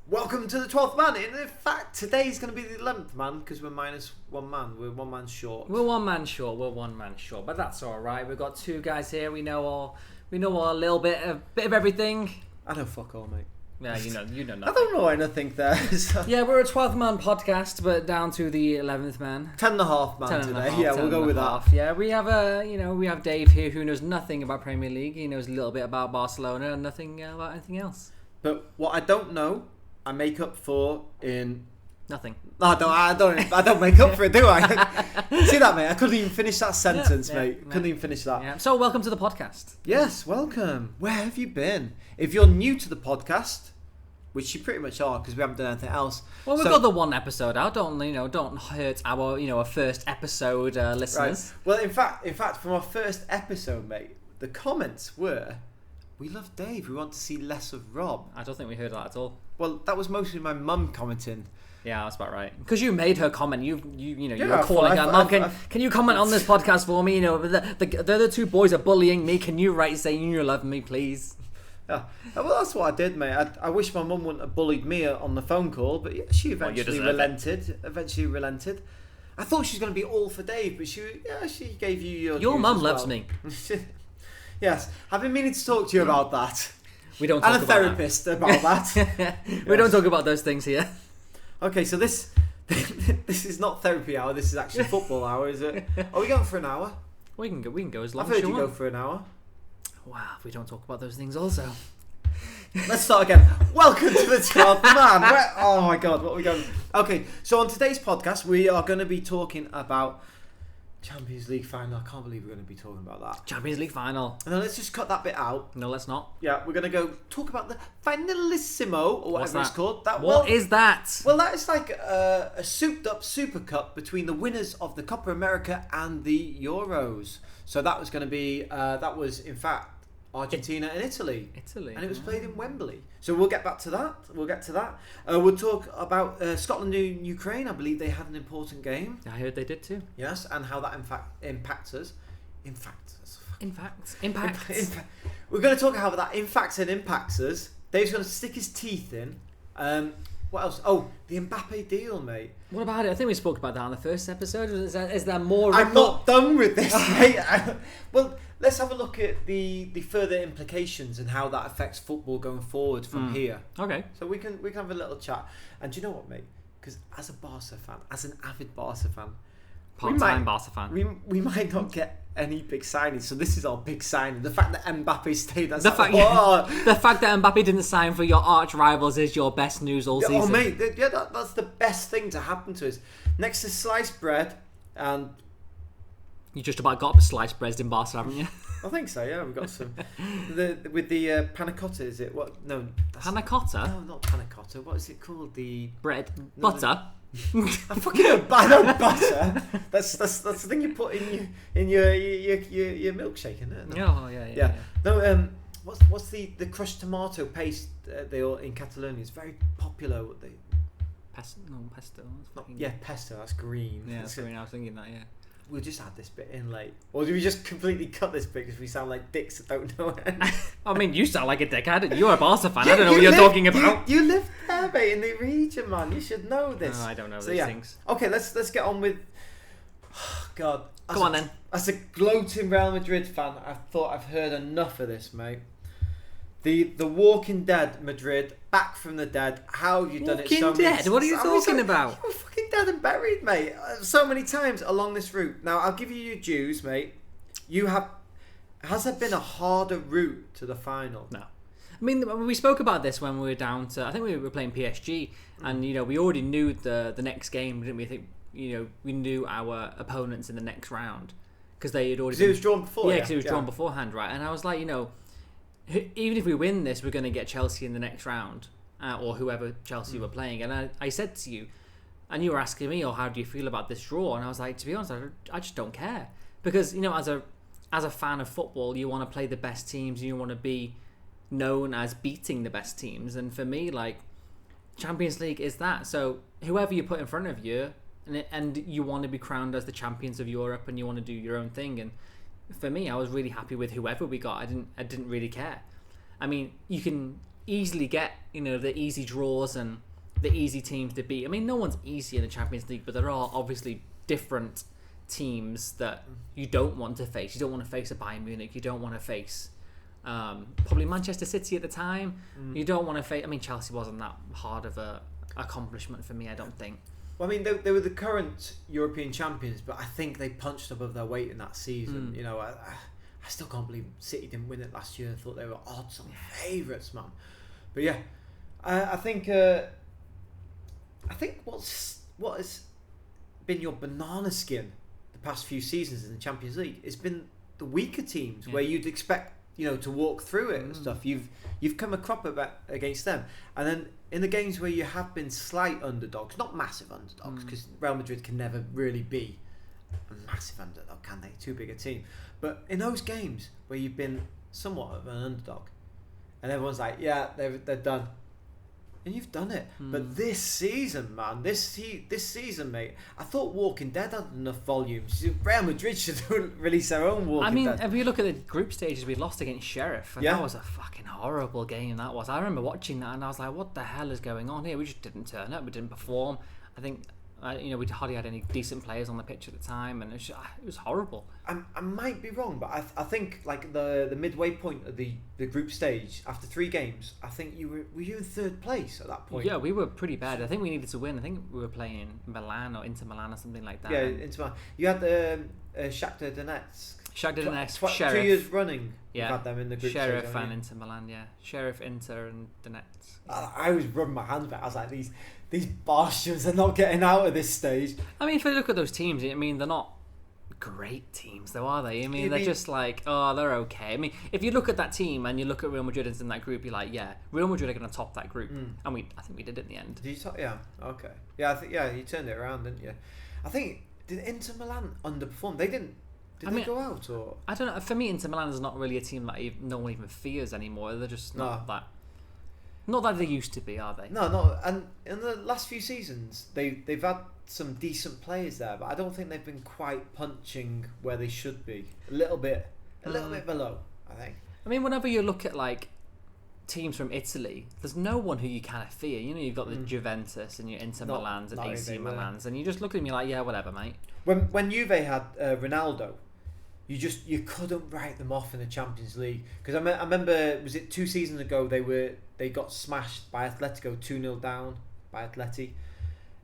Welcome to the 12th man. In fact, today's going to be the 11th man because we're minus one man. We're one man short. We're one man short, but that's all right. We've got two guys here. We know all a little bit of everything. I know fuck all, mate. Yeah, you know nothing. I don't know anything there. So. Yeah, we're a 12th man podcast, but down to the 11th man. 10.5 man today. Yeah, we'll go with that. Yeah, we have Dave here who knows nothing about Premier League. He knows a little bit about Barcelona and nothing about anything else. But what I don't know, I make up for in nothing. I don't make up for it, do I? See that, mate? I couldn't even finish that sentence, mate. Couldn't even finish that. Yeah. So, welcome to the podcast. Yes, welcome. Where have you been? If you're new to the podcast, which you pretty much are, because we haven't done anything else. Well, we've got the one episode out. Don't hurt our first episode listeners. Right. Well, in fact, from our first episode, mate, the comments were, "We love Dave. We want to see less of Rob." I don't think we heard that at all. Well, that was mostly my mum commenting. Yeah, that's about right. Because you made her comment. You were calling her, Mum, can you comment on this podcast for me? The other two boys are bullying me. Can you write saying you love me, please? Yeah. Well, that's what I did, mate. I wish my mum wouldn't have bullied me on the phone call, but yeah, she eventually relented. I thought she was going to be all for Dave, but she gave you your mum loves me. Yes, I've been meaning to talk to you about that. We don't talk and a therapist about that. We don't talk about those things here. Okay, so this is not therapy hour. This is actually football hour, is it? Are we going for an hour? We can go as long I've as heard you you want. go for an hour. Wow, we don't talk about those things also. Let's start again. Welcome to the 12th man. Oh my god, what are we going? Okay, so on today's podcast, we are going to be talking about Champions League final. I can't believe we're going to be talking about that. Champions League final. And then let's just cut that bit out. No, let's not. Yeah, we're going to go talk about the Finalissimo, or whatever it's called. What is that? Well, that is like a souped up Super Cup between the winners of the Copa America and the Euros. So that was going to be, in fact, Argentina and Italy. And it was played in Wembley. So we'll get back to that. We'll talk about Scotland and Ukraine. I believe they had an important game. I heard they did too. Yes, and how that impacts us. We're going to talk how that impacts us. Dave's going to stick his teeth in. What else? Oh, the Mbappe deal, mate. What about it? I think we spoke about that on the first episode. Is there more? I'm not done with this, mate. Well, let's have a look at the further implications and how that affects football going forward from here. Okay. So we can have a little chat. And do you know what, mate? Because as a Barca fan, as an avid Barca fan, part-time Barca fan, we might not get any big signings. So this is our big signing. The fact that Mbappe stayed. The fact that Mbappe didn't sign for your arch rivals is your best news all season. Oh, mate, that's the best thing to happen to us. Next to sliced bread and. You just about got sliced bread in Barca, haven't you? I think so. Yeah, we've got some. With the panna cotta, is it? What? No. Panna cotta? No, not panna cotta. What is it called? The bread butter. I fucking know butter. That's the thing you put in your milkshake, isn't it? No. Oh yeah. No. What's the crushed tomato paste? They all in Catalonia. It's very popular. Pesto. Pesto. That's green. Yeah, that's green. I was thinking that. Yeah. We'll just add this bit in late. Or do we just completely cut this bit because we sound like dicks that don't know it? I mean, you sound like a dickhead. You're a Barca fan. I don't know what you're talking about. You live there, mate, in the region, man. You should know this. No, I don't know these things. Okay, let's get on with... Oh, God. Come on, then. As a gloating Real Madrid fan, I thought I've heard enough of this, mate. The Walking Dead Madrid, back from the dead. How have you done it so many times? What are you talking about? You were fucking dead and buried, mate. So many times along this route. Now, I'll give you your dues, mate. Has there been a harder route to the final? No. I mean, we spoke about this when we were down to... I think we were playing PSG, and, we already knew the next game, didn't we? I think, we knew our opponents in the next round. Because they had already... Because it was drawn before. Yeah, because it was drawn beforehand, right? And I was like, even if we win this, we're going to get Chelsea in the next round, or whoever Chelsea were playing. And I said to you, and you were asking me, how do you feel about this draw? And I was like, to be honest, I just don't care. Because, as a fan of football, you want to play the best teams, and you want to be known as beating the best teams. And for me, Champions League is that. So whoever you put in front of you, and you want to be crowned as the champions of Europe, and you want to do your own thing. And for me, I was really happy with whoever we got. I didn't really care. I mean, you can easily get, the easy draws and the easy teams to beat. I mean, no one's easy in the Champions League, but there are obviously different teams that you don't want to face. You don't want to face a Bayern Munich. You don't want to face probably Manchester City at the time. You don't want to face... I mean, Chelsea wasn't that hard of a accomplishment for me, I don't think. Well, I mean, they were the current European champions, but I think they punched above their weight in that season. I still can't believe City didn't win it last year. I thought they were odds-on favourites, man. But yeah, I think what has been your banana skin the past few seasons in the Champions League has been the weaker teams where you'd expect to walk through it and stuff. You've come a crop against them, and then in the games where you have been slight underdogs, not massive underdogs, because Real Madrid can never really be a massive underdog, can they? Too big a team. But in those games where you've been somewhat of an underdog, and everyone's like, yeah, they're done. And you've done it. But this season, man, this season, mate, I thought Walking Dead had enough volumes. Real Madrid should release their own Walking Dead. If you look at the group stages, we lost against Sheriff, and that was a fucking horrible game, that was. I remember watching that, and I was like, what the hell is going on here? We just didn't turn up. We didn't perform. I think... we hardly had any decent players on the pitch at the time, and it was horrible. I might be wrong, but I think like the midway point of the group stage after 3 games, I think were you in 3rd place at that point? Yeah, we were pretty bad. I think we needed to win. I think we were playing Milan or Inter Milan or something like that. Yeah, Inter Milan. You had Shakhtar Donetsk. Shakhtar Donetsk, Sheriff. 2 years running. Yeah, you've had them in the group Sheriff stage, and Inter Milan. Yeah, Sheriff, Inter, and Donetsk. I was rubbing my hands back. I was like, these bastards are not getting out of this stage. I mean, if you look at those teams, I mean, they're not great teams, though, are they? I mean, they're just like, oh, they're okay. I mean, if you look at that team and you look at Real Madrid in that group, you're like, yeah, Real Madrid are going to top that group, and I think we did in the end. Did you top? Yeah, okay. Yeah, I think you turned it around, didn't you? I think did Inter Milan underperform? They didn't. Did they go out or? I don't know. For me, Inter Milan is not really a team that no one even fears anymore. They're just not that. Not that they used to be, are they? No. And in the last few seasons, they've had some decent players there, but I don't think they've been quite punching where they should be. A little bit below, I think. I mean, whenever you look at like teams from Italy, there's no one who you kind of fear. You've got the Juventus and your Inter Milans and AC Milans, and you just look at them, you're like, yeah, whatever, mate. When Juve had Ronaldo, you couldn't write them off in the Champions League, because I remember, was it 2 seasons ago they got smashed by Atletico 2-0 down by Atleti,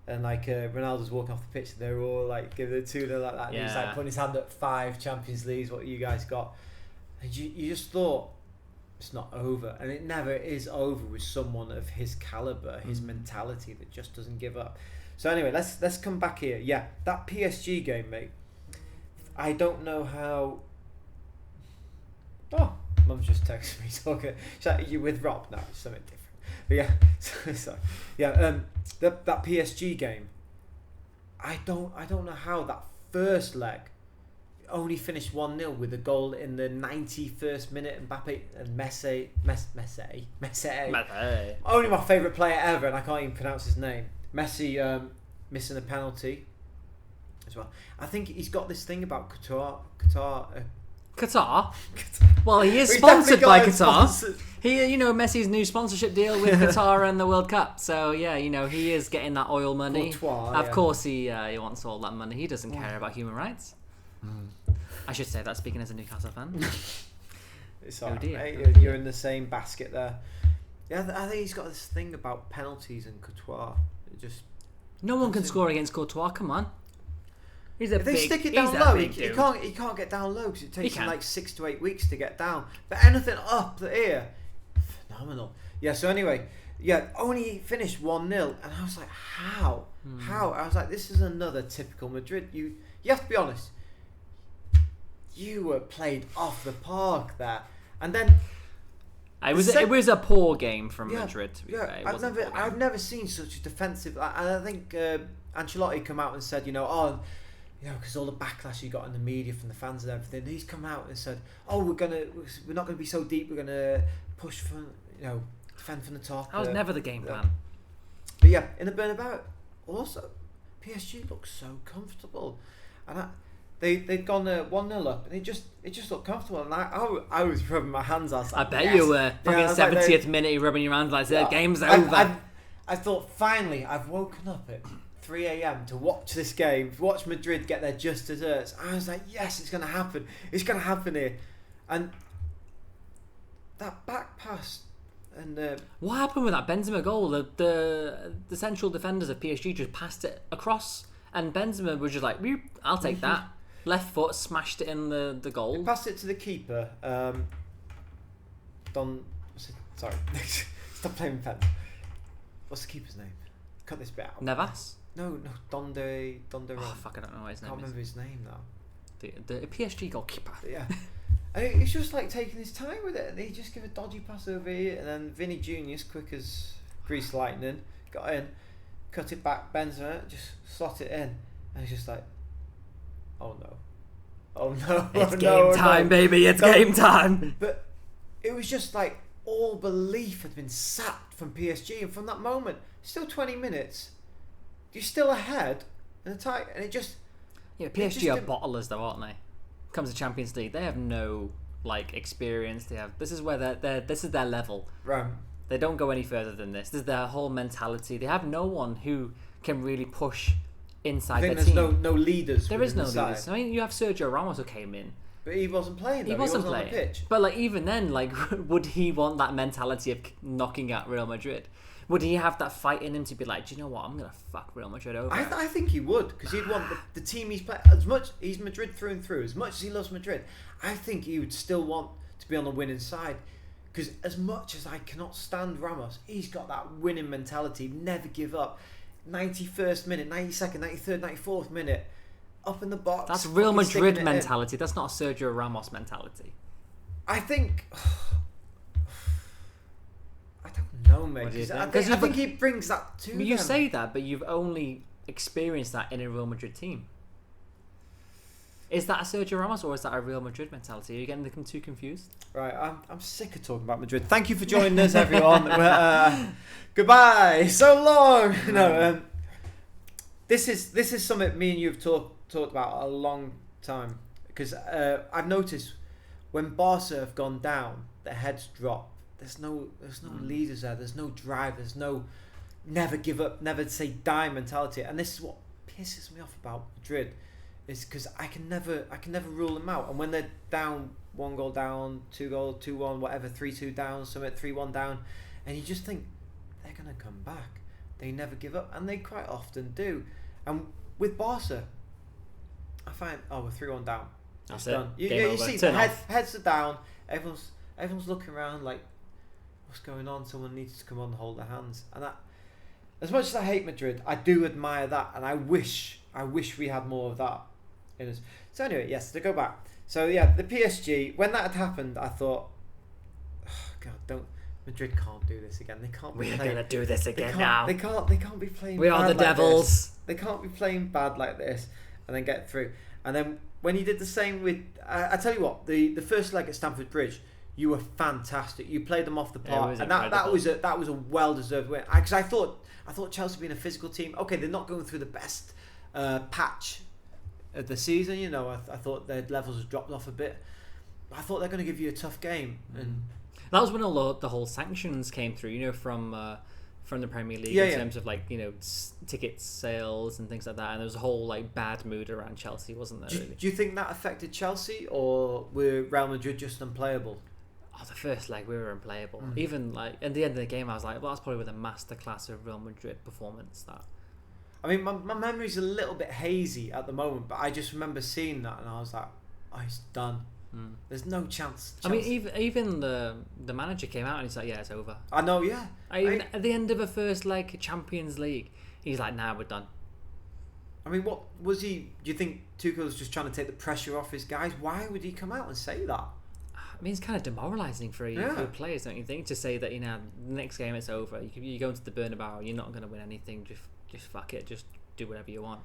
and like Ronaldo's walking off the pitch and they're all like giving it 2-0 like that, and he's like putting his hand up, 5 Champions Leagues, what you guys got, and you just thought it's not over, and it never is over with someone of his caliber, his mentality that just doesn't give up. So anyway, let's come back here. Yeah, that PSG game, mate. I don't know how... Oh, Mum's just texted me talking. You with Rob? No, it's something different. But yeah, sorry. Yeah, that PSG game. I don't know how that first leg only finished 1-0 with a goal in the 91st minute. Mbappe and Messi. Only my favourite player ever, and I can't even pronounce his name. Messi missing a penalty as well. I think he's got this thing about Qatar? Well, he is sponsored by Qatar. He, Messi's new sponsorship deal with Qatar and the World Cup. So yeah, he is getting that oil money. Of course, he wants all that money. He doesn't care about human rights. I should say that, speaking as a Newcastle fan. It's all right, you're in the same basket there. Yeah, I think he's got this thing about penalties and Courtois. No one can score against Courtois. Come on. If they stick it down low, he can't get down low because it takes him like 6 to 8 weeks to get down. But anything up here, phenomenal. Yeah. So anyway, only finished 1-0, and I was like, how? How? I was like, this is another typical Madrid. You have to be honest. You were played off the park there, and then it was a poor game from Madrid. To be fair. I've never seen such a defensive. And I think Ancelotti come out and said, because all the backlash he got in the media from the fans and everything, he's come out and said, we're not gonna be so deep. We're gonna push for defend from the top. That was never the game plan. But yeah, in the Bernabeu, also PSG looked so comfortable, and they'd gone 1-0 up, and it just looked comfortable, and I was rubbing my hands. I was like, I bet you were. Fucking 70th minute, you're rubbing your hands like, the game's over. I thought, finally, I've woken up at 3 a.m. to watch this game, watch Madrid get their just desserts. I was like, yes, it's going to happen. It's going to happen here. And that back pass. And what happened with that Benzema goal? The central defenders of PSG just passed it across, and Benzema was just like, I'll take that. Left foot, smashed it in the goal. He passed it to the keeper. Sorry. Stop playing with pens. What's the keeper's name? Cut this bit out. Navas? No, Donde. Oh fuck! I don't know what his name is. I can't remember his name now. The PSG goalkeeper. Yeah, and he's just like taking his time with it, and he just give a dodgy pass over here, and then Vinny Junior's quick as greased lightning got in, cut it back. Benzema just slot it in, and he's just like, oh no, it's game time, baby! It's game time. But it was just like all belief had been sapped from PSG, and from that moment, still 20 minutes. You're still ahead in the tie, and it just... Yeah, PSG are bottlers though, aren't they? Comes to Champions League, they have no experience. They have this is where this is their level. Right. They don't go any further than this. This is their whole mentality. They have no one who can really push inside their team. There's no leaders. There is no leaders. I mean, you have Sergio Ramos who came in. But he wasn't playing. He wasn't playing on the pitch. But even then, would he want that mentality of knocking out Real Madrid? Would he have that fight in him to be like, do you know what, I'm going to fuck Real Madrid over? I think he would, because he'd want the team he's playing. As much he's Madrid through and through, as much as he loves Madrid, I think he would still want to be on the winning side. Because as much as I cannot stand Ramos, he's got that winning mentality, never give up. 91st minute, 92nd, 93rd, 94th minute, up in the box. That's Real Madrid mentality. That's not a Sergio Ramos mentality. I think... I don't know, mate. Because I think he brings that to them. You say that, but you've only experienced that in a Real Madrid team. Is that a Sergio Ramos or is that a Real Madrid mentality? Are you getting them too confused? Right, I'm sick of talking about Madrid. Thank you for joining us, everyone. Goodbye. So long. No, this is something me and you have talked about a long time, because I've noticed when Barca have gone down, their heads drop. There's no leaders there. There's no drive. There's no never give up, never say die mentality. And this is what pisses me off about Madrid, is because I can never rule them out. And when they're down, 1 goal down, 2 goal, 2-1, whatever, 3-2 down, something 3-1 down, and you just think they're gonna come back. They never give up, and they quite often do. And with Barca, I find we're 3-1 down. That's done. You see the heads are down. Everyone's looking around like, what's going on? Someone needs to come on and hold their hands. And that, as much as I hate Madrid, I do admire that, and I wish we had more of that in us. So anyway, yes, to go back. So yeah, the PSG, when that had happened, I thought, oh, God, Madrid can't do this again. They can't. We're gonna do this again now. They can't be playing. We are the Devils. They can't be playing bad like this and then get through. And then when you did the same with, I tell you what, the first leg at Stamford Bridge, you were fantastic. You played them off the park, and that was a well-deserved win. Because I thought Chelsea being a physical team, okay, they're not going through the best patch of the season. You know, I thought their levels had dropped off a bit. I thought they're going to give you a tough game, and that was when the whole sanctions came through. You know, from the Premier League in terms of ticket sales and things like that. And there was a whole bad mood around Chelsea, wasn't there? Do you think that affected Chelsea, or were Real Madrid just unplayable? Oh, the first leg we were unplayable. Even at the end of the game, I was like, well, that's probably with a masterclass of Real Madrid performance. That. I mean, my memory's a little bit hazy at the moment, but I just remember seeing that and I was like, oh, it's done. There's no chance. Chelsea. I mean, even the manager came out and he's like, yeah, it's over. I know, yeah. At the end of a first leg Champions League, he's like, nah, we're done. I mean, what was he? Do you think Tuchel was just trying to take the pressure off his guys? Why would he come out and say that? I mean, it's kind of demoralising for players, don't you think? To say that, the next game it's over. You go into the Bernabeu, you're not going to win anything. Just fuck it. Just do whatever you want.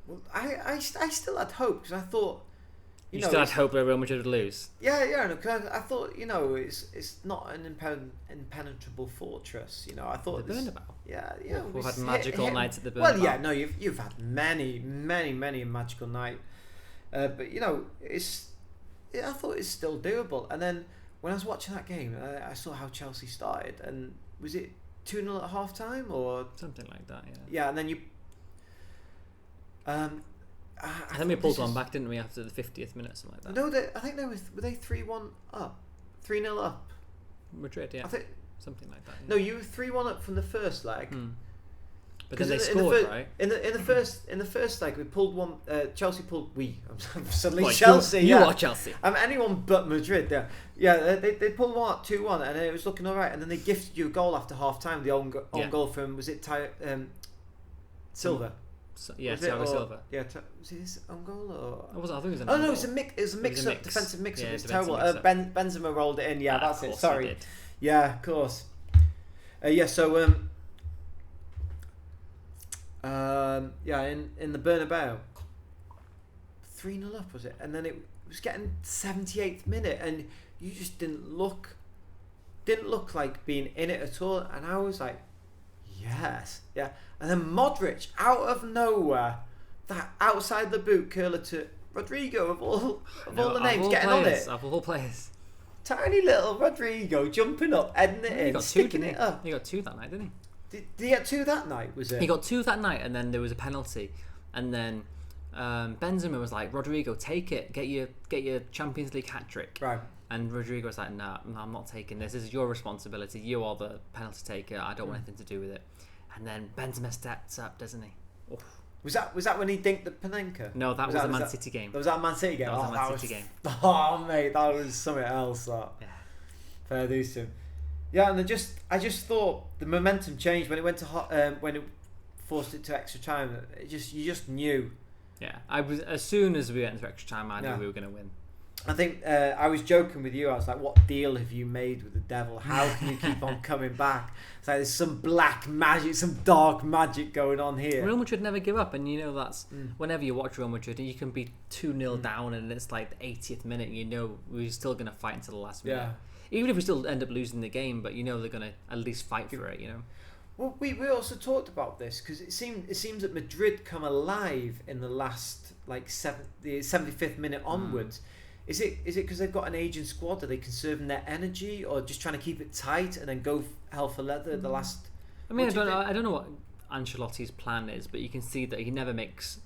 Well, I still had hope, because I thought You still had hope that Real Madrid would lose. Yeah. No, cause I thought, it's not an impenetrable fortress. I thought the Bernabeu. Yeah. We've had magical nights at the Bernabeu. Well, yeah. No, you've had many a magical night. But I thought it's still doable. And then when I was watching that game, I saw how Chelsea started, and was it 2-0 at half time or something like that? Yeah. Yeah, and then you. I think we pulled one back, didn't we, after the 50th minute, something like that? No, I think were they 3-1 up, 3-0 up. Madrid, yeah. I think something like that. Yeah. No, you were 3-1 up from the first leg. But then they scored, right? In the first leg, we pulled one. Chelsea pulled. I'm suddenly what, Chelsea. You are Chelsea. Anyone but Madrid. Yeah. They pulled one up 2-1, and it was looking all right. And then they gifted you a goal after half time. The own goal from, was it Silva? Thiago Silva. Yeah, was it his own goal or? I think it was an. Oh no, it was a mix. It was a mix-up, defensive mix-up. Yeah, It's terrible. Benzema rolled it in. Yeah, that's it. Sorry. Yeah, of course. So in the Bernabeu, 3-0 up was it? And then it was getting 78th minute, and you just didn't look like being in it at all. And I was like, yes, yeah. And then Modric out of nowhere, that outside the boot curler to Rodrigo of all the names getting on it. Of all players, tiny little Rodrigo jumping up, heading it in, sticking it up. He got 2 that night, didn't he? Did he get 2 that night? Was it? He got 2 that night, and then there was a penalty, and then Benzema was like, "Rodrigo, take it, get your Champions League hat trick." Right. And Rodrigo was like, "No, I'm not taking this. This is your responsibility. You are the penalty taker. I don't want anything to do with it." And then Benzema steps up, doesn't he? Oof. Was that when he dinked the Panenka? No, that was a Man City game. Was that a Man City game? That was a Man City game. Oh mate, that was something else. That. Yeah. Fair dues to him. Yeah, and I just thought the momentum changed when it went to when it forced it to extra time. You just knew. Yeah, as soon as we went into extra time, I knew we were going to win. I think I was joking with you. I was like, "What deal have you made with the devil? How can you keep on coming back?" It's like there's some black magic, some dark magic going on here. Real Madrid never give up, and that's whenever you watch Real Madrid, you can be 2-0 down, and it's like the 80th minute. We're still going to fight until the last minute. Yeah. Even if we still end up losing the game, but they're going to at least fight for it. Well, we also talked about this because it seems that Madrid come alive in the last the 75th minute onwards. Is it because they've got an aging squad? Are they conserving their energy, or just trying to keep it tight and then go hell for leather the last? I mean, I don't know what Ancelotti's plan is, but you can see that he never makes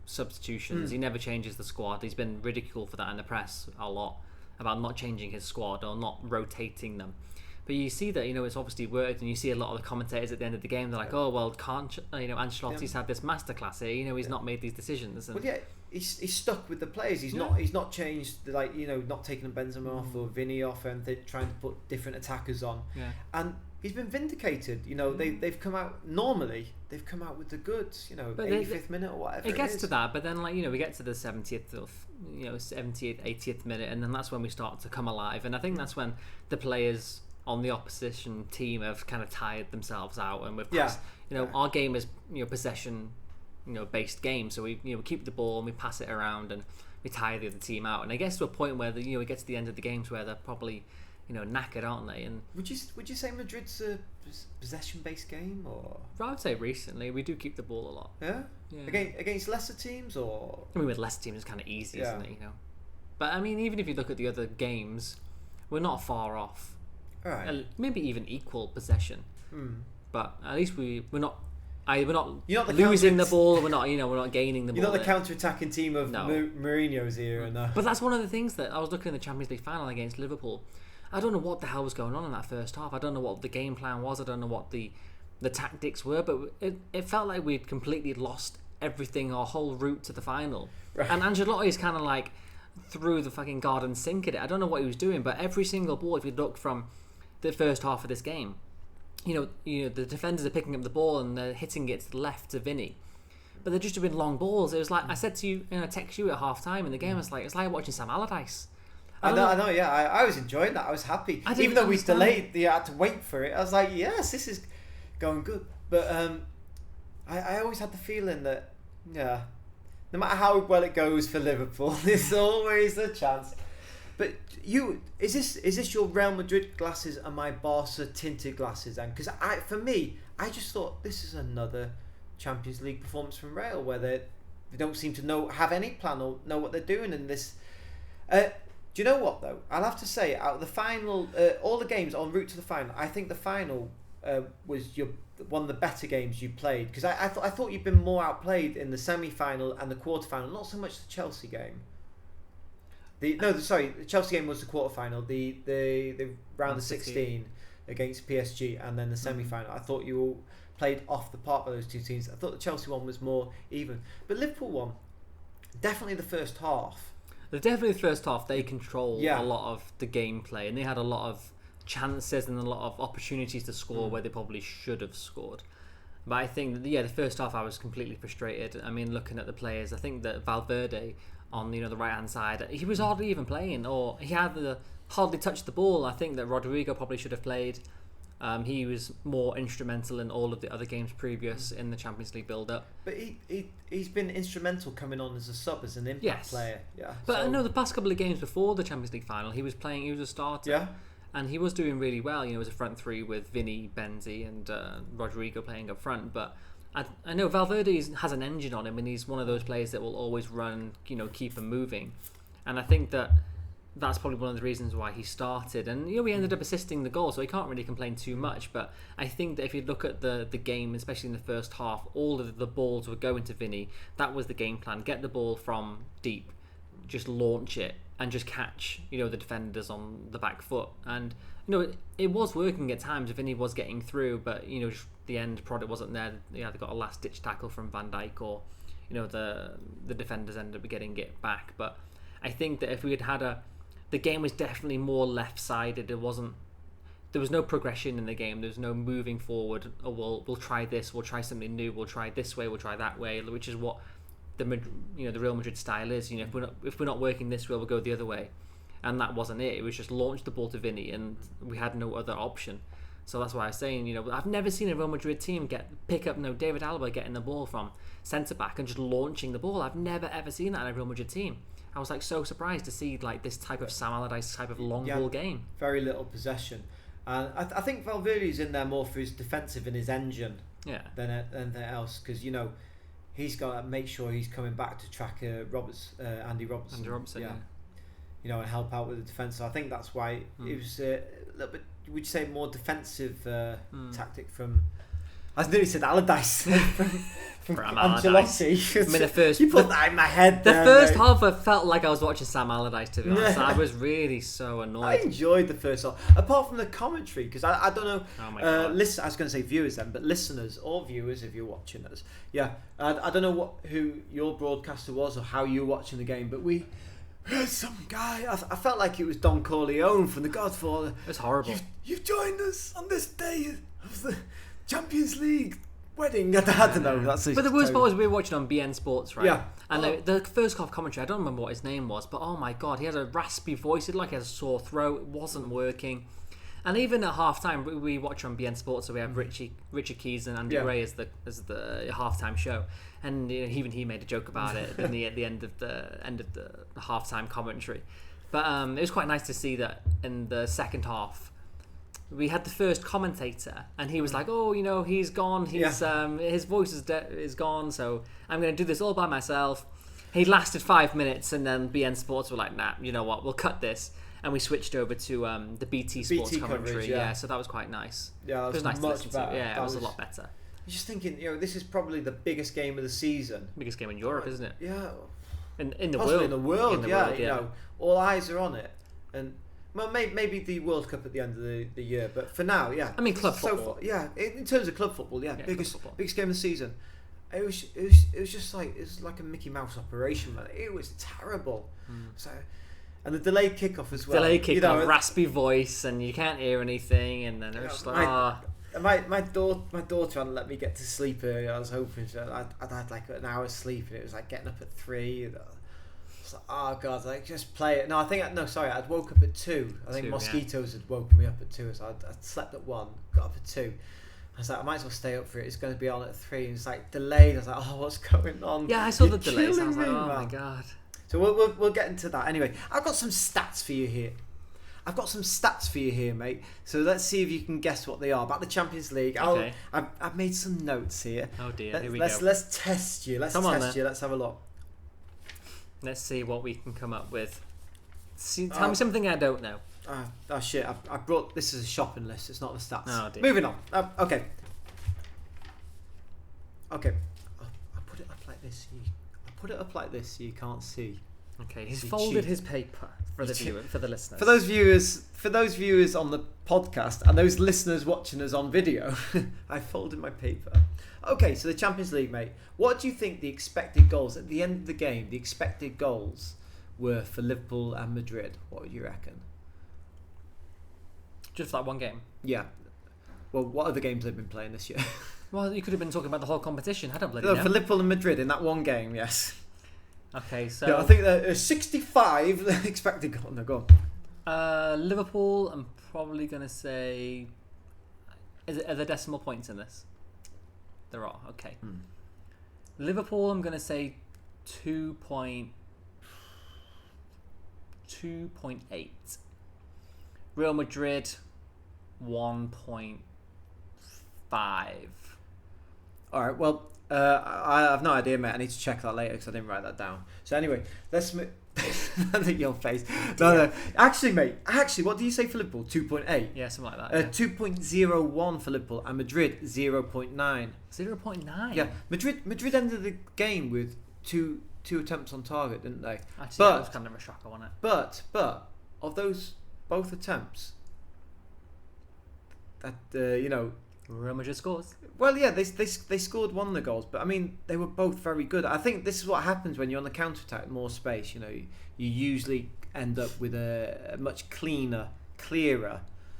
substitutions. He never changes the squad. He's been ridiculed for that in the press a lot about not changing his squad or not rotating them. But you see that it's obviously worked, and you see a lot of the commentators at the end of the game. They're like, "Oh well, can't Ancelotti's had this masterclass here? He's not made these decisions." And he's stuck with the players. He's not changed, not taking Benzema off or Vinny off, and they're trying to put different attackers on. Yeah. And he's been vindicated. They've come out normally. They've come out with the goods. 85th minute or whatever. It gets to that, but then we get to the 70th or 70th, 80th minute, and then that's when we start to come alive. And I think that's when the players on the opposition team have kind of tired themselves out, and we've passed, our game is possession based game, so we keep the ball and we pass it around and we tire the other team out, and I guess to a point where we get to the end of the games where they're probably knackered, aren't they? And would you say Madrid's a possession based game, or? I would say recently we do keep the ball a lot. Yeah. Against lesser teams, or? I mean, with lesser teams it's kind of easy, isn't it? But I mean, even if you look at the other games, we're not far off. Right. Maybe even equal possession, but at least we're not. We're not You're not losing the ball. We're not gaining the ball. You're not the counter-attacking team of Mourinho's era. No. But that's one of the things that I was looking at the Champions League final against Liverpool. I don't know what the hell was going on in that first half. I don't know what the game plan was. I don't know what the tactics were. But it felt like we'd completely lost everything, our whole route to the final. Right. And Ancelotti's kind of like threw the fucking garden sink at it. I don't know what he was doing, but every single ball, if you look from the first half of this game, the defenders are picking up the ball and they're hitting it to the left to Vinny, but they're just doing long balls. It was like I said to you, I text you at half time in the game. It's like watching Sam Allardyce. I know. Yeah, I was enjoying that. I was happy, even though we delayed. You had to wait for it. I was like, yes, this is going good. But I always had the feeling that no matter how well it goes for Liverpool, there's always a chance. But is this your Real Madrid glasses and my Barca tinted glasses then? Because for me, I just thought this is another Champions League performance from Real where they don't seem to have any plan or know what they're doing in this. Do you know what though? I'll have to say, out of the final, all the games en route to the final, I think the final was one of the better games you played, because I thought you'd been more outplayed in the semi-final and the quarter-final, not so much the Chelsea game. The Chelsea game was the quarter-final, the round of 16 against PSG, and then the semi-final. I thought you all played off the park by those two teams. I thought the Chelsea one was more even, but Liverpool one, definitely the first half. Definitely the first half, they controlled a lot of the gameplay, and they had a lot of chances and a lot of opportunities to score where they probably should have scored. But I think the first half I was completely frustrated. I mean, looking at the players, I think that Valverde on the right hand side, he was hardly even playing, or he had hardly touched the ball. I think that Rodrigo probably should have played. He was more instrumental in all of the other games previous in the Champions League build-up. But he's been instrumental coming on as a sub, as an impact player. Yeah. But I know the past couple of games before the Champions League final, he was playing. He was a starter. Yeah. And he was doing really well. As a front three with Vinny, Benzi, and Rodrigo playing up front. But I know Valverde has an engine on him, and he's one of those players that will always run, keep him moving. And I think that's probably one of the reasons why he started. And we ended up assisting the goal, so he can't really complain too much. But I think that if you look at the game, especially in the first half, all of the balls were going to Vinny. That was the game plan. Get the ball from deep, just launch it, and just catch the defenders on the back foot. And it was working at times. Vinny was getting through, but just the end product wasn't there. They either got a last ditch tackle from Van Dijk, or the defenders ended up getting it back. But I think that if we had the game was definitely more left-sided. There was no progression in the game. There was no moving forward. Oh, we'll try this. We'll try something new. We'll try this way. We'll try that way. Which is what the Real Madrid style is. If we're not working this way, we'll go the other way. And that wasn't it. It was just launch the ball to Vinny, and we had no other option. So that's why I was saying, I've never seen a Real Madrid team pick up David Alaba getting the ball from centre back and just launching the ball. I've never ever seen that in a Real Madrid team. I was so surprised to see this type of Sam Allardyce type of long ball game. Very little possession. I think Valverde's in there more for his defensive and his engine than anything else, because he's got to make sure he's coming back to track Andy Robertson. And help out with the defence. So I think that's why it was a little bit, would you say, more defensive tactic from. I nearly said Allardyce from Ancelotti. I mean, the first you put that in my head. The first half, I felt like I was watching Sam Allardyce. To be honest, I was really so annoyed. I enjoyed the first half, apart from the commentary, because I don't know. Oh my God. I was going to say viewers then, but listeners or viewers if you're watching us. Yeah, I don't know who your broadcaster was or how you were watching the game, but we had some guy. I felt like it was Don Corleone from The Godfather. It was horrible. You've joined us on this day of the Champions League wedding. I don't know. But the worst part was we were watching on BN Sports, right? Yeah. And the first half commentary, I don't remember what his name was, but oh my God, he had a raspy voice. He had a sore throat. It wasn't working. And even at half time, we watch on BN Sports, so we have Richard Keys and Andy Gray as the halftime show, and even he made a joke about it at the end of the halftime commentary. But it was quite nice to see that in the second half. We had the first commentator, and he was like, "Oh, he's gone. His voice is gone. So I'm going to do this all by myself." He lasted 5 minutes, and then BN Sports were like, "Nah, you know what? We'll cut this." And we switched over to the BT Sports commentary. Coverage, so that was quite nice. Yeah, it was nice much to listen to. Yeah, it was a lot better. You're just thinking, this is probably the biggest game of the season. Biggest game in Europe, isn't it? Yeah. In the world. In the world, yeah. All eyes are on it, and. Well, maybe the World Cup at the end of the year, but for now, yeah. I mean, club football. In terms of club football, biggest game of the season. It was just like a Mickey Mouse operation, man. It was terrible. So, and the delayed kickoff as well. Delayed kickoff, raspy voice, and you can't hear anything, and then it was just like My daughter hadn't let me get to sleep early. I was hoping I'd had like an hour's sleep, and it was like getting up at 3. It's like, oh God, just play it. No, I'd woke up at 2. I think mosquitoes had woken me up at 2, so I'd slept at 1, got up at 2. I was like, I might as well stay up for it. It's going to be on at 3. And it's like delayed. I was like, oh, what's going on? Yeah, I saw the delays. I was like, oh my god. So we'll get into that anyway. I've got some stats for you here. Mate. So let's see if you can guess what they are about the Champions League. Okay. I've made some notes here. Oh dear, here we go. Let's test you. Let's have a look. Let's see what we can come up with. Tell me something I don't know. Oh shit! I brought this as a shopping list. It's not the stats. Oh dear. Moving on. Okay. I'll put it up like this. So you can't see. Okay, he's folded his paper for the listeners. For those viewers on the podcast and those listeners watching us on video, I folded my paper. Okay, so the Champions League, mate. What do you think the expected goals at the end of the game? The expected goals were for Liverpool and Madrid. What would you reckon? Just that one game? Yeah. Well, what other games they've been playing this year? Well, you could have been talking about the whole competition. I don't bloody know. For Liverpool and Madrid in that one game, yes. Okay, so... Yeah, I think there are 65 expected goals. No, go on. Liverpool, I'm probably going to say... Are there decimal points in this? There are, okay. Liverpool, I'm going to say 2.8. Real Madrid, 1.5. All right, well, I have no idea, mate. I need to check that later because I didn't write that down. So anyway, let's move... Your face. No. Actually, mate. What do you say for Liverpool? 2.8? Yeah, something like that. 2.01 for Liverpool and Madrid 0.9. 0.9? Yeah. Madrid ended the game with two attempts on target, didn't they? Actually, that was kind of a shocker, wasn't it? But of those both attempts, that Real Madrid scores. Well, yeah, they scored one of the goals, but I mean they were both very good. I think this is what happens when you're on the counter attack, more space. You usually end up with a much clearer.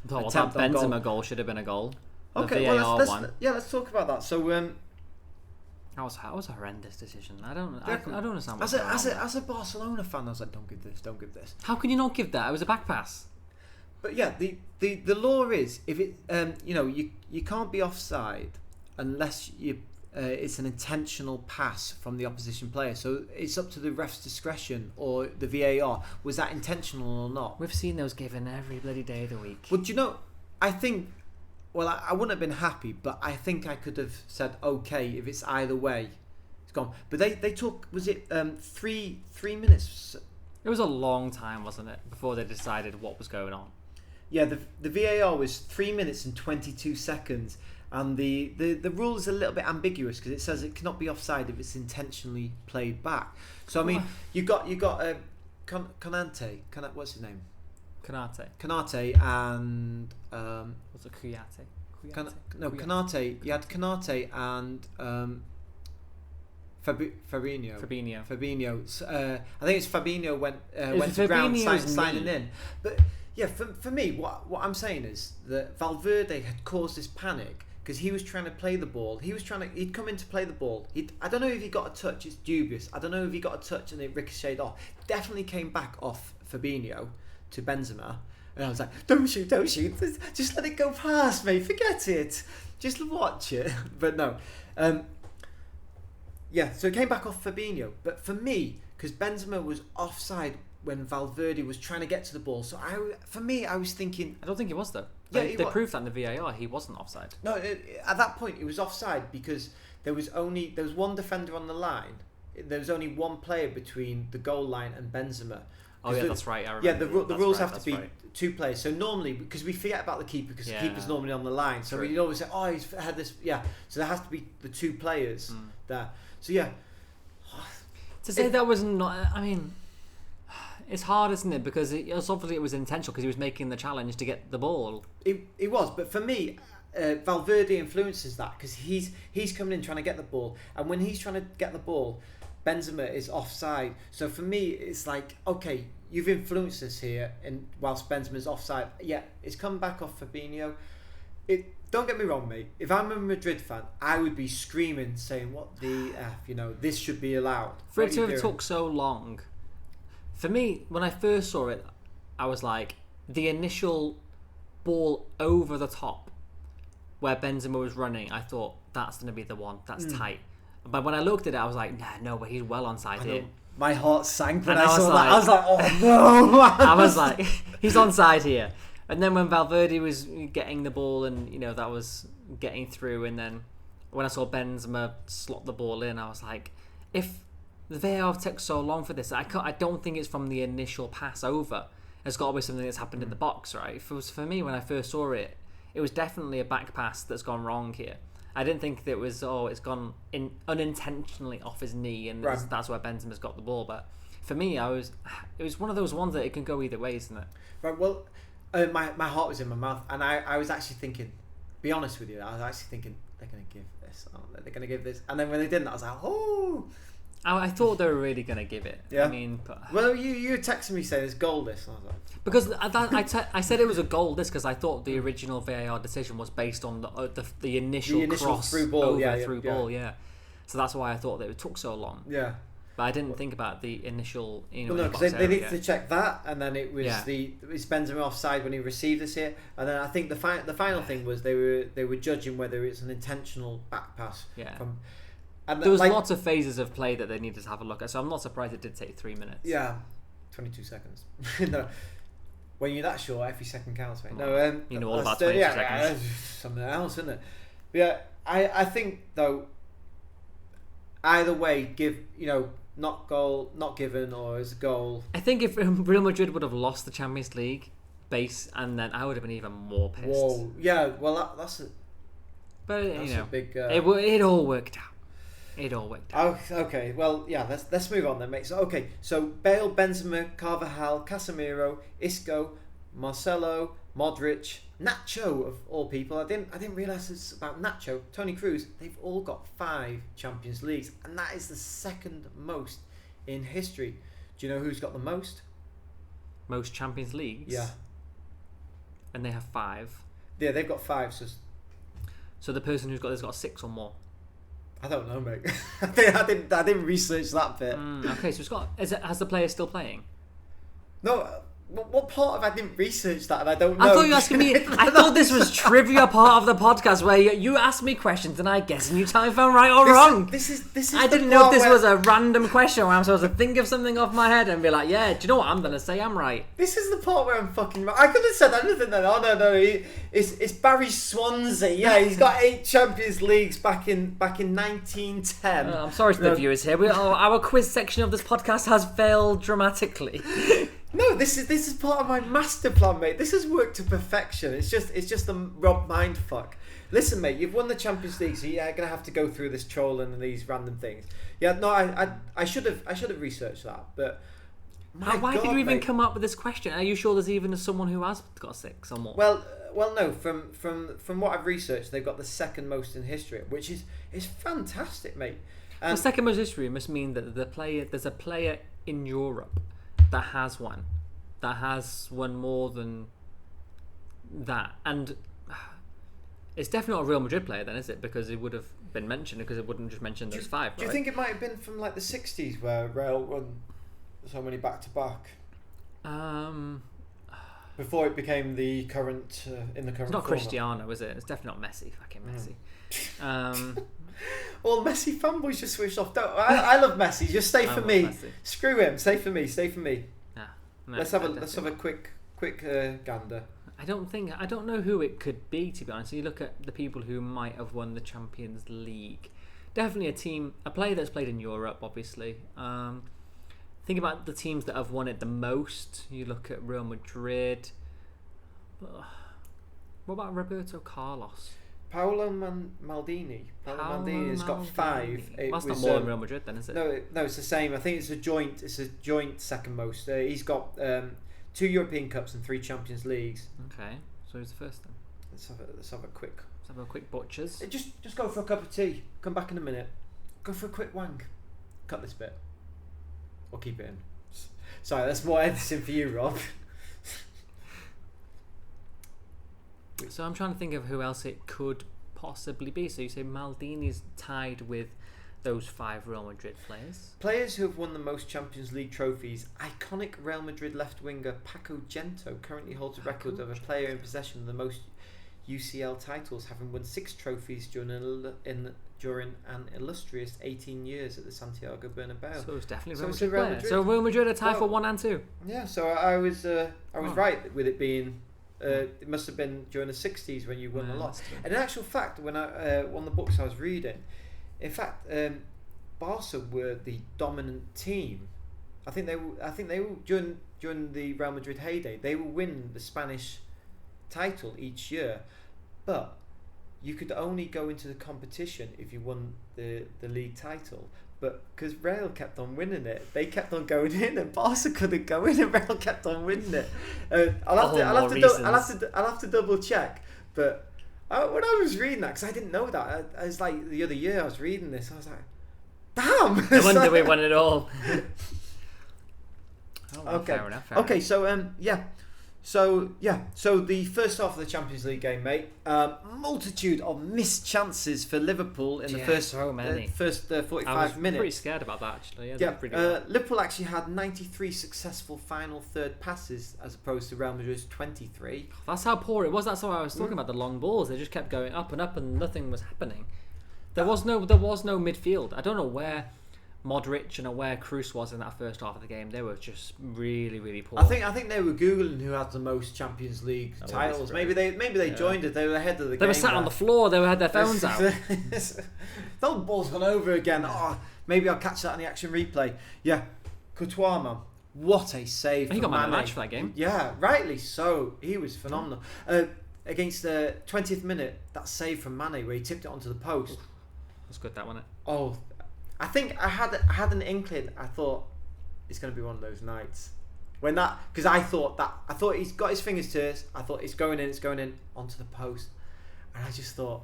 Well, that Benzema goal should have been a goal. Okay, well, let's talk about that. So, that was a horrendous decision. I don't understand. As a Barcelona fan, I was like, don't give this. How can you not give that? It was a back pass. But yeah, the law is if it you can't be offside unless it's an intentional pass from the opposition player. So it's up to the ref's discretion or the VAR. Was that intentional or not? We've seen those given every bloody day of the week. Well, do you know? I think. Well, I wouldn't have been happy, but I think I could have said okay if it's either way. It's gone. But they took, was it 3 minutes? It was a long time, wasn't it, before they decided what was going on. Yeah, the VAR was 3 minutes and 22 seconds, and the rule is a little bit ambiguous because it says it cannot be offside if it's intentionally played back. So I mean, you got Konate, what's his name? Konate and what's it? Kuyate? Konate. You had Konate and Fabinho. I think it's Fabinho went to ground signing in, but. Yeah, for me, what I'm saying is that Valverde had caused this panic because he was trying to play the ball. He'd come in to play the ball. I don't know if he got a touch. It's dubious. I don't know if he got a touch and it ricocheted off. Definitely came back off Fabinho to Benzema. And I was like, don't shoot. Just let it go past, mate. Forget it. Just watch it. But no. Yeah, so it came back off Fabinho. But for me, because Benzema was offside when Valverde was trying to get to the ball. So I was thinking... I don't think he was, though. Yeah, they proved that in the VAR. He wasn't offside. No, at that point, it was offside because there was one defender on the line. There was only one player between the goal line and Benzema. Oh, yeah, that's right. I remember. Yeah, the rules have to be two players. So normally, because we forget about the keeper, because the keeper's normally on the line. So we always say, oh, he's had this... Yeah, so there has to be the two players there. So, yeah. To say that was not... I mean... It's hard, isn't it? Because it was intentional because he was making the challenge to get the ball. It was, but for me, Valverde influences that because he's coming in trying to get the ball, and when he's trying to get the ball, Benzema is offside. So for me, it's like, okay, you've influenced us here, and whilst Benzema's offside, yeah, it's come back off Fabinho. Don't get me wrong, mate. If I'm a Madrid fan, I would be screaming, saying, "What the f? This should be allowed." For it to have took so long. For me, when I first saw it, I was like, the initial ball over the top where Benzema was running, I thought that's going to be the one. That's tight. But when I looked at it, I was like, nah, no, but he's well onside here. My heart sank when And I saw that. I was like, oh no! I was like, he's onside here. And then when Valverde was getting the ball and, that was getting through, and then when I saw Benzema slot the ball in, I was like, if the VAR took so long for this, I don't think it's from the initial pass over. There's got to be something that's happened in the box, right? For me, when I first saw it, it was definitely a back pass that's gone wrong here. I didn't think that it was, it's gone unintentionally off his knee, and that's where Benzema's got the ball. But for me, it was one of those ones that it can go either way, isn't it? Right, well, my heart was in my mouth, and I was actually thinking, be honest with you, I was actually thinking, they're going to give this, aren't they? They're going to give this. And then when they didn't, I was like, oh! I thought they were really going to give it. Yeah. I mean, but... Well, you texted me saying it's goal this. And I was like... Because I said it was a goal this because I thought the original VAR decision was based on the initial cross through ball, ball. So that's why I thought that it took so long. Yeah. But I didn't think about the initial, Well, no, because they needed to check that, and then it was it's Benzema offside when he received this here, and then I think the final thing was they were judging whether it's an intentional back pass. Yeah. And there was lots of phases of play that they needed to have a look at, so I'm not surprised it did take 3 minutes. Yeah, 22 seconds. No, when you're that short, every second counts, mate. Well, No, you know all about 22 seconds. Something else, isn't it? But yeah, I think though, either way, give not goal, not given, or as a goal. I think if Real Madrid would have lost the Champions League base, and then I would have been even more pissed. Whoa, yeah, well that's a. But that's a big. It all worked out. It all worked out. Oh, okay. Well, yeah. Let's move on then, mate. So, okay. So Bale, Benzema, Carvajal, Casemiro, Isco, Marcelo, Modric, Nacho of all people. I didn't realise it's about Nacho. Toni Kroos. They've all got 5 Champions Leagues, and that is the second most in history. Do you know who's got the most? Most Champions Leagues. Yeah. And they have 5. Yeah, they've got 5. So the person who's got this got 6 or more. I don't know, mate. I didn't research that bit. Okay, so it's got. Has the player still playing? No. What part of I didn't research that and I don't know? I thought you were asking me. I thought this was trivia part of the podcast where you ask me questions and I guess and you tell me if I'm right or wrong. This is. I didn't know if this was a random question where I'm supposed to think of something off my head and be like, yeah, do you know what I'm gonna say? I'm right. This is the part where I'm fucking right. I could have said anything then. Oh no, it's Barry Swansea. Yeah, he's got 8 Champions Leagues back in 1910. I'm sorry to the viewers here. Our quiz section of this podcast has failed dramatically. No, this is part of my master plan, mate. This has worked to perfection. It's just a Rob mindfuck. Listen, mate, you've won the Champions League, so you're gonna have to go through this trolling and these random things. Yeah, no, I should have researched that, but why did you even come up with this question? Are you sure there's even someone who has got 6 or more? Well, no. From what I've researched, they've got the second most in history, which is fantastic, mate. The second most history must mean that there's a player in Europe that has won more than that, and it's definitely not a Real Madrid player then, is it? Because it would have been mentioned, because it wouldn't just mention those 5. Do you think it might have been from like the 60s where Real won so many back to back? Before it became the current in the current. It's not format. Cristiano, is it? It's definitely not Messi. Fucking Messi. All Messi fanboys just switched off. I love Messi. Just stay for me. Messi. Screw him. Stay for me. Nah, no, let's have a quick gander. I don't know who it could be, to be honest. You look at the people who might have won the Champions League. Definitely a player that's played in Europe, obviously. Think about the teams that have won it the most. You look at Real Madrid. What about Roberto Carlos? Paolo Maldini. Maldini has got 5. That's not more than Real Madrid, then, is it? No, it's the same. I think it's a joint second most. He's got 2 European Cups and 3 Champions Leagues. Okay, so who's the first then? Let's have a quick butchers. Just go for a cup of tea. Come back in a minute. Go for a quick wank. Cut this bit. Or keep it in. Sorry, that's more editing for you, Rob. So I'm trying to think of who else it could possibly be. So you say Maldini's tied with those 5 Real Madrid players. Players who have won the most Champions League trophies. Iconic Real Madrid left winger Paco Gento currently holds a record of a player in possession of the most UCL titles, having won 6 trophies during an illustrious 18 years at the Santiago Bernabeu. So it's definitely Real Madrid. So Real Madrid are tied for 1 and 2. Yeah, so I was right with it being. It must have been during the 60s when you won a lot. And in actual fact, when I one of the books I was reading, in fact, Barca were the dominant team. I think they were during the Real Madrid heyday. They will win the Spanish title each year, but you could only go into the competition if you won the league title. But because Real kept on winning it, they kept on going in, and Barca couldn't go in, and Real kept on winning it. I'll have to double check. But when I was reading that, because I didn't know that, I was like the other year I was reading this, I was like, damn! No wonder we won it all. Okay. Fair enough. Okay. So the first half of the Champions League game, mate. Multitude of missed chances for Liverpool in the first 45 I was minutes. Pretty scared about that actually. Liverpool actually had 93 successful final third passes as opposed to Real Madrid's 23. That's how poor it was. That's why I was talking about the long balls. They just kept going up and up, and nothing was happening. There was no midfield. I don't know where Modric and where Kroos was in that first half of the game. They were just really, really poor. I think they were googling who had the most Champions League titles. Maybe they joined it. They were ahead of the game. They were sat on the floor. They had their phones out. The ball's gone over again. Oh, maybe I'll catch that in the action replay. Yeah, Courtois, man, what a save! He got man of the match for that game. Yeah, rightly so. He was phenomenal. Against the 20th minute, that save from Mane where he tipped it onto the post. That's good, that wasn't it? Oh. I think I had an inkling. I thought it's going to be one of those nights when because I thought he's got his fingers to it. I thought it's going in onto the post, and I just thought,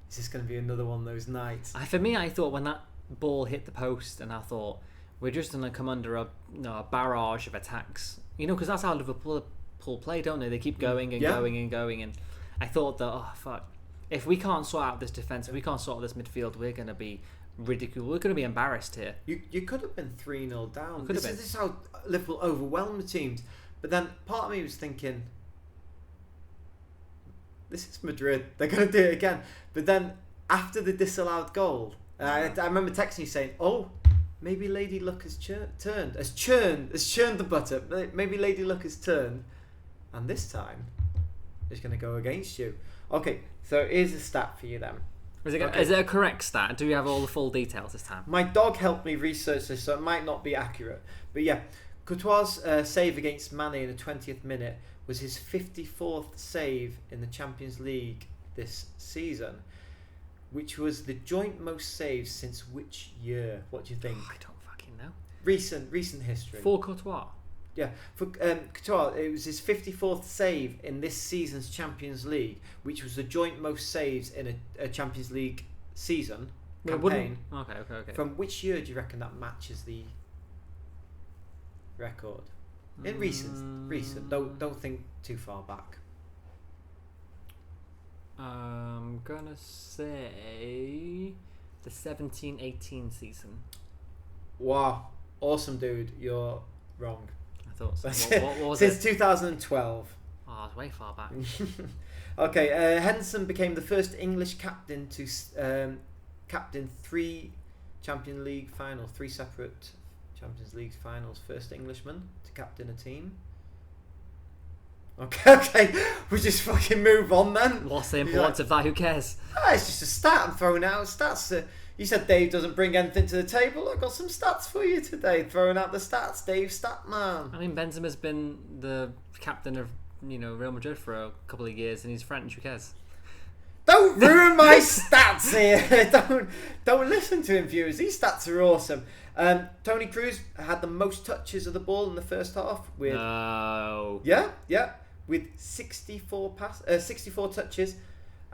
is this going to be another one of those nights? For me, I thought when that ball hit the post, and I thought we're just going to come under a barrage of attacks. Because that's how Liverpool play, don't they? They keep going and going and going, and I thought that if we can't sort out this defense, if we can't sort out this midfield, we're going to be ridiculous. We're going to be embarrassed here. You could have been 3-0 down. This is how Liverpool overwhelmed the teams. But then part of me was thinking, this is Madrid. They're going to do it again. But then after the disallowed goal, I remember texting you saying, "Oh, maybe Lady Luck has churned the butter. Maybe Lady Luck has turned, and this time it's going to go against you." Okay, so here's a stat for you then. Is it a correct stat? Do we have all the full details this time? My dog helped me research this, so it might not be accurate. But yeah, Courtois' save against Mane in the 20th minute was his 54th save in the Champions League this season, which was the joint most saves since which year? What do you think? I don't fucking know. Recent history. For Courtois? Yeah, for Courtois, it was his 54th save in this season's Champions League, which was the joint most saves in a Champions League season campaign. Okay. From which year do you reckon that matches the record? In recent. Don't think too far back. I'm gonna say the 17-18 season. Wow, awesome, dude. You're wrong. I thought so. What was Since it? 2012. Oh, it's way far back. Okay, Henderson became the first English captain to captain three separate Champions League finals. First Englishman to captain a team. Okay, we just fucking move on then. What's the importance of that? Who cares? It's just a stat I'm throwing out. Stats. You said Dave doesn't bring anything to the table. I've got some stats for you today. Throwing out the stats, Dave Statman. I mean, Benzema's been the captain of Real Madrid for a couple of years, and he's French. Who cares? Don't ruin my stats here. Don't listen to him, viewers. These stats are awesome. Toni Kroos had the most touches of the ball in the first half. With with 64 touches.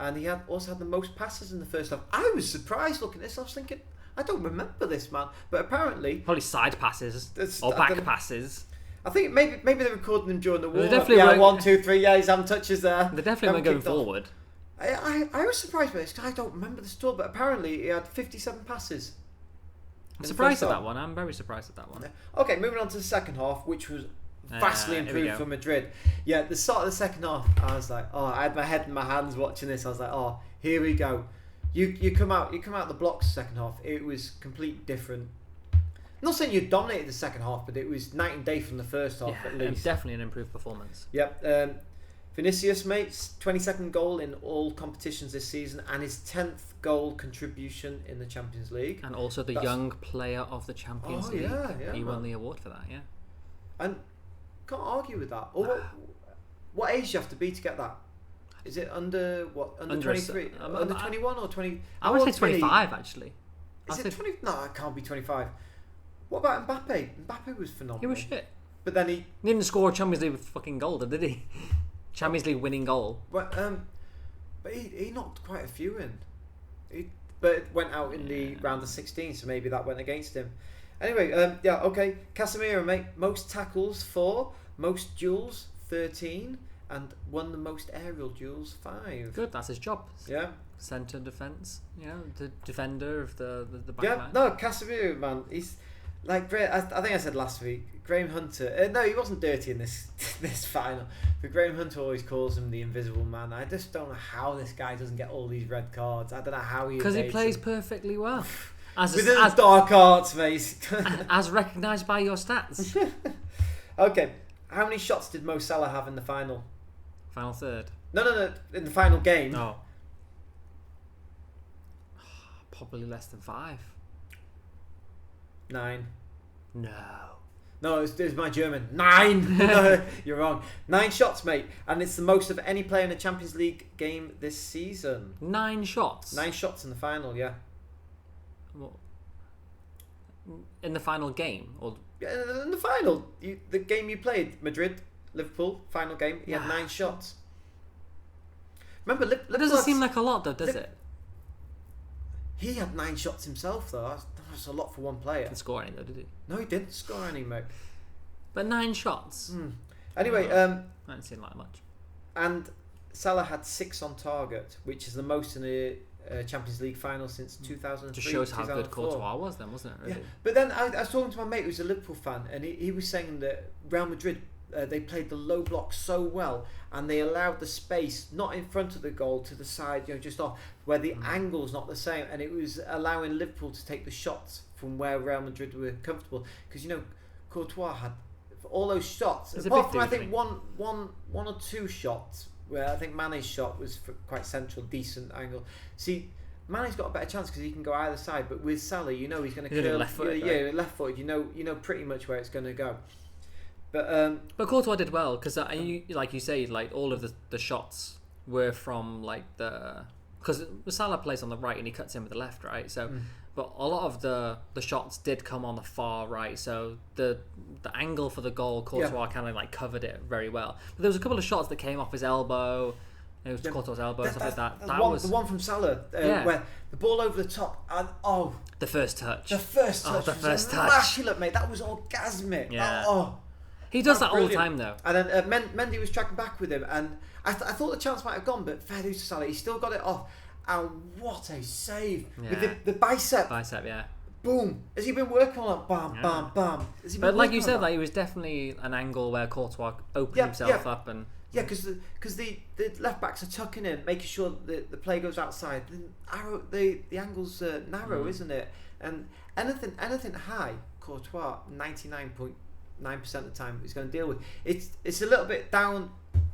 And he also had the most passes in the first half. I was surprised looking at this. I was thinking, I don't remember this man. But apparently... Probably side passes or back passes. I think maybe they're recording him during the war. Yeah, 1, 2, 3. Yeah, he's having touches there. They definitely weren't going forward. I was surprised by this. I don't remember the score, but apparently he had 57 passes. I'm surprised at that one. I'm very surprised at that one. Okay, moving on to the second half, which was vastly improved for Madrid. Yeah, the start of the second half, I was like, I had my head in my hands watching this. I was like, here we go. You come out the blocks second half. It was completely different. I'm not saying you dominated the second half, but it was night and day from the first half at least. Definitely an improved performance. Yep. Vinicius, mates, 22nd goal in all competitions this season and his 10th goal contribution in the Champions League. And also the young player of the Champions League. Yeah, he won the award for that, yeah. And can't argue with that. Or what age do you have to be to get that? Is it under 23? Under 21 or 20? I would say 25 actually. Is it 20? No, it can't be 25. What about Mbappe? Mbappe was phenomenal. He was shit. But then he didn't score a Champions League fucking goal, did he? Champions League winning goal. But he knocked quite a few in. But it went out in the round of 16, so maybe that went against him. Anyway, okay. Casemiro, mate, most tackles 4, most duels 13, and won the most aerial duels 5. Good, that's his job. Yeah. Centre defence, the defender of the back line. No, Casemiro, man, he's like I think I said last week. Graham Hunter. No, he wasn't dirty in this final. But Graham Hunter always calls him the Invisible Man. I just don't know how this guy doesn't get all these red cards. I don't know how he. Because he plays perfectly well. As dark arts, mate. As recognised by your stats. Okay, how many shots did Mo Salah have in the final? Final third. No. In the final game. No. Probably less than 5. 9. No, it's my German. 9. No, you're wrong. 9 shots, mate, and it's the most of any player in a Champions League game this season. 9 shots. 9 shots in the final, yeah. What? In the final game, or in the final, the game you played, Madrid, Liverpool, final game. He had 9 shots. Remember, Liverpool. It doesn't seem like a lot, though, does it? He had 9 shots himself, though. That's a lot for one player. Didn't score any, though, did he? No, he didn't score any, mate. But 9 shots. Anyway, don't seem like much. And Salah had 6 on target, which is the most in a Champions League final since 2003. Just shows how good Courtois was, then, wasn't it? Really? Yeah. But then I was talking to my mate who's a Liverpool fan, and he was saying that Real Madrid. They played the low block so well, and they allowed the space not in front of the goal to the side, just off where the angle's not the same, and it was allowing Liverpool to take the shots from where Real Madrid were comfortable. Because Courtois had all those shots, apart from I think one or 2 shots where I think Mane's shot was quite central, decent angle. See, Mane's got a better chance because he can go either side, but with Salah, he's going to curl left-footed. Yeah, left-footed. You know pretty much where it's going to go. But Courtois did well because, like you say, like all of the shots were from because Salah plays on the right and he cuts in with the left, right? So, but a lot of the shots did come on the far right. So the angle for the goal, Courtois kind of like covered it very well. But there was a couple of shots that came off his elbow. It was Courtois' elbow, stuff like that. That was the one from Salah, where the ball over the top and the first touch. The first touch. The first touch. Immaculate, mate. That was orgasmic. Yeah. He does that brilliant. all the time, though. And then Mendy was tracking back with him, and I thought the chance might have gone, but fair dues to Salah, he still got it off. And what a save with the bicep. Bicep, yeah. Boom. Has he been working on it? Bam, bam, bam. But like you said, it was definitely an angle where Courtois opened himself up and. Yeah, because the left backs are tucking in, making sure that the play goes outside. The angle's narrow, isn't it? And anything high, Courtois 99.9% of the time is going to deal with. It's a little bit down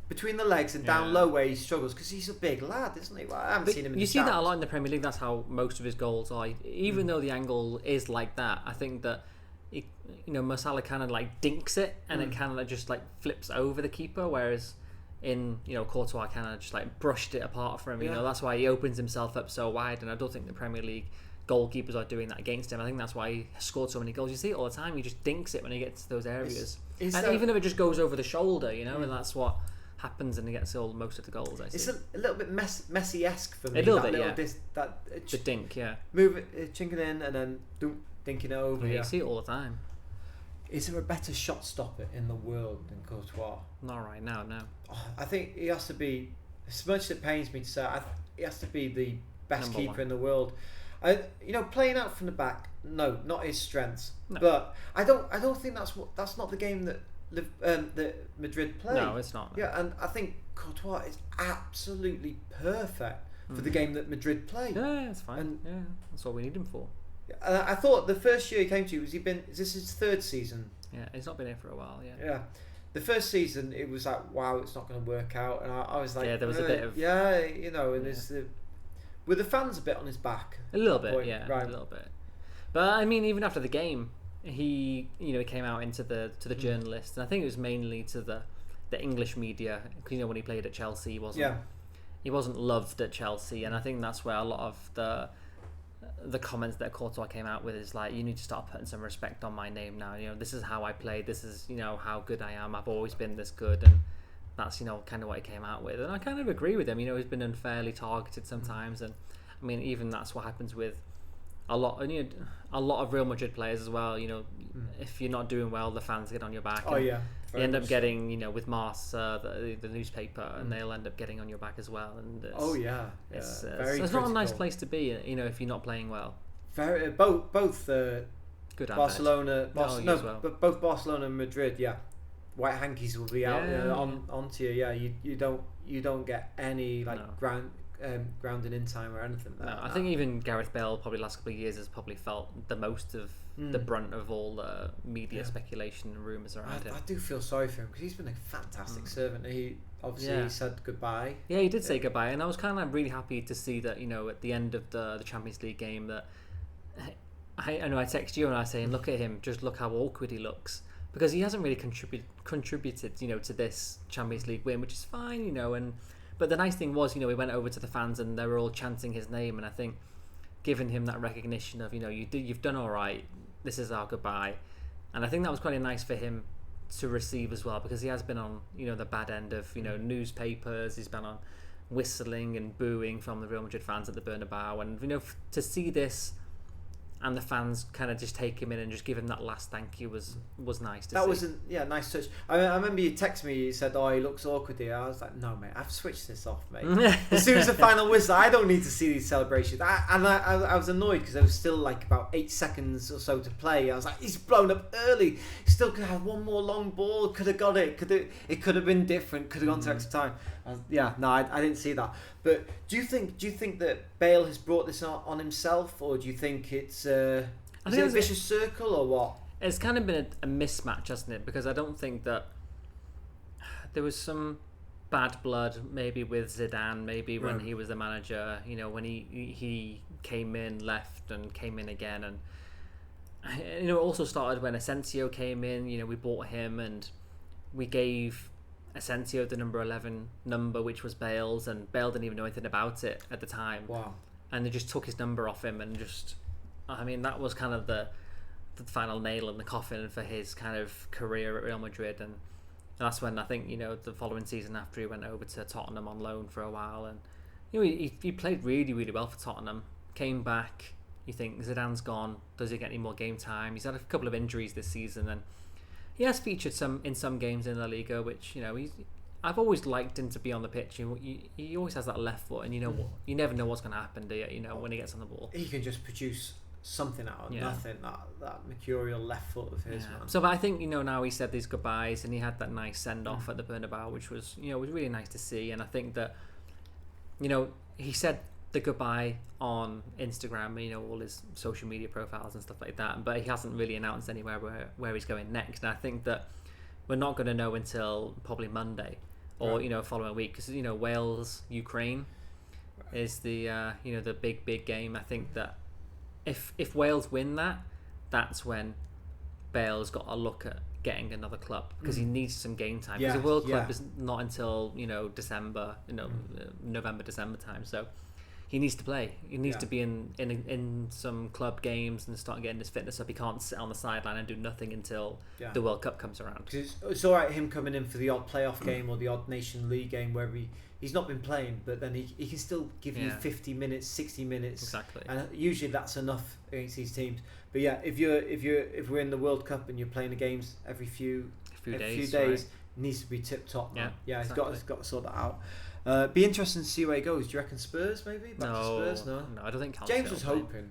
between the legs and down low where he struggles because he's a big lad, isn't he? Well, I haven't seen him. You see that a lot in the Premier League. That's how most of his goals are. Even though the angle is like that, I think that Mo Salah kind of like dinks it and it kind of just like flips over the keeper, whereas in Courtois kind of just like brushed it apart from him. That's why he opens himself up so wide, and I don't think the Premier League goalkeepers are doing that against him. I think that's why he scored so many goals. You see it all the time. He just dinks it when he gets to those areas, even if it just goes over the shoulder, and that's what happens, and he gets most of the goals. It's a little bit Messi-esque for me. A little bit, the dink, move it, chinking in, and then dinking it over. You see it all the time. Is there a better shot stopper in the world than Courtois? Not right now, no. I think he has to be. As much as it pains me to say, he has to be the best Number keeper one. in the world. Playing out from the back, no, not his strengths. No. But I don't think that's not the game that that Madrid play. No, it's not. No. Yeah, and I think Courtois is absolutely perfect for the game that Madrid play. Yeah, it's fine. And that's all we need him for. I thought the first year he came to, is this his third season? Yeah, he's not been here for a while. Yeah. The first season, it was like, wow, it's not going to work out, and I was like, there was a bit of and it's were the fans a bit on his back? A little bit, right. A little bit. But I mean, even after the game, he came out into the journalists, and I think it was mainly to the English media, because when he played at Chelsea, he wasn't loved at Chelsea, and I think that's where a lot of the comments that Courtois came out with is like, you need to start putting some respect on my name now. This is how I played. This is how good I am. I've always been this good, and that's kind of what he came out with. And I kind of agree with him. He's been unfairly targeted sometimes, and I mean, even that's what happens with a lot of Real Madrid players as well. If you're not doing well, the fans get on your back. Oh yeah. They end up getting, with Mars, the newspaper, and they'll end up getting on your back as well. And it's not a nice place to be, if you're not playing well. Very both good Barcelona, but both Barcelona and Madrid, white hankies will be out onto you. Yeah, you don't get any grounding in time or anything. No, I think even Gareth Bale probably the last couple of years has probably felt the most of the brunt of all the media speculation and rumours around him. I do feel sorry for him because he's been a fantastic servant. He obviously said goodbye. Yeah, he did say goodbye, and I was kind of really happy to see that at the end of the Champions League game that I know I text you and I was saying, look at him, just look how awkward he looks, because he hasn't really contributed to this Champions League win, which is fine, but the nice thing was, we went over to the fans and they were all chanting his name, and I think giving him that recognition of, you've done all right, this is our goodbye. And I think that was quite nice for him to receive as well, because he has been on, the bad end of, newspapers, he's been on whistling and booing from the Real Madrid fans at the Bernabeu, and, to see this and the fans kind of just take him in and just give him that last thank you was nice to see. That was a nice touch. I remember you texted me, you said, oh, he looks awkward here. I was like, no, mate, I've switched this off, mate. As soon as the final whistle, I don't need to see these celebrations. I was annoyed because there was still like about 8 seconds or so to play. I was like, he's blown up early. He still could have one more long ball, could have got it. It could have been different, could have gone to extra time. I didn't see that. But do you think that Bale has brought this on himself, or do you think it's a vicious circle, or what? It's kind of been a mismatch, hasn't it? Because I don't think that there was some bad blood maybe with Zidane, maybe when he was the manager. When he came in, left, and came in again, and it also started when Asensio came in. We bought him and we gave Asensio the number 11 number, which was Bale's, and Bale didn't even know anything about it at the time. Wow. And they just took his number off him, and that was kind of the final nail in the coffin for his kind of career at Real Madrid. And that's when I think, the following season after, he went over to Tottenham on loan for a while, and he played really, really well for Tottenham. Came back, you think Zidane's gone, does he get any more game time? He's had a couple of injuries this season, and he has featured in some games in La Liga, which I've always liked him to be on the pitch. He always has that left foot, and you never know what's going to happen, do you? When he gets on the ball, he can just produce something out of nothing. That mercurial left foot of his, man. So, but I think now he said these goodbyes, and he had that nice send off at the Bernabeu, which was was really nice to see. And I think that he said the goodbye on Instagram, all his social media profiles and stuff like that, but he hasn't really announced anywhere where he's going next. And I think that we're not going to know until probably Monday or following week, because Wales Ukraine is the the big game. I think that if Wales win that's when Bale's got to look at getting another club, because he needs some game time, because the World Cup is not until December, November, December time. So he needs to play. He needs to be in some club games and start getting his fitness up. He can't sit on the sideline and do nothing until the World Cup comes around. It's alright him coming in for the odd playoff game or the odd Nation League game where he's not been playing, but then he can still give you 50 minutes, 60 minutes. Exactly. And usually that's enough against these teams. But if we're in the World Cup and you're playing the games every few days, it needs to be tip top. Yeah, exactly. He's got to sort that out. Be interesting to see where he goes. Do you reckon Spurs maybe? Back to Spurs? No, I don't think James was hoping.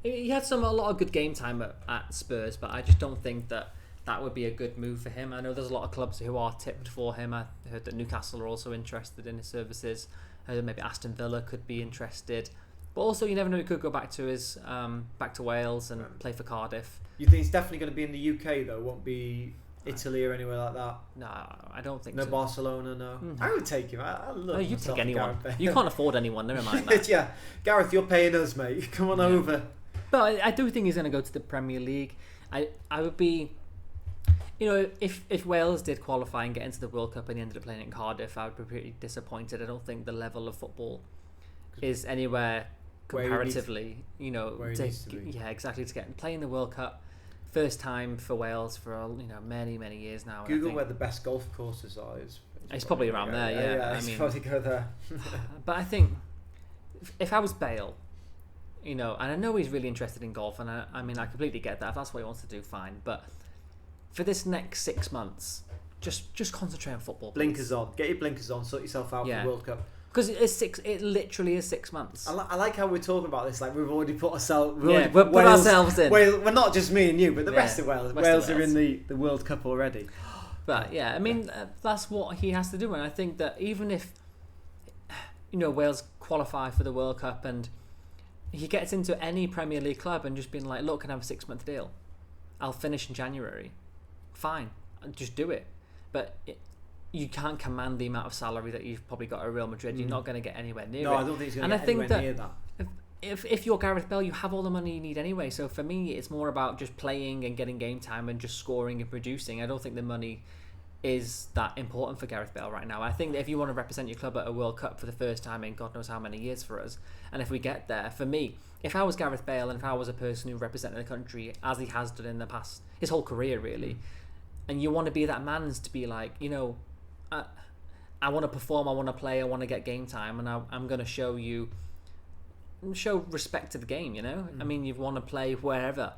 He had a lot of good game time at Spurs, but I just don't think that that would be a good move for him. I know there's a lot of clubs who are tipped for him. I heard that Newcastle are also interested in his services. I heard maybe Aston Villa could be interested. But also, you never know, he could go back to Wales and play for Cardiff. You think he's definitely going to be in the UK though? Won't be Italy or anywhere like that? No, I don't think so. No Barcelona, no. I would take him. I love no, you take anyone. You can't afford anyone, never mind that. Yeah, Gareth, you're paying us, mate. Come on over. But I do think he's going to go to the Premier League. I would be, if Wales did qualify and get into the World Cup and he ended up playing in Cardiff, I would be pretty disappointed. I don't think the level of football is anywhere comparatively, exactly, to get play in the World Cup. First time for Wales for many years now. Google where the best golf courses are. It's probably around there. Yeah, I mean, probably go there. But I think if I was Bale, and I know he's really interested in golf, and I completely get that. If that's what he wants to do, fine. But for this next 6 months, just concentrate on football. Blinkers on. Get your blinkers on. Sort yourself out for the World Cup. Because it literally is 6 months. I like how we're talking about this. Like we've already put ourselves. Put ourselves in. We're not just me and you, but the rest of Wales. Wales are in the World Cup already. But that's what he has to do, and I think that even if Wales qualify for the World Cup and he gets into any Premier League club and just being like, look, can I have a 6-month deal? I'll finish in January. Fine, just do it. But you can't command the amount of salary that you've probably got at Real Madrid. You're not going to get anywhere near it. No, I don't think he's going to get anywhere near that. If you're Gareth Bale, you have all the money you need anyway. So for me, it's more about just playing and getting game time and just scoring and producing. I don't think the money is that important for Gareth Bale right now. I think that if you want to represent your club at a World Cup for the first time in God knows how many years for us, and if we get there, for me, if I was Gareth Bale and if I was a person who represented the country as he has done in the past, his whole career really, and you want to be that man to be like, I want to perform, I want to play, I want to get game time, and I'm going to show respect to the game, I mean, you want to play wherever,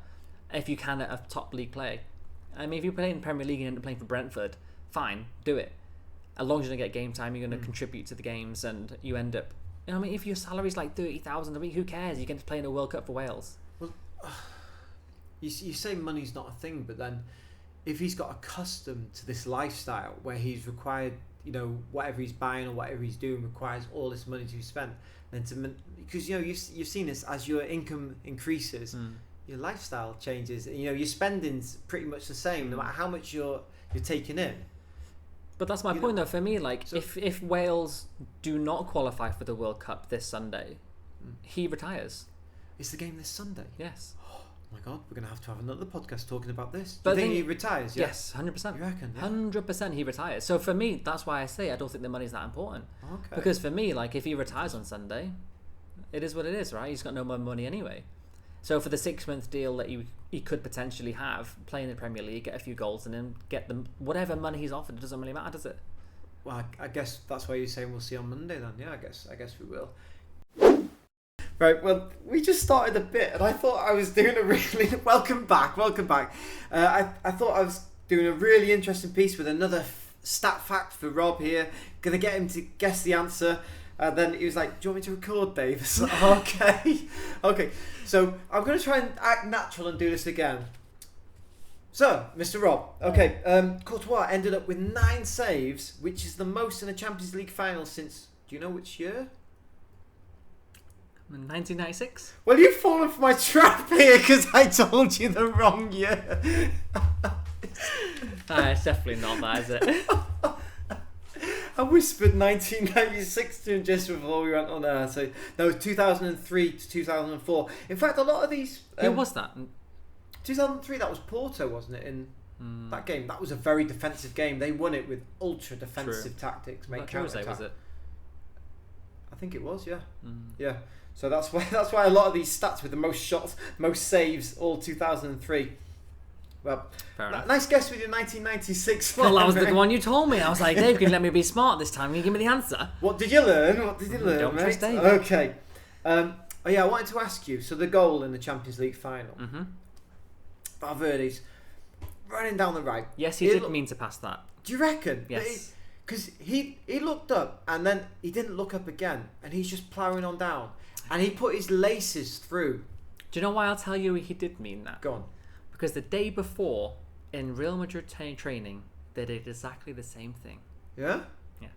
if you can, at a top league play. I mean, if you play in the Premier League and end up playing for Brentford, fine, do it. As long as you're going to get game time, you're going to contribute to the games, and you end up... if your salary's like 30,000 a week, who cares? You get to play in a World Cup for Wales. Well, you say money's not a thing, but then if he's got accustomed to this lifestyle where he's required, whatever he's buying or whatever he's doing requires all this money to be spent, then because you've seen this, as your income increases, your lifestyle changes. Your spending's pretty much the same, no matter how much you're taking in. But that's my point, though. For me, if Wales do not qualify for the World Cup this Sunday, he retires. Is the game this Sunday? Yes. Oh my God, we're going to have another podcast talking about this. Do you think he retires? Yeah? Yes, 100%. You reckon? Yeah? 100% he retires. So for me, that's why I say I don't think the money's that important. Okay. Because for me, if he retires on Sunday, it is what it is, right? He's got no more money anyway. So for the 6-month deal that he could potentially have, play in the Premier League, get a few goals, and then get them whatever money he's offered, it doesn't really matter, does it? Well, I guess that's why you're saying we'll see on Monday then. Yeah, I guess we will. Right, well, we just started a bit, and I thought I was doing a really... Welcome back. I thought I was doing a really interesting piece with another stat fact for Rob here. Going to get him to guess the answer. And then he was like, do you want me to record, Dave? So, okay. So I'm going to try and act natural and do this again. So, Mr. Rob, Courtois ended up with 9 saves, which is the most in a Champions League final since, do you know which year? 1996? Well, you've fallen for my trap here because I told you the wrong year. It's definitely not that, is it? I whispered 1996 to him just before we went on air. So, no, 2003 to 2004. In fact, a lot of these... Who was that? 2003, that was Porto, wasn't it, in that game? That was a very defensive game. They won it with ultra-defensive tactics. Was it? I think it was, yeah. Yeah. So that's why a lot of these stats with the most shots, most saves, all 2003. Well, nice guess with your 1996 one. Well, that was the one you told me. I was like, Dave, can you let me be smart this time? Can you give me the answer? What did you learn? Don't trust Dave. Okay. I wanted to ask you, so the goal in the Champions League final. Valverde's running down the right. Yes, he did mean to pass that. Do you reckon? Yes. Because he looked up and then he didn't look up again and he's just ploughing on down. And he put his laces through. Do you know why I'll tell you he did mean that? Go on. Because the day before, in Real Madrid training, they did exactly the same thing. Yeah? Yes.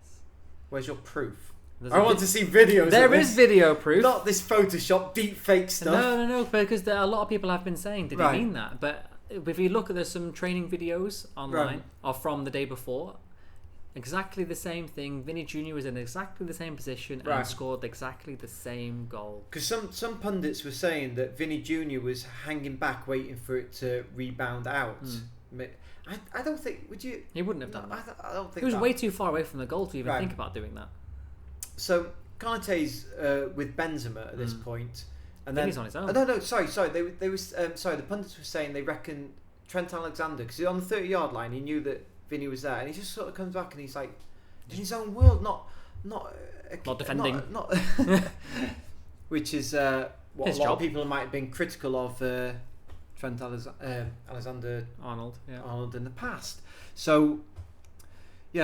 Where's your proof? I want to see videos. There is video proof. Not this Photoshop deep fake stuff. No, because a lot of people have been saying, did he mean that? But if you look at, there's some training videos online or from the day before, exactly the same thing. Vinny Jr. was in exactly the same position and scored exactly the same goal. Because some pundits were saying that Vinny Jr. was hanging back, waiting for it to rebound out. I don't think. Would you? He wouldn't have done that. I don't think he was way too far away from the goal to even think about doing that. So Konaté's with Benzema at this point, and then he's on his own. No, sorry. They was sorry. The pundits were saying they reckon Trent Alexander, because on the 30-yard line he knew that Vinny was there, and he just sort of comes back and he's like in his own world, not defending, not which is what his a lot job. of people might have been critical of Trent Alexander Arnold in the past. So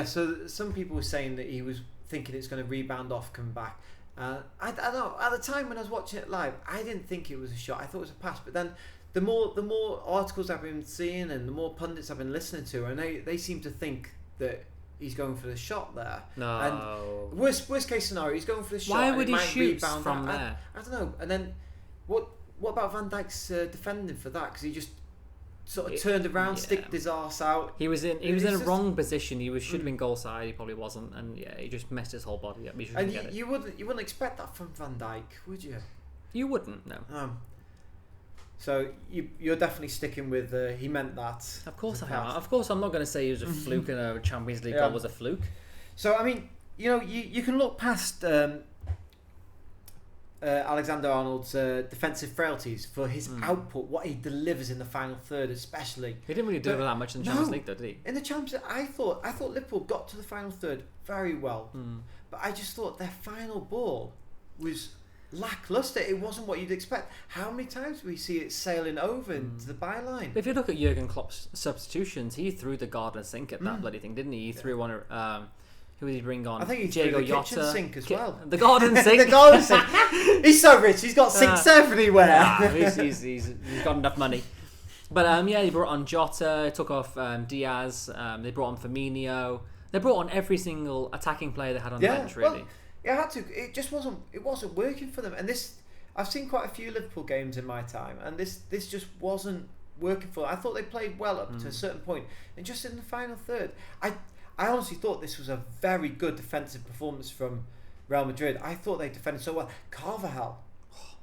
so some people were saying that he was thinking it's going to rebound off, come back. I don't know. At the time when I was watching it live, I didn't think it was a shot. I thought it was a pass. But then the more articles I've been seeing and the more pundits I've been listening to, and they seem to think that he's going for the shot there. No. And worst case scenario, he's going for the shot. Why would he shoot from there? I don't know. And then what about Van Dijk's defending for that? Because he just sort of turned around, sticked his arse out. He was in a wrong position. He should have been goal side. He probably wasn't, and he just messed his whole body up. You wouldn't expect that from Van Dijk, would you? You wouldn't, no. So you're definitely sticking with he meant that. Of course I am. Of course I'm not going to say he was a fluke and a Champions League goal was a fluke. So I mean, you can look past Alexander-Arnold's defensive frailties for his output, what he delivers in the final third, especially. He didn't really deliver that much in the Champions League, though, did he? In the Champions, I thought Liverpool got to the final third very well, but I just thought their final ball was lackluster. It wasn't what you'd expect. How many times do we see it sailing over into the byline? If you look at Jurgen Klopp's substitutions, he threw the garden sink at that bloody thing, didn't he? He threw on. Who did he bring on? I think he Diego threw the Jota. kitchen sink as well. The garden sink. The garden sink. He's so rich. He's got sinks everywhere. He's got enough money. But they brought on Jota, took off Diaz. They brought on Firmino. They brought on every single attacking player they had on the bench. Really, it had to. It just wasn't. It wasn't working for them. And this, I've seen quite a few Liverpool games in my time, and this just wasn't working for them. I thought they played well up to a certain point, and just in the final third, I honestly thought this was a very good defensive performance from Real Madrid. I thought they defended so well. Carvajal,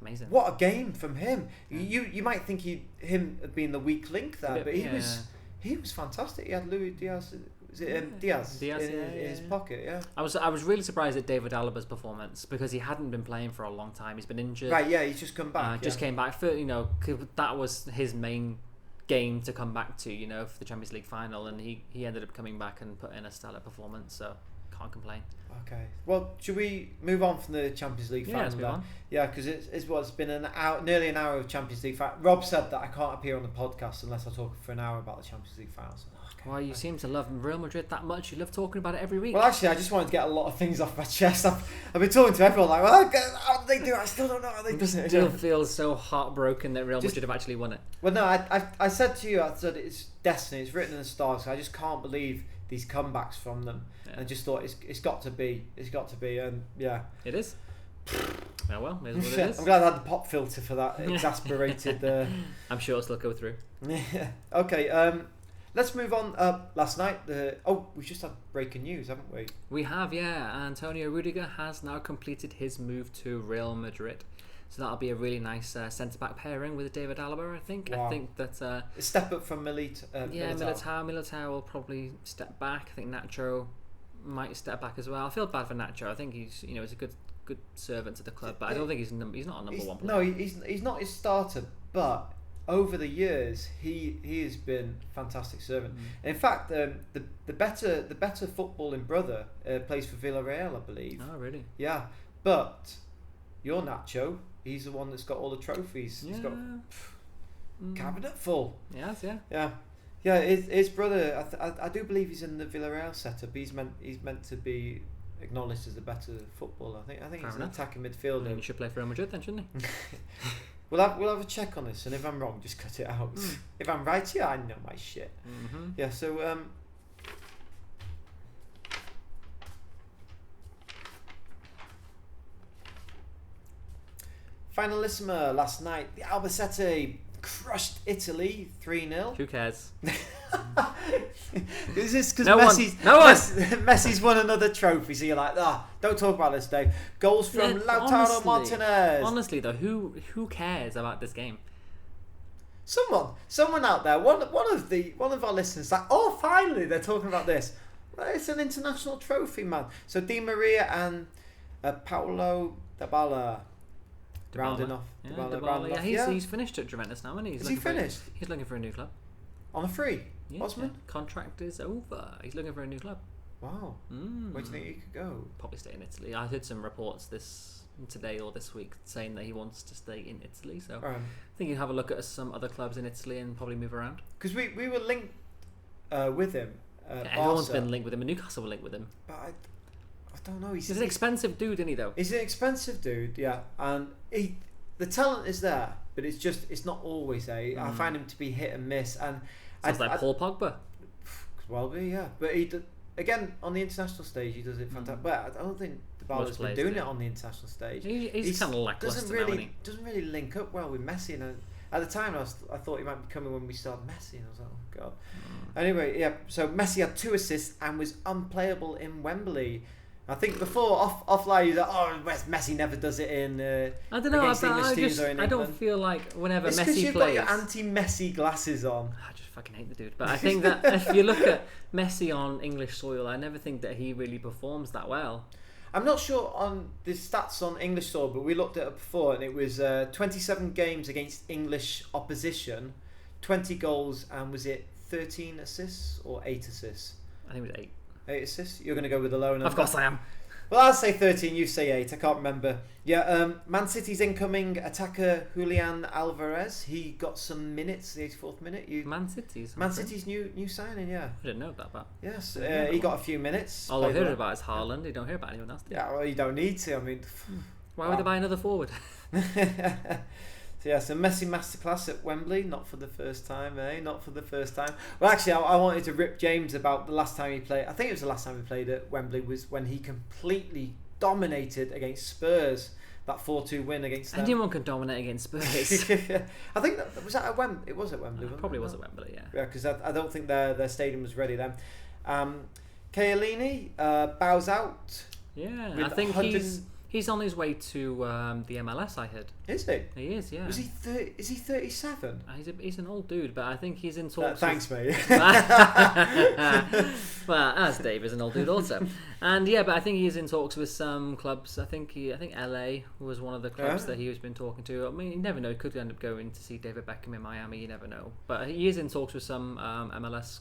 amazing! What a game from him. You might think him being the weak link there, but he was fantastic. He had Luis Diaz. Diaz in his pocket. Yeah. I was really surprised at David Alaba's performance because he hadn't been playing for a long time. He's been injured. Right. Yeah. He's just come back. Just came back for 'cause that was his main game to come back to, for the Champions League final, and he ended up coming back and put in a stellar performance, so can't complain. Okay, well, should we move on from the Champions League final? Let's move on. Yeah, because it's been nearly an hour of Champions League final. Rob said that I can't appear on the podcast unless I talk for an hour about the Champions League final. Well, you seem to love Real Madrid that much. You love talking about it every week. Well, actually, I just wanted to get a lot of things off my chest. I've been talking to everyone like, well, how do they do it? I still don't know how they do it. I still feel so heartbroken that Real Madrid have actually won it. Well, no, I said to you, I said it's destiny. It's written in the stars. So I just can't believe these comebacks from them. Yeah. And I just thought it's got to be, and yeah, it is. Well, it is what it is. I'm glad I had the pop filter for that exasperated. I'm sure it'll go through. Yeah. Okay. Let's move on. Last night, we've just had breaking news, haven't we? We have, yeah. Antonio Rudiger has now completed his move to Real Madrid. So that'll be a really nice centre-back pairing with David Alaba, I think. Wow. I think that... a step up from Militao. Militao will probably step back. I think Nacho might step back as well. I feel bad for Nacho. I think he's a good servant to the club, but I don't think he's not a number one player. No, he's not his starter, but... over the years, he has been a fantastic servant. In fact, the better footballing brother plays for Villarreal, I believe. Oh, really? Yeah, but your Nacho, he's the one that's got all the trophies. Yeah. He's got cabinet full. Yes, yeah. Yeah. His brother, I do believe he's in the Villarreal setup. He's meant to be acknowledged as the better footballer. I think he's an attacking midfielder. He should play for Real Madrid then, shouldn't he? We'll have a check on this, and if I'm wrong, just cut it out. If I'm right, yeah, I know my shit. Yeah. So Finalissima last night, the Albacete crushed Italy 3-0. Who cares? Is this because Messi's won another trophy? So you're like, don't talk about this, Dave. Goals from Lautaro Martinez. Honestly, though, who cares about this game? Someone out there, one of our listeners, like, finally they're talking about this. Well, it's an international trophy, man. So Di Maria and Paolo Dybala. Rounding off. He's finished at Juventus now, isn't he? Is he finished? He's looking for a new club. On a free? Osman? Contract is over. He's looking for a new club. Wow. Where do you think he could go? Probably stay in Italy. I heard some reports today or this week saying that he wants to stay in Italy. So I think he'd have a look at some other clubs in Italy and probably move around. Because we were linked with him. Everyone's been linked with him, and Newcastle were linked with him. But I don't know. He's an expensive dude, isn't he, though? He's an expensive dude, yeah. And the talent is there, but it's not always there. I find him to be hit and miss. And sounds like Paul Pogba. Well, yeah. But again, on the international stage, he does it fantastic. But I don't think Dybala's been doing it on the international stage. He's kind of lackluster now, isn't he? Doesn't really link up well with Messi. And at the time, I thought he might be coming when we started Messi, and I was like, oh god. Anyway, yeah. So Messi had 2 assists and was unplayable in Wembley. I think before offline, you're like, Messi never does it in. I don't know. I don't feel like whenever Messi plays, you've got your anti-Messi glasses on. I just fucking hate the dude. But I think that if you look at Messi on English soil, I never think that he really performs that well. I'm not sure on the stats on English soil, but we looked at it before, and it was 27 games against English opposition, 20 goals, and was it 13 assists or 8 assists? I think it was 8. 8 assists? You're going to go with the low number? Of course I am. Well, I'll say 13, you say 8. I can't remember. Yeah, Man City's incoming attacker Julian Alvarez. He got some minutes, the 84th minute. Man City's new signing, yeah. I didn't know about that. Yes, he got a few minutes. All I heard about is Haaland. You don't hear about anyone else, do you? Yeah, well, you don't need to. I mean... Why would they buy another forward? So Messi masterclass at Wembley, not for the first time, Not for the first time. Well, actually, I wanted to rip James about the last time he played. I think it was the last time he played at Wembley was when he completely dominated against Spurs. That 4-2 win against them. Anyone can dominate against Spurs. I think was that at Wembley. It was at Wembley. Probably was at Wembley, yeah. Yeah, because I don't think their stadium was ready then. Chiellini bows out. Yeah, I think he's on his way to the MLS, I heard. Is he? He is, yeah. Is he 37? He's an old dude, but I think he's in talks. Thanks, mate. Well, as Dave is an old dude also. And yeah, but I think he's in talks with some clubs. I think LA was one of the clubs that he was been talking to. I mean, you never know. He could end up going to see David Beckham in Miami. You never know. But he is in talks with some MLS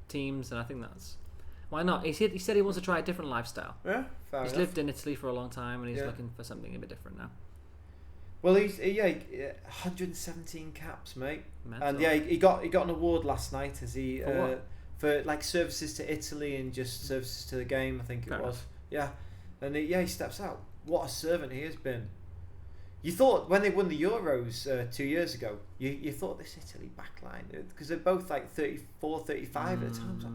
teams, and I think that's... Why not? He said he wants to try a different lifestyle. Yeah, fair He's enough. lived in Italy for a long time, and he's looking for something a bit different now. Well, he's 117 caps, mate. Mental. And yeah, he got an award last night as he for like services to Italy and just services to the game. I think it was. Yeah, and he steps out. What a servant he has been. You thought when they won the Euros 2 years ago, you thought this Italy backline, because they're both like 34, 35 at times.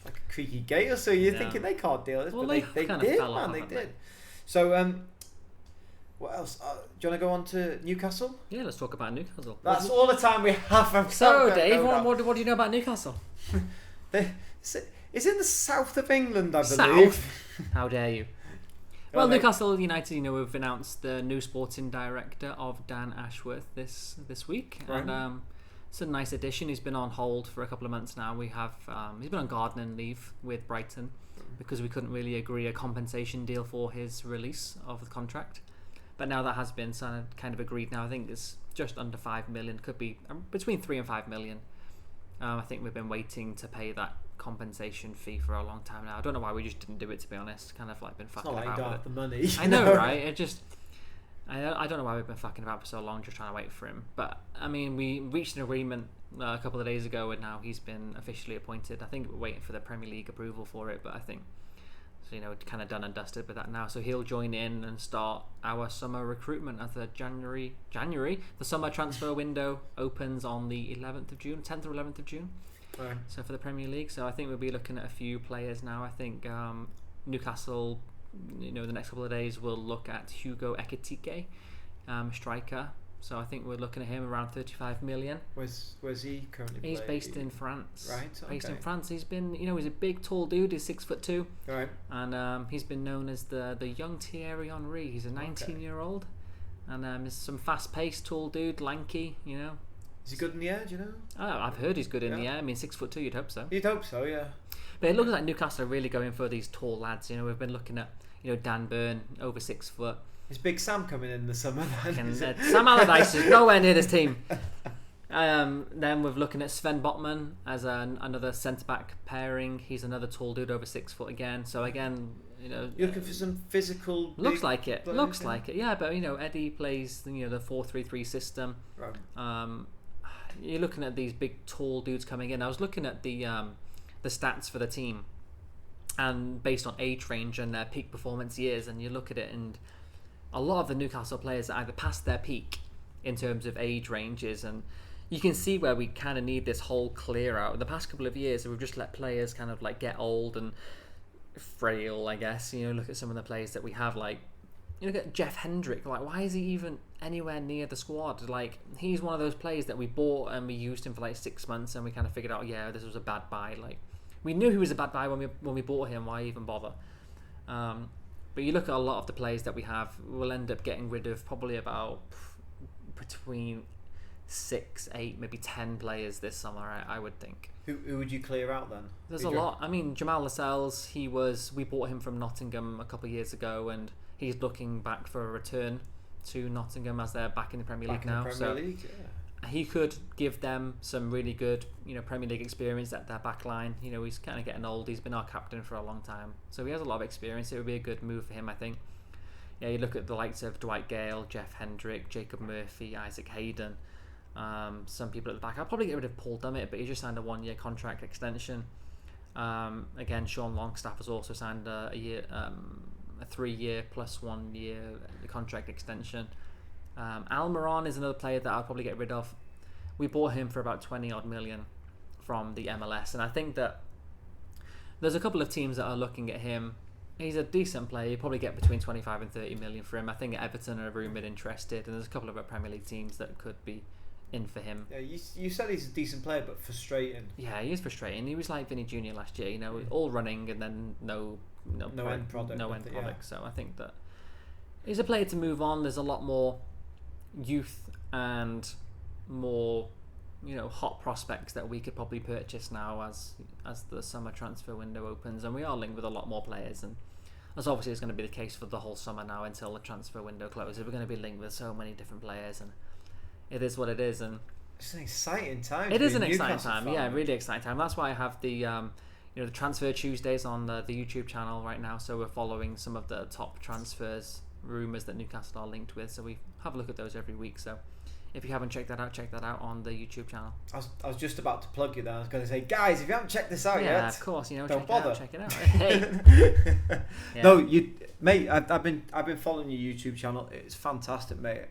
Like a creaky gate or so. You're thinking they can't deal with this, but they did, man. They did. So, what else? Do you want to go on to Newcastle? Yeah, let's talk about Newcastle. That's all the time we have. So, Dave, what do you know about Newcastle? It's in the south of England, I believe. South? How dare you? Well, Newcastle United, have announced the new sporting director of Dan Ashworth this week, right. And it's a nice addition. He's been on hold for a couple of months now. He's been on gardening leave with Brighton because we couldn't really agree a compensation deal for his release of the contract. But now that has been kind of agreed now. I think it's just under 5 million. Could be between 3 and 5 million. I think we've been waiting to pay that compensation fee for a long time now. I don't know why we just didn't do it, to be honest. Kind of like been fucking about with it. It's not like you don't have the money. I know, right? I don't know why we've been fucking about for so long, just trying to wait for him. But I mean, we reached an agreement a couple of days ago, and now he's been officially appointed. I think we're waiting for the Premier League approval for it, but I think So kind of done and dusted with that now. So he'll join in and start our summer recruitment as the January. The summer transfer window opens on the 11th of June, 10th or 11th of June. Right. So for the Premier League. So I think we'll be looking at a few players now. I think Newcastle, the next couple of days we'll look at Hugo Ekitike, striker. So I think we're looking at him around 35 million. Where's he currently? He's based in France. Right. Okay. Based in France. He's been, he's a big, tall dude. He's 6'2". Right. And he's been known as the young Thierry Henry. He's a 19-year-old, and he's some fast-paced, tall dude, lanky. Is he good in the air? Do you know? I've heard he's good in the air. I mean, 6'2". You'd hope so. You'd hope so, yeah. But it looks like Newcastle are really going for these tall lads. We've been looking at Dan Burn, over 6 foot. Is Big Sam coming in the summer then? Sam Allardyce is nowhere near this team. Then we're looking at Sven Botman as another centre-back pairing. He's another tall dude, over 6 foot again. So again, you're looking for some physical. Looks like it. Yeah, but Eddie plays the 4-3-3 system. Right. You're looking at these big, tall dudes coming in. I was looking at the stats for the team, and based on age range and their peak performance years, and you look at it, and a lot of the Newcastle players are either past their peak in terms of age ranges, and you can see where we kind of need this whole clear out. The past couple of years, we've just let players kind of like get old and frail, I guess. Look at some of the players that we have, like, look at Jeff Hendrick. Like, why is he even anywhere near the squad? Like, he's one of those players that we bought and we used him for like 6 months, and we kind of figured out, this was a bad buy. Like, we knew he was a bad buy when we bought him. Why even bother? But you look at a lot of the players that we have, we'll end up getting rid of probably about between 6, 8, maybe 10 players this summer, I would think. Who would you clear out then? There's a lot. I mean, Jamal Lascelles, we bought him from Nottingham a couple of years ago, and he's looking back for a return to Nottingham as they're back in the Premier League now. He could give them some really good, Premier League experience at their back line. He's kind of getting old. He's been our captain for a long time, so he has a lot of experience. It would be a good move for him, I think. Yeah, you look at the likes of Dwight Gale, Jeff Hendrick, Jacob Murphy, Isaac Hayden. Some people at the back. I'll probably get rid of Paul Dummett, but he just signed a 1-year contract extension. Again, Sean Longstaff has also signed a 3-year plus 1 year contract extension. Almiron is another player that I'll probably get rid of. We bought him for about 20 odd million from the MLS, and I think that there's a couple of teams that are looking at him. He's a decent player. You probably get between 25 and 30 million for him. I think Everton are rumoured interested, and there's a couple of Premier League teams that could be in for him. Yeah, you said he's a decent player, but frustrating. Yeah, he is frustrating. He was like Vinny Jr. last year, all running and then no end product. Yeah. So I think that he's a player to move on. There's a lot more youth and more hot prospects that we could probably purchase now as the summer transfer window opens, and we are linked with a lot more players, and as obviously is going to be the case for the whole summer now until the transfer window closes. We're going to be linked with so many different players, and it is what it is. And it's an exciting time. It is an exciting time. Yeah, really exciting time. That's why I have the the Transfer Tuesdays on the YouTube channel right now, so we're following some of the top transfers rumours that Newcastle are linked with, so we have a look at those every week. So if you haven't checked that out on the YouTube channel. I was just about to plug you there. I was going to say, guys, if you haven't checked this out yet, yeah, of course, don't bother. Check it out. Hey. Yeah. No, mate. I've been following your YouTube channel. It's fantastic, mate.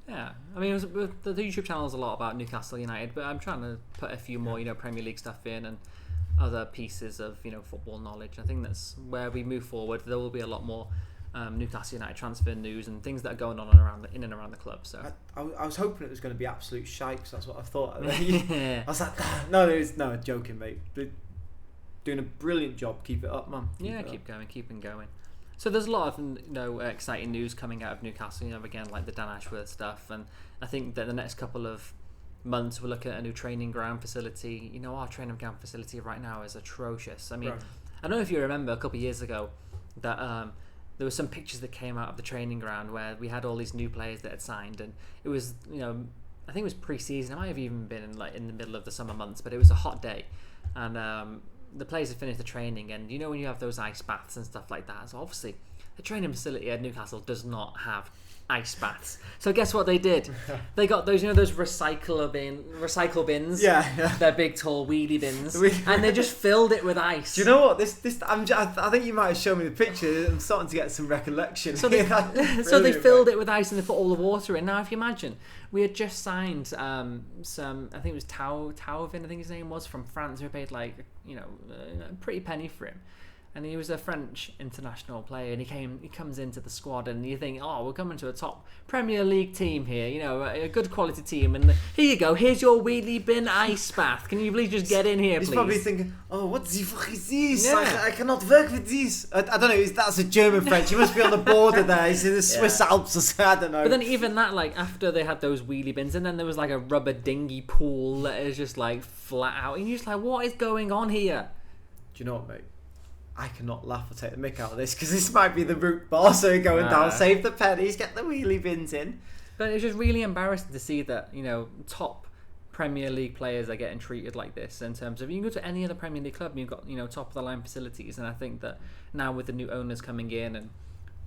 Yeah, I mean, the YouTube channel is a lot about Newcastle United, but I'm trying to put a few more, Premier League stuff in and other pieces of, football knowledge. I think that's where we move forward. There will be a lot more Newcastle United transfer news and things that are going on in and around the club. So I was hoping it was going to be absolute shikes. That's what I thought. I was like, no, joking, mate. They're doing a brilliant job. Keep it up, man. Keep going. So there's a lot of exciting news coming out of Newcastle. Again, like the Dan Ashworth stuff, and I think that the next couple of months we'll look at a new training ground facility. Our training ground facility right now is atrocious. I mean, right. I don't know if you remember a couple of years ago that there were some pictures that came out of the training ground where we had all these new players that had signed, and it was I think it was pre-season. It might have even been in the middle of the summer months, but it was a hot day, and the players had finished the training, and when you have those ice baths and stuff like that, so obviously the training facility at Newcastle does not have ice baths. So guess what they did? They got those, those recycle bins. Yeah. They're big, tall, wheelie bins, and they just filled it with ice. Do you know what? I think you might have shown me the picture. I'm starting to get some recollection. So they filled it with ice and they put all the water in. Now, if you imagine, we had just signed some. I think it was Tauvin, I think his name was, from France. We paid like a pretty penny for him. And he was a French international player, and he comes into the squad, and you think, oh, we're coming to a top Premier League team here, a good quality team, and here you go, here's your wheelie bin ice bath. Can you please just get in here, please? He's probably thinking, oh, what the fuck is this? Yeah. I cannot work with this. I don't know, that's a German French. He must be on the border there. He's in the Swiss Alps or something, I don't know. But then even that, like, after they had those wheelie bins, and then there was like a rubber dinghy pool that is just like flat out, and you're just like, what is going on here? Do you know what, mate? I cannot laugh or take the mick out of this because this might be the root boss going down, save the pennies, get the wheelie bins in. But it's just really embarrassing to see that, top Premier League players are getting treated like this in terms of, you can go to any other Premier League club and you've got, top of the line facilities. And I think that now with the new owners coming in and,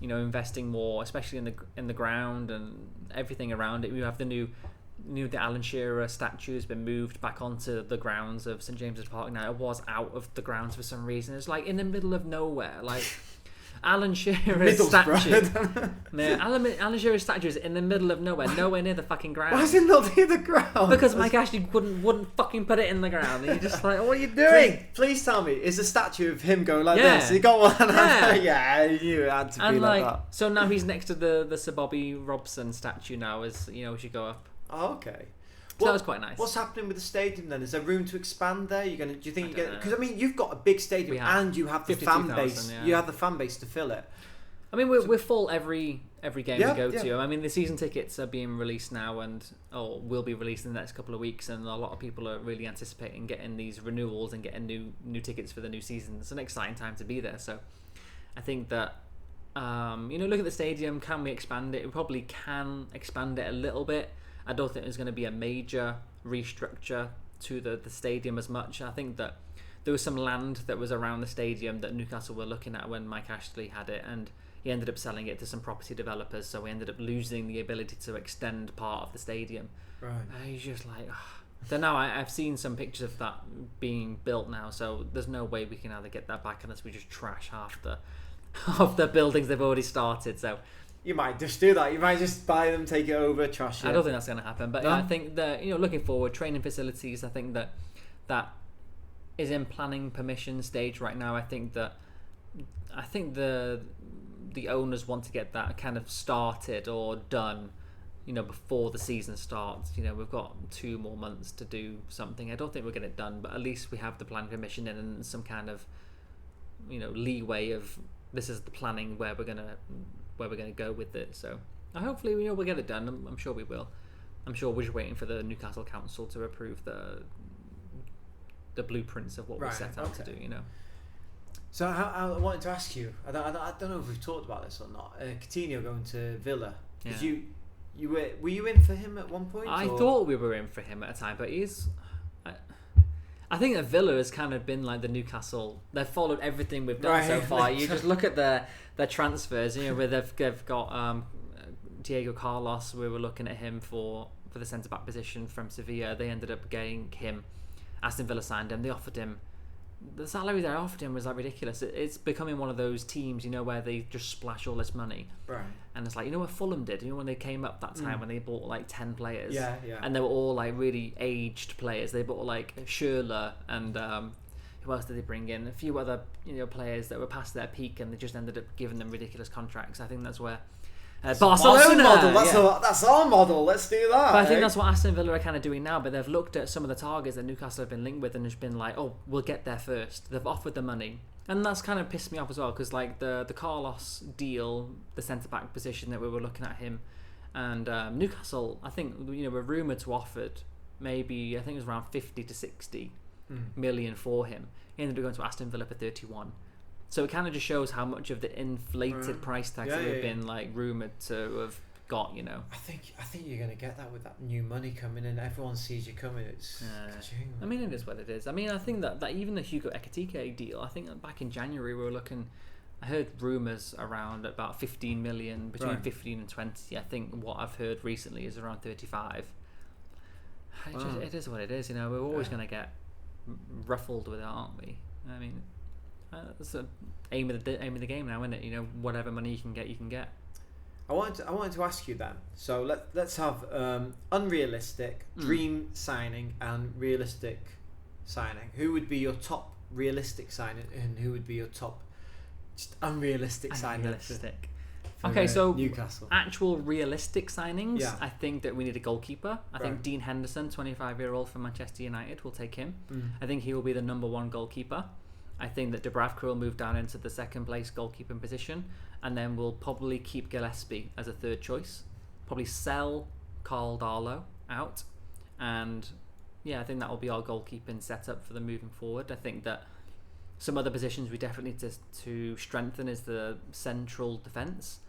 investing more, especially in the ground and everything around it, we have the Alan Shearer statue has been moved back onto the grounds of St James's Park now. It was out of the grounds for some reason. It's like in the middle of nowhere. Like Alan Shearer's statue. Alan Shearer's statue is in the middle of nowhere near the fucking ground. Why is it not near the ground? Because Mike Ashley wouldn't fucking put it in the ground. And you're just like, what are you doing? Please tell me, is a statue of him going like this? He got one. Yeah, you had to be like that. So now he's next to the Sir Bobby Robson statue now as, we should go up. Oh, okay. So that was quite nice. What's happening with the stadium then? Is there room to expand there? Do you think you get? Because you've got a big stadium and you have the fan base. You have the fan base to fill it. I mean, we're full every game we go to. I mean, the season tickets are being released now and will be released in the next couple of weeks, and a lot of people are really anticipating getting these renewals and getting new tickets for the new season. It's an exciting time to be there. So I think that look at the stadium. Can we expand it? We probably can expand it a little bit. I don't think there's going to be a major restructure to the stadium as much. I think that there was some land that was around the stadium that Newcastle were looking at when Mike Ashley had it, and he ended up selling it to some property developers, so we ended up losing the ability to extend part of the stadium. Right. He's just like, don't know. I've seen some pictures of that being built now, so there's no way we can either get that back unless we just trash half the buildings they've already started. So you might just do that. You might just buy them, take it over, trash it. I don't think that's going to happen. But I think that, looking forward, training facilities, I think that is in planning permission stage right now. I think the owners want to get that kind of started or done, before the season starts. We've got 2 more months to do something. I don't think we'll get it done, but at least we have the planning permission in and some kind of, leeway of this is the planning where we're gonna go with it. So hopefully we'll get it done. I'm sure we will. I'm sure we're just waiting for the Newcastle Council to approve the blueprints of what we set out to do. So I wanted to ask you. I don't know if we've talked about this or not. Coutinho going to Villa. Because you were you in for him at one point? I thought we were in for him at a time, but I think that Villa has kind of been like the Newcastle. They've followed everything we've done so far. You just look at their transfers. Where they've got Diego Carlos. We were looking at him for the centre back position from Sevilla. They ended up getting him. Aston Villa signed him. They offered him. The salary they offered him was like ridiculous. It's becoming one of those teams, where they just splash all this money. Right. And it's like, what Fulham did? When they came up that time when they bought like 10 players. Yeah. And they were all like really aged players. They bought like Schürrle and who else did they bring in? A few other players that were past their peak, and they just ended up giving them ridiculous contracts. I think that's where Barcelona model. That's our model. Let's do that. But I think that's what Aston Villa are kind of doing now. But they've looked at some of the targets that Newcastle have been linked with and just been like, oh, we'll get there first. They've offered the money, and that's kind of pissed me off as well, because like the Carlos deal, the centre back position that we were looking at him, and Newcastle, I think were rumoured to offered maybe, I think it was around 50 to 60 million for him. He ended up going to Aston Villa for 31. So it kind of just shows how much of the inflated price tags that we've been like rumoured to have got. I think you're going to get that with that new money coming in. Everyone sees you coming. It's. I mean, it is what it is. I mean, I think that even the Hugo Ekitike deal. I think that back in January we were looking I heard rumours around about 15 million, between Right. 15 and 20. I think what I've heard recently is around 35. It is what it is, We're always going to get ruffled with it, aren't we? I mean, that's the aim of the game now, isn't it? Whatever money you can get. I wanted to ask you then. So let's have unrealistic dream signing and realistic signing. Who would be your top realistic signing, and who would be your top just unrealistic signing? Unrealistic. Okay, so Newcastle. Actual realistic signings. Yeah. I think that we need a goalkeeper. I think Dean Henderson, 25-year-old from Manchester United, will take him. I think he will be the number one goalkeeper. I think that Dubravka will move down into the second place goalkeeping position, and then we'll probably keep Gillespie as a third choice. Probably sell Carl Darlow out, and I think that will be our goalkeeping setup for the moving forward. I think that some other positions we definitely need to strengthen is the central defence.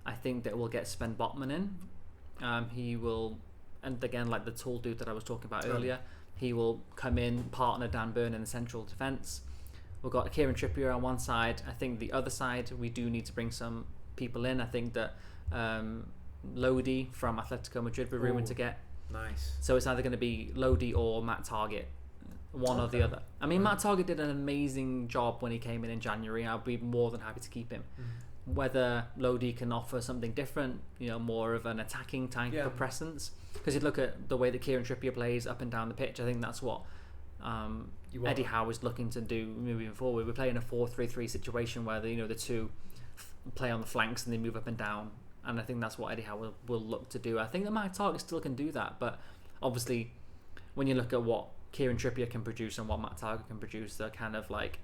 I think that we'll get Sven Botman in. He will, and again, like the tall dude that I was talking about earlier, he will come in, partner Dan Burn in the central defence. We've got Kieran Trippier on one side. I think the other side, we do need to bring some people in. I think that Lodi from Atletico Madrid we're rumoured to get. Nice. So it's either going to be Lodi or Matt Targett, one or the other. I mean, Matt Targett did an amazing job when he came in January. I'll be more than happy to keep him. Whether Lodi can offer something different, more of an attacking type of presence. Because you look at the way that Kieran Trippier plays up and down the pitch, I think that's what Eddie Howe is looking to do moving forward. We're playing a 4-3-3 situation where the two play on the flanks and they move up and down, and I think that's what Eddie Howe will look to do. I think that Matt Targett still can do that, but obviously when you look at what Kieran Trippier can produce and what Matt Targett can produce, they're kind of like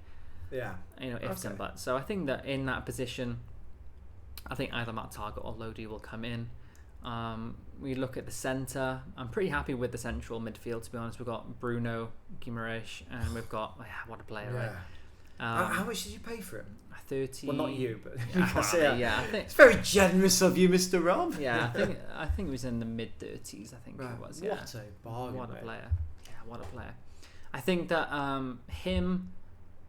ifs and buts. So I think that in that position, I think either Matt Targett or Lodi will come in. We look at the centre. I'm pretty happy with the central midfield, to be honest. We've got Bruno Guimaraes, and we've got what a player, right? How much did you pay for him? 30. Well, not you, but I think it's very generous of you, Mr. Rob. Yeah, I think it was in the mid 30s. I think it was. Yeah. What a bargain! What a player! Yeah, what a player! I think that him,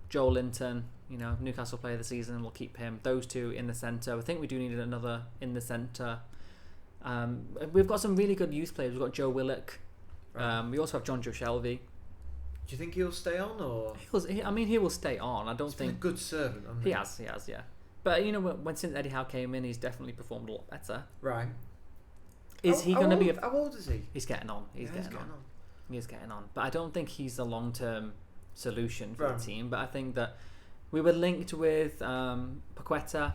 Joel Linton, Newcastle Player of the Season, we'll keep him. Those two in the centre. I think we do need another in the centre. We've got some really good youth players. We've got Joe Willock. We also have John Joe Shelby. Do you think he'll stay on, or? He will stay on. I don't think. He's been a good servant, hasn't he? He has, yeah. But when since Eddie Howe came in, he's definitely performed a lot better. Right. Is he going to be? How old is he? He's getting on. He's getting on. But I don't think he's the long-term solution for the team. But I think that we were linked with Paqueta.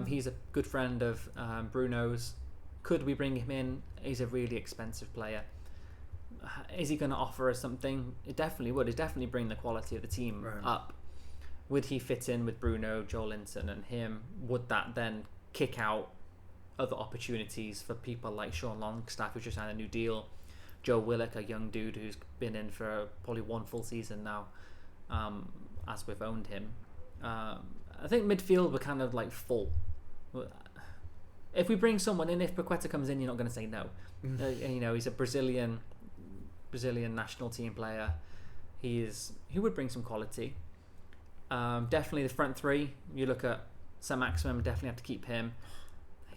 He's a good friend of Bruno's. Could we bring him in? He's a really expensive player. Is he going to offer us something? It definitely would. He'd definitely bring the quality of the team up. Would he fit in with Bruno, Joel Linton and him? Would that then kick out other opportunities for people like Sean Longstaff, who just signed a new deal? Joe Willock, a young dude who's been in for probably one full season now, as we've owned him. I think midfield we're kind of like full. If we bring someone in, if Paqueta comes in, you're not going to say no. He's a Brazilian national team player. He would bring some quality. Definitely the front three. You look at Sam Maximum, definitely have to keep him.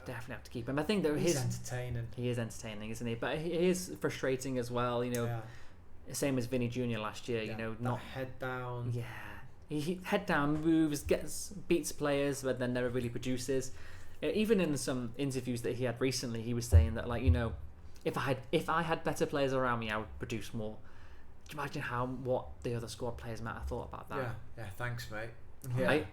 I think that he's entertaining. He is entertaining, isn't he? But he is frustrating as well. Same as Vinny Jr. last year. Not head down. Yeah, he head down moves, beats players, but then never really produces. Even in some interviews that he had recently, he was saying that if I had better players around me, I would produce more. Do you imagine what the other squad players might have thought about that? Yeah. Thanks, mate. Right.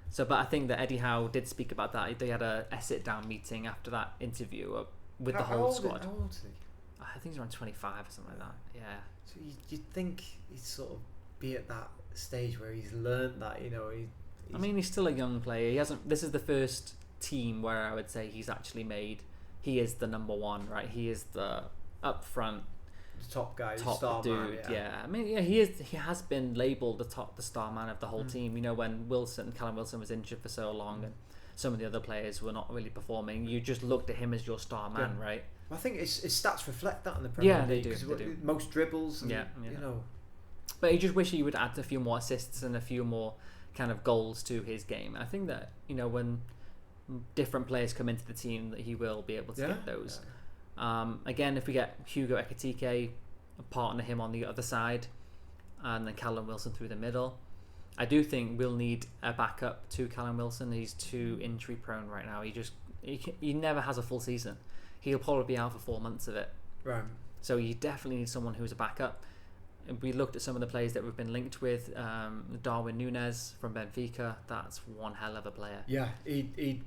So, but I think that Eddie Howe did speak about that. They had a sit-down meeting after that interview with the whole squad. How old is he? I think he's around 25 or something like that. Yeah. So you'd think he'd sort of be at that stage where he's learned that. He's still a young player. He hasn't. This is the first team where I would say he's actually made. He is the number one, right? He is the up front, the top guy, top star dude. Man, he is. He has been labelled the star man of the whole team. When Callum Wilson was injured for so long, and some of the other players were not really performing, you just looked at him as your star man, right? I think his stats reflect that in the Premier League. They do. Most dribbles. And, But you just wish he would add a few more assists and a few more kind of goals to his game. I think that, when different players come into the team, that he will be able to get those. Again, if we get Hugo Ekitike, partner him on the other side, and then Callum Wilson through the middle, I do think we'll need a backup to Callum Wilson. He's too injury prone right now. He never has a full season. He'll probably be out for 4 months of it. Right. So you definitely need someone who's a backup. We looked at some of the players that we've been linked with. Darwin Núñez from Benfica. That's one hell of a player. Yeah, he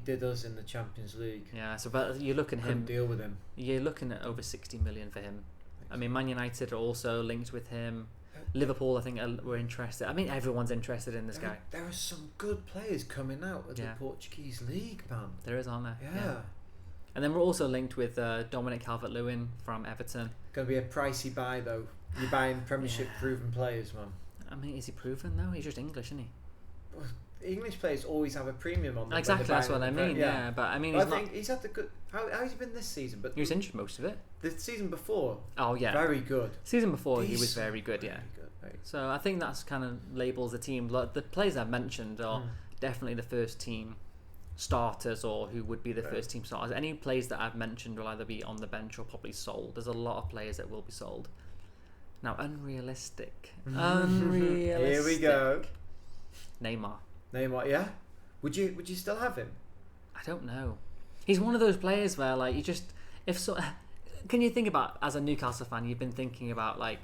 did us in the Champions League. Yeah, so but you're looking at him. Couldn't deal with him. You're looking at over 60 million for him. I mean, Man United are also linked with him. Liverpool, I think, were interested. I mean, everyone's interested in this guy. There are some good players coming out of the Portuguese league, man. There is, aren't there? Yeah. And then we're also linked with Dominic Calvert-Lewin from Everton. Going to be a pricey buy, though. You're buying Premiership-proven players, man. I mean, is he proven, though? He's just English, isn't he? Well, English players always have a premium on them. Exactly, that's what I mean. Yeah, but I mean, he's had the good. How's he been this season? But he was injured most of it. The season before. Oh yeah, very good. Season before he was very good. Very good. So I think that's kind of labels the team. Like the players I've mentioned are definitely the first team starters, or who would be the first team starters. Any players that I've mentioned will either be on the bench or probably sold. There's a lot of players that will be sold. Now, unrealistic. Here we go. Neymar, yeah. Would you still have him? I don't know. He's one of those players where, like, can you think about, as a Newcastle fan, you've been thinking about, like,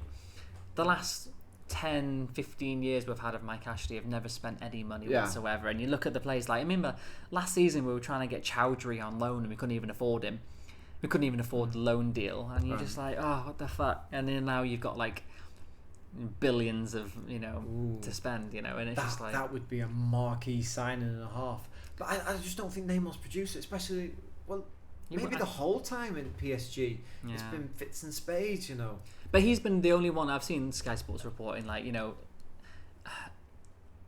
the last 10, 15 years we've had of Mike Ashley have never spent any money whatsoever. And you look at the players, like, I remember last season we were trying to get Chowdhury on loan and we couldn't even afford him. We couldn't even afford the loan deal. And you're just like, oh, what the fuck? And then now you've got, like, billions of, to spend, and it's just like... That would be a marquee signing and a half. But I just don't think Neymar's produced it, especially, maybe the whole time in PSG. Yeah. It's been fits and spades, But he's been the only one I've seen Sky Sports reporting, like,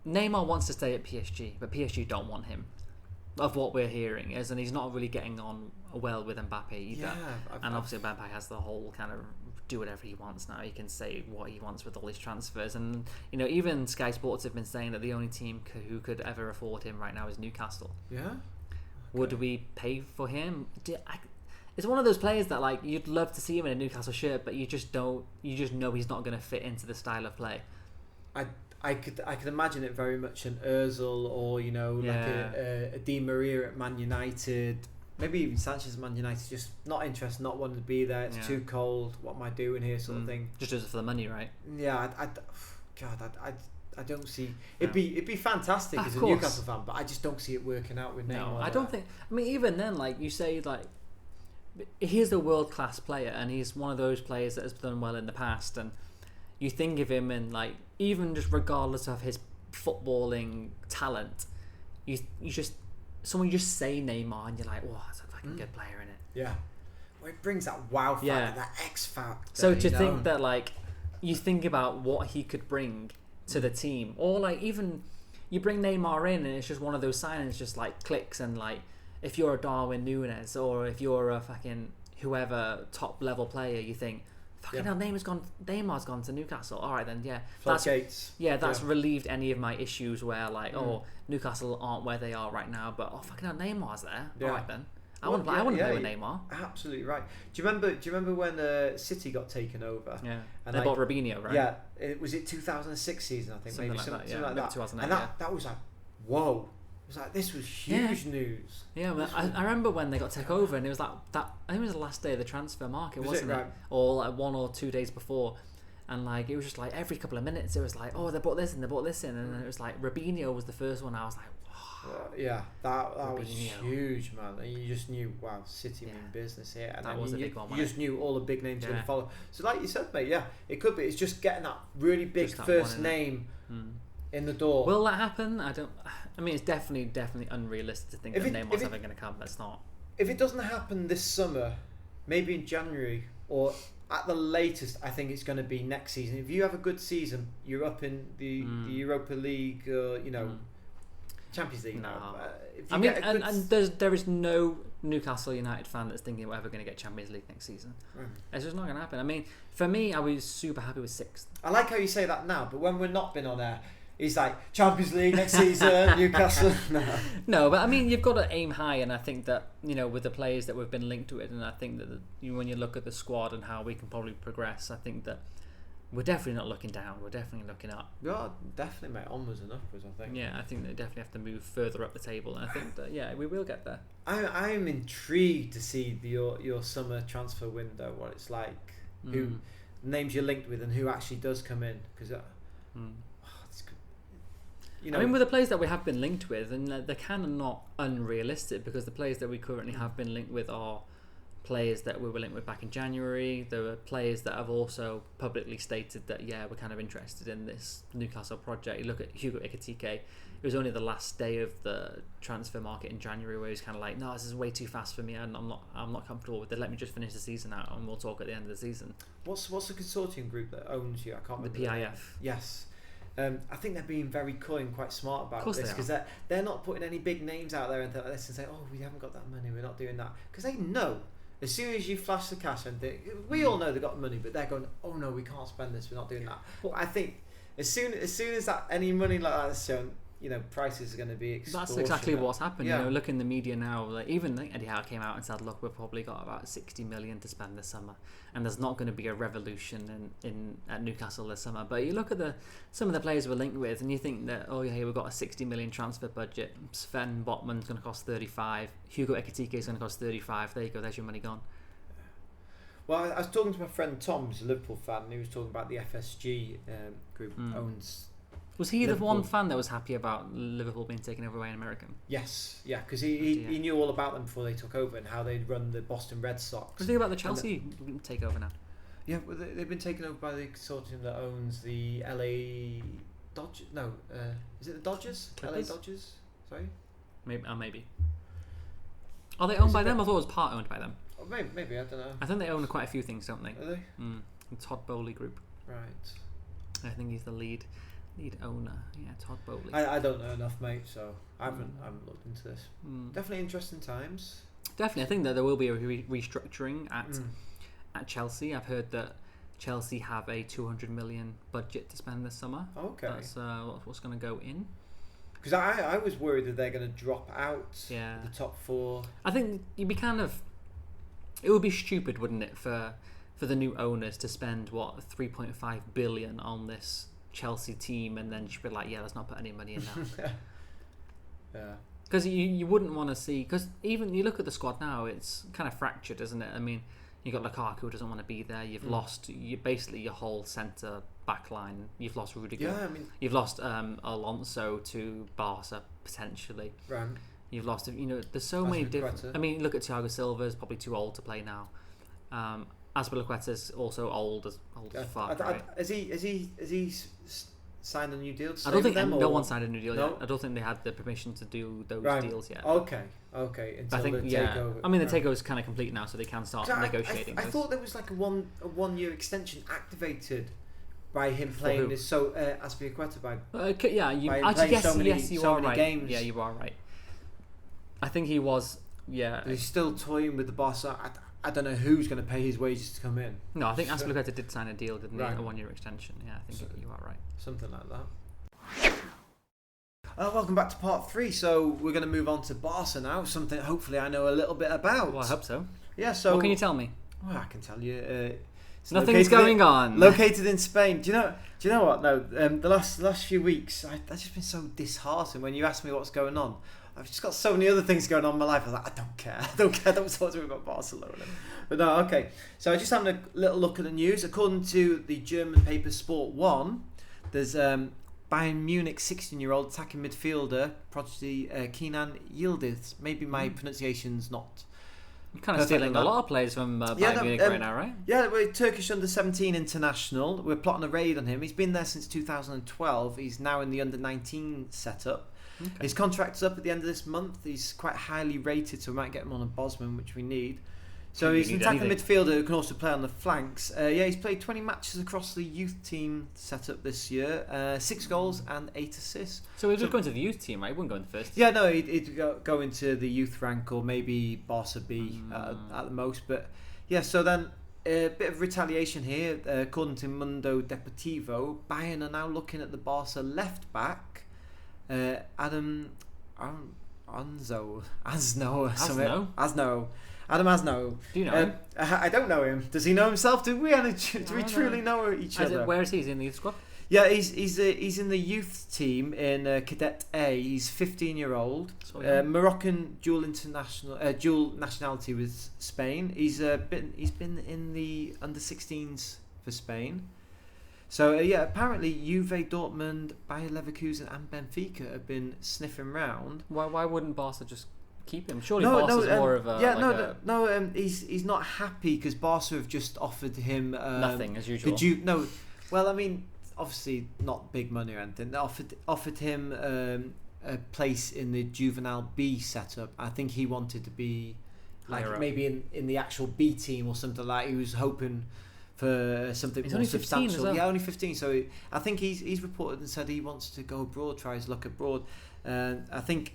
Neymar wants to stay at PSG, but PSG don't want him. Of what we're hearing is, and he's not really getting on well with Mbappe either. Yeah, and obviously Mbappe has the whole kind of do whatever he wants now. He can say what he wants with all his transfers, and even Sky Sports have been saying that the only team who could ever afford him right now is Newcastle. Yeah. Okay. Would we pay for him? It's one of those players that, like, you'd love to see him in a Newcastle shirt, but you just know he's not going to fit into the style of play. I could imagine it very much an Ozil or like a Di Maria at Man United, maybe even Sanchez at Man United, just not interested, not wanting to be there. It's too cold. What am I doing here, sort of thing. Just does it for the money, right? Yeah, I don't see. It'd be fantastic as a Newcastle fan, but I just don't see it working out with Neymar. No, I don't think. I mean, even then, like you say, like he's a world class player, and he's one of those players that has done well in the past, and you think of him, and like even just regardless of his footballing talent, you just say Neymar, and you're like, wow, that's a fucking good player, isn't it? Yeah. Well, it brings that wow factor, that X factor. So to think that, like, you think about what he could bring to the team, or like even you bring Neymar in and it's just one of those signings just like clicks, and like if you're a Darwin Núñez or if you're a fucking whoever top level player, you think fucking hell, Neymar's gone to Newcastle. All right then, that's relieved any of my issues where like Newcastle aren't where they are right now, but fucking hell, Neymar's there. All right then. I want to play with Neymar. Absolutely right. Do you remember when City got taken over? Yeah. And they bought Robinho, right? Yeah. Was it 2006 season? I think something like that. 2008, and that was like, whoa. It was like, this was huge news. Yeah, well, I remember when they got taken over, and it was like that. I think it was the last day of the transfer market, wasn't it? Right? Or like 1 or 2 days before. And like it was just like every couple of minutes, it was like, oh, they bought this and they bought this in, and then it was like Robinho was the first one. I was like, that was huge, man. And you just knew, wow, City mean business here, and that was a big one. You just knew all the big names going to follow. So, like you said, mate, it could be. It's just getting that really big first name in the door. Will that happen? I mean, it's definitely unrealistic to think that Neymar's ever going to come. That's not. If it doesn't happen this summer, maybe in January or at the latest, I think it's going to be next season. If you have a good season, you're up in the Europa League, Champions League. No. I mean, and there is no Newcastle United fan that's thinking we're ever going to get Champions League next season. It's just not going to happen. I mean, for me, I was super happy with 6th. I like how you say that now, but when we're not been on air, He's like Champions League next season, Newcastle. No, but I mean, you've got to aim high, and I think that with the players that we've been linked with, and I think that when you look at the squad and how we can probably progress, I think that we're definitely not looking down. We're definitely looking up. Yeah, definitely, mate. Onwards and upwards, I think. Yeah, I think they definitely have to move further up the table, and I think that we will get there. I'm intrigued to see your summer transfer window, what it's like, who names you're linked with, and who actually does come in, because. I mean, with the players that we have been linked with, and they're kind of not unrealistic, because the players that we currently have been linked with are players that we were linked with back in January. There were players that have also publicly stated that, we're kind of interested in this Newcastle project. You look at Hugo Ekitike. It was only the last day of the transfer market in January where he was kind of like, no, this is way too fast for me, and I'm not comfortable with it. Let me just finish the season out, and we'll talk at the end of the season. What's the consortium group that owns you? I can't remember. The PIF. Yes. I think they're being very coy and quite smart about this, because they're not putting any big names out there and like this and say, oh, we haven't got that money, we're not doing that, because they know as soon as you flash the cash, and we all know they've got money, but they're going, oh no, we can't spend this, we're not doing that. But I think as soon as that any money like that is shown, prices are going to be extortionate. That's exactly what's happened. Look in the media now. Like, even Eddie Howe came out and said, "Look, we've probably got about 60 million to spend this summer, and there's not going to be a revolution at Newcastle this summer." But you look at some of the players we're linked with, and you think that, oh yeah, we've got a 60 million transfer budget. Sven Botman's going to cost 35. Hugo Ekitike is going to cost 35. There you go. There's your money gone. Well, I was talking to my friend Tom, who's a Liverpool fan, and he was talking about the FSG group owns. Was he Liverpool. The one fan that was happy about Liverpool being taken over by an American? Yes, yeah, because he knew all about them before they took over and how they'd run the Boston Red Sox. What do you think about the Chelsea takeover now? Yeah, well, they've been taken over by the consortium that owns the LA Dodgers. No, is it the Dodgers? Clippers? LA Dodgers? Sorry? Maybe. Are they owned by them? I thought it was part owned by them. Oh, maybe, I don't know. I think they own quite a few things, don't they? Are they? The Todd Bowley Group. Right. I think he's the lead owner. Yeah, Todd Bowley. I don't know enough, mate, so I haven't looked into this. Definitely interesting times. Definitely. I think that there will be a restructuring at Chelsea. I've heard that Chelsea have a 200 million budget to spend this summer. Okay. That's what's going to go in. Because I was worried that they're going to drop out the top four. I think you'd be it would be stupid, wouldn't it, for the new owners to spend 3.5 billion on this Chelsea team, and then she'd be like, let's not put any money in now. Yeah. Because you wouldn't want to see, because even you look at the squad now, it's kind of fractured, isn't it? I mean, you got Lukaku who doesn't want to be there. You've lost basically your whole centre back line. You've lost Rudiger. Yeah, I mean, you've lost Alonso to Barca potentially. Right. You've lost, there's so many different. I mean, look at Thiago Silva, is probably too old to play now. Azpilicueta's also old as fuck. Right? Has he signed a new deal? I don't think no one signed a new deal yet. I don't think they had the permission to do those deals yet. Okay. Until the takeover. I mean, the takeover is kind of complete now, so they can start negotiating. I thought there was like a 1 year extension activated by him playing this. So Azpilicueta by you are right. Games. Yeah, you are right. I think he was. Yeah, but he's still toying with the Barca. I don't know who's going to pay his wages to come in. No, I think Azpilicueta did sign a deal, didn't he? A 1 year extension. Yeah, I think you are right. Something like that. Welcome back to part 3. So we're going to move on to Barca now. Something hopefully I know a little bit about. Well, I hope so. Yeah. So what can you tell me? Well, I can tell you. Nothing's going on. Located in Spain. Do you know what? No. The last few weeks, I've just been so disheartened when you ask me what's going on. I've just got so many other things going on in my life. I was like, I don't care. Don't talk to me about Barcelona. But no, okay. So I just having a little look at the news. According to the German paper Sport 1, there's Bayern Munich 16-year-old attacking midfielder prodigy Kenan Yildiz. Maybe my pronunciation's not. You're kind of stealing a lot of players from Bayern Munich right now, right? Yeah, we're Turkish under-17 international. We're plotting a raid on him. He's been there since 2012. He's now in the under-19 setup. Okay. His contract's up at the end of this month. He's quite highly rated, so we might get him on a Bosman, which we need. So he's an attacking midfielder who can also play on the flanks. He's played 20 matches across the youth team setup this year. 6 goals and 8 assists. So he was just going to the youth team, right? He wouldn't go in the first. Yeah, no, he'd go into the youth rank or maybe Barca B at the most. But yeah, so then a bit of retaliation here. According to Mundo Deportivo, Bayern are now looking at the Barca left back, Adam Asno. Adam Asno. Do you know him? I don't know him. Does he know himself? Do we truly know each other? Where is he? Is he in the youth squad? Yeah, he's in the youth team in Cadet A. He's 15-year-old, Moroccan dual nationality with Spain. He's been in the under-16s for Spain. So apparently Juve, Dortmund, Bayer Leverkusen, and Benfica have been sniffing round. Why wouldn't Barca just keep him? Surely Barca's more of a he's not happy because Barca have just offered him nothing as usual. Well, I mean, obviously not big money or anything. They offered him a place in the juvenile B setup. I think he wanted to be like maybe in the actual B team or something like that. He was hoping for something more substantial. Well. Yeah, only 15. So I think he's reported and said he wants to go abroad, try his luck abroad. I think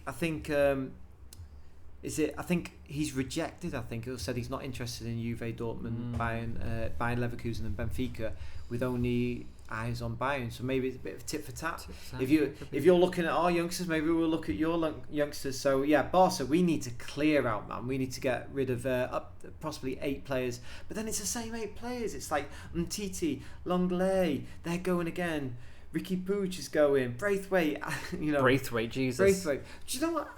he's rejected. I think he said he's not interested in Juve, Dortmund, Bayern Leverkusen, and Benfica, with only eyes on Bayern. So maybe it's a bit of tit for tat. If you're looking at our youngsters, maybe we'll look at your youngsters. So yeah, Barca, we need to clear out, man. We need to get rid of possibly 8 players. But then it's the same 8 players. It's like Umtiti, Longley, they're going again. Ricky Puig is going. Braithwaite, Braithwaite, Jesus. Braithwaite. Do you know what?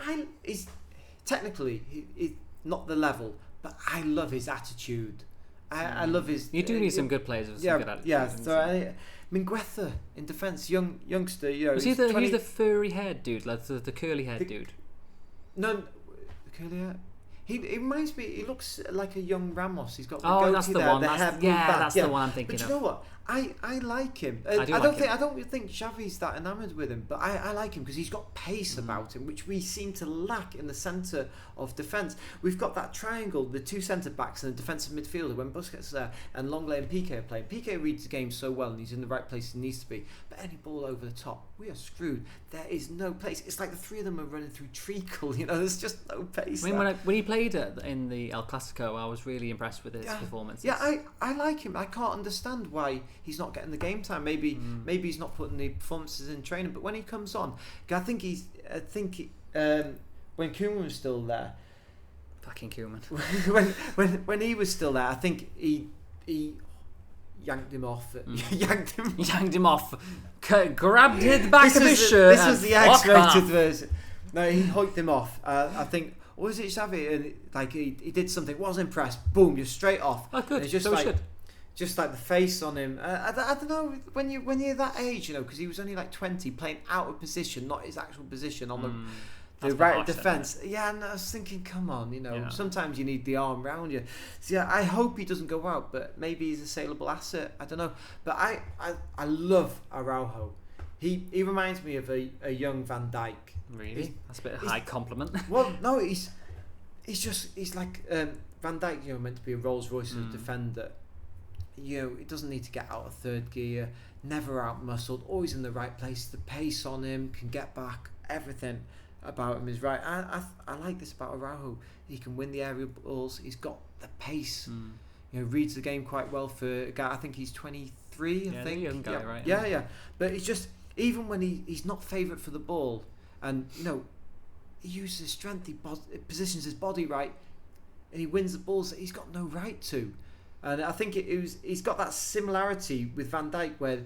He's technically he's not the level, but I love his attitude. I love his. You do need some good players with some good attitude. Yeah. So Mingueza in defence, youngster. Was he he's the furry haired dude, like the curly haired dude? No, curly hair. He reminds me. He looks like a young Ramos. He's got the goatee that's the there, one. That's the one I'm thinking of. But you know what? I like him. I don't think Xavi's that enamoured with him, but I like him because he's got pace about him, which we seem to lack in the centre of defence. We've got that triangle, the 2 centre backs and a defensive midfielder when Busquets is there, and Longley and Piqué are playing. Piqué reads the game so well and he's in the right place he needs to be. But any ball over the top, we are screwed. There is no place. It's like the 3 of them are running through treacle. There's just no pace. I mean, when he played in the El Clasico, I was really impressed with his performances. Yeah, I like him. I can't understand why he's not getting the game time. Maybe he's not putting the performances in training. But when he comes on, I think when Koeman was still there, fucking Koeman. when he was still there, I think he yanked him off. Yanked him off. Grabbed the back of his shirt. This was the X-rated version. No, he hoiked him off. I think. Or was it Xavi? And like he did something, wasn't impressed. Boom, you're straight off. Oh, good. Just so like, just like the face on him. I don't know when you're that age, because he was only like 20, playing out of position, not his actual position on the right defence. Yeah, and I was thinking, come on, sometimes you need the arm round you. So yeah, I hope he doesn't go out, but maybe he's a saleable asset. I don't know, but I love Araujo. He reminds me of a young Van Dijk. Really? That's a bit of a high compliment. Well, no, he's like Van Dijk, meant to be a Rolls Royce of a defender. He doesn't need to get out of third gear, never out muscled, always in the right place. The pace on him, can get back, everything about him is right. I like this about Araujo. He can win the aerial balls. He's got the pace. Reads the game quite well for a guy. I think he's 23. I think. Young guy, right? Yeah. But it's just even when he's not favourite for the ball, and he uses his strength, he positions his body right, and he wins the balls that he's got no right to. And I think he's got that similarity with Van Dijk, where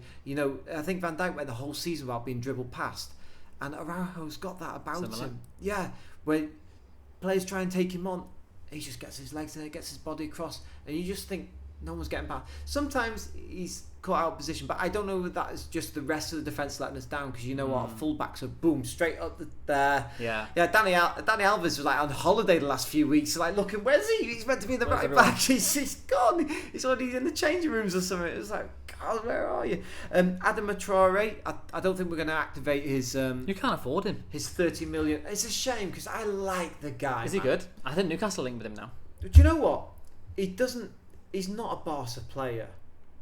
I think Van Dijk went the whole season without being dribbled past, and Araujo's got that about him. Yeah, where players try and take him on, he just gets his legs there, gets his body across, and you just think no one's getting past. Sometimes he's caught out of position, but I don't know if that is just the rest of the defence letting us down, because what, fullbacks are boom straight up there. Yeah. Danny Alves was like on holiday the last few weeks, like looking, where's he? He's meant to be in the right back. He's gone. He's already in the changing rooms or something. It was like, God, where are you? Adam Traore, I don't think we're going to activate his. You can't afford him. His 30 million. It's a shame because I like the guy. Is he good? I think Newcastle linked with him now. Do you know what? He's not a Barca player.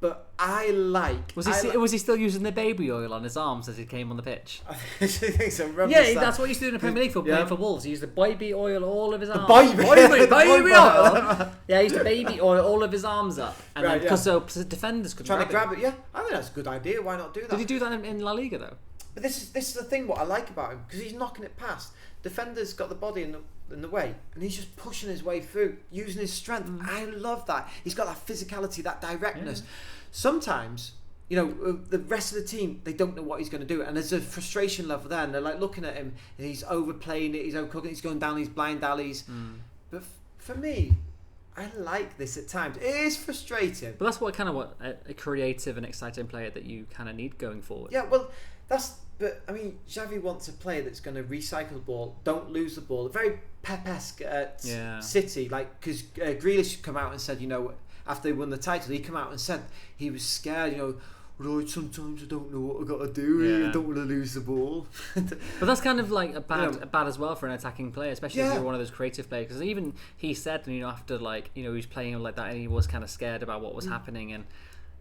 But I like... Was he still using the baby oil on his arms as he came on the pitch? I think so. Yeah, that's what he used to do in the Premier League for playing for Wolves. He used the baby oil all of his arms. Baby oil! Yeah, he used to baby oil all of his arms up. And then, because so defenders could trying to grab it. Yeah, I think that's a good idea. Why not do that? Did he do that in La Liga, though? But this is the thing, what I like about him, because he's knocking it past. Defenders got the body in the way, and he's just pushing his way through, using his strength. I love that. He's got that physicality, that directness. Yeah. Sometimes, the rest of the team, they don't know what he's going to do, and there's a frustration level there, and they're like looking at him, and he's overplaying it, he's overcooking, he's going down these blind alleys. But for me, I like this at times. It is frustrating. But that's what a creative and exciting player that you kind of need going forward. Yeah, well, but I mean, Xavi wants a player that's going to recycle the ball, don't lose the ball. Very Pep-esque at City, because Grealish come out and said, after they won the title, he come out and said he was scared. Lord, sometimes I don't know what I got to do. I don't want to lose the ball. But that's kind of like a bad as well for an attacking player, especially if you're one of those creative players. Because even he said, after he was playing like that, and he was kind of scared about what was happening, and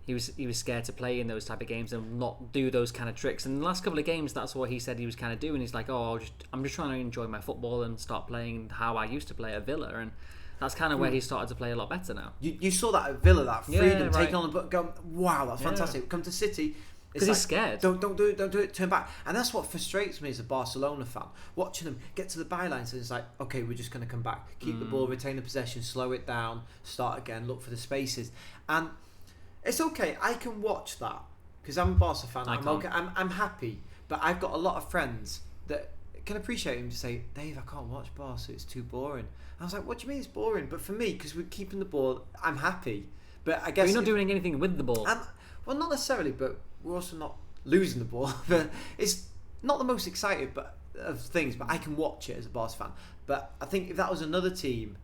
he was scared to play in those type of games and not do those kind of tricks. And the last couple of games, that's what he said he was kind of doing. He's like, I'm just trying to enjoy my football and start playing how I used to play at Villa, and that's kind of where he started to play a lot better now. You saw that at Villa, that freedom, taking on the book, going, wow, that's fantastic. Come to City, because he's scared. Don't do it, turn back. And that's what frustrates me as a Barcelona fan. Watching them get to the bylines, and it's like, okay, we're just going to come back, keep the ball, retain the possession, slow it down, start again, look for the spaces. And it's okay, I can watch that, because I'm a Barca fan. I'm happy, but I've got a lot of friends that can appreciate him to say, Dave, I can't watch Barca, it's too boring. I was like, what do you mean it's boring? But for me, because we're keeping the ball, I'm happy. But I guess you're not doing anything with the ball. Well, not necessarily, but we're also not losing the ball. But it's not the most excited of things, but I can watch it as a Barca fan. But I think if that was another team,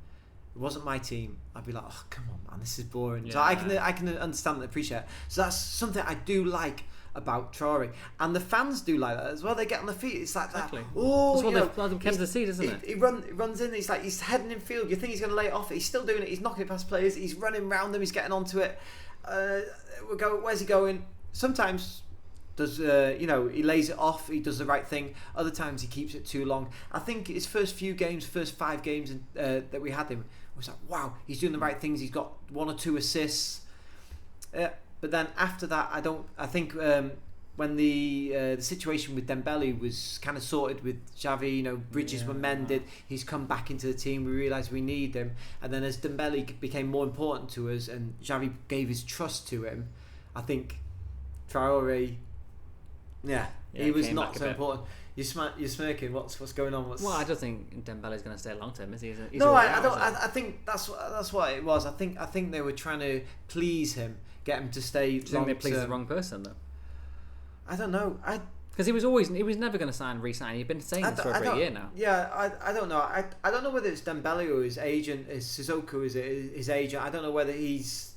it wasn't my team, I'd be like, oh, come on, man, this is boring. Yeah. So I can understand and appreciate it. So that's something I do like about Traore, and the fans do like that as well. They get on their feet. It's like exactly. That. Oh, that's what they've kept to see, isn't it? He runs in. He's heading in field. You think he's going to lay it off. He's still doing it. He's knocking it past players. He's running round them. He's getting onto it. Where's he going? Sometimes he lays it off. He does the right thing. Other times he keeps it too long. I think his first 5 games that we had him was like, wow, he's doing the right things. He's got 1 or 2 assists. But then after that, I think when the situation with Dembele was kind of sorted with Xavi, bridges were mended. He's come back into the team. We realised we need him. And then as Dembele became more important to us, and Xavi gave his trust to him, I think Traore, he was not so important. You're smirking. What's going on? Well, I don't think Dembele's going to stay long term, is he? I don't. I think that's what it was. I think they were trying to please him, get him to stay. Do you think they pleased the wrong person though? I don't know. Because he was never going to re-sign. You've been saying this for over a year now. Yeah, I don't know. I don't know whether it's Dembele or his agent, Sissoko is his agent. I don't know whether he's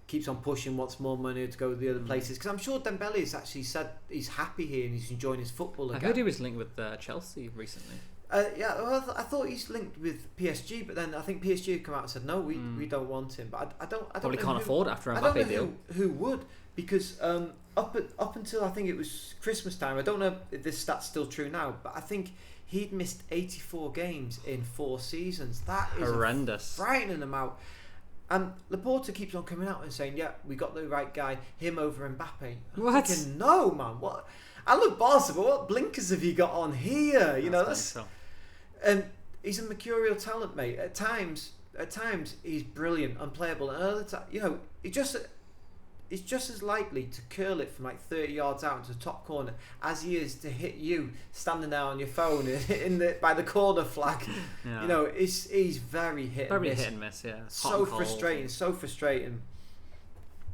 keeps on pushing, wants more money to go to the other places. Because I'm sure Dembele has actually said he's happy here and he's enjoying his football again. I heard he was linked with Chelsea recently. Well, I thought he's linked with PSG, but then I think PSG had come out and said no, we don't want him. But I don't probably can't afford after a Mbappe deal. Who would? Because up until I think it was Christmas time, I don't know if this stat's still true now, but I think he'd missed 84 games in 4 seasons. That is horrendous, a frightening amount. And Laporta keeps on coming out and saying, "Yeah, we got the right guy. Him over Mbappe." What? Thinking, no, man. What? I love Barca, but what blinkers have you got on here? And he's a mercurial talent, mate. At times, he's brilliant, unplayable, and other times, he's just as likely to curl it from like 30 yards out into the top corner as he is to hit you standing there on your phone by the corner flag. Yeah. He's very hit and miss. Yeah. So frustrating.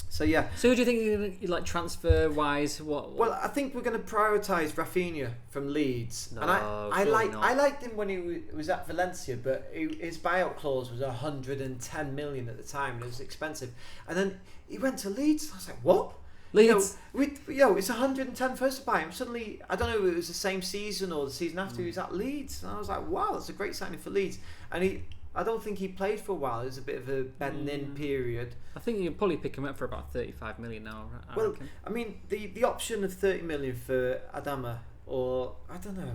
So yeah. So who do you think you like transfer wise? What? Well, I think we're going to prioritise Rafinha from Leeds, and I liked him when he was at Valencia, but his buyout clause was 110 million at the time, and it was expensive. And then he went to Leeds. I was like, what? Leeds? It's 110 first to buy him. Suddenly, I don't know if it was the same season or the season after he was at Leeds, and I was like, wow, that's a great signing for Leeds. And I don't think he played for a while. It was a bit of a bedding in period. I think you'd probably pick him up for about 35 million now. I reckon. I mean, the option of 30 million for Adama, or I don't know.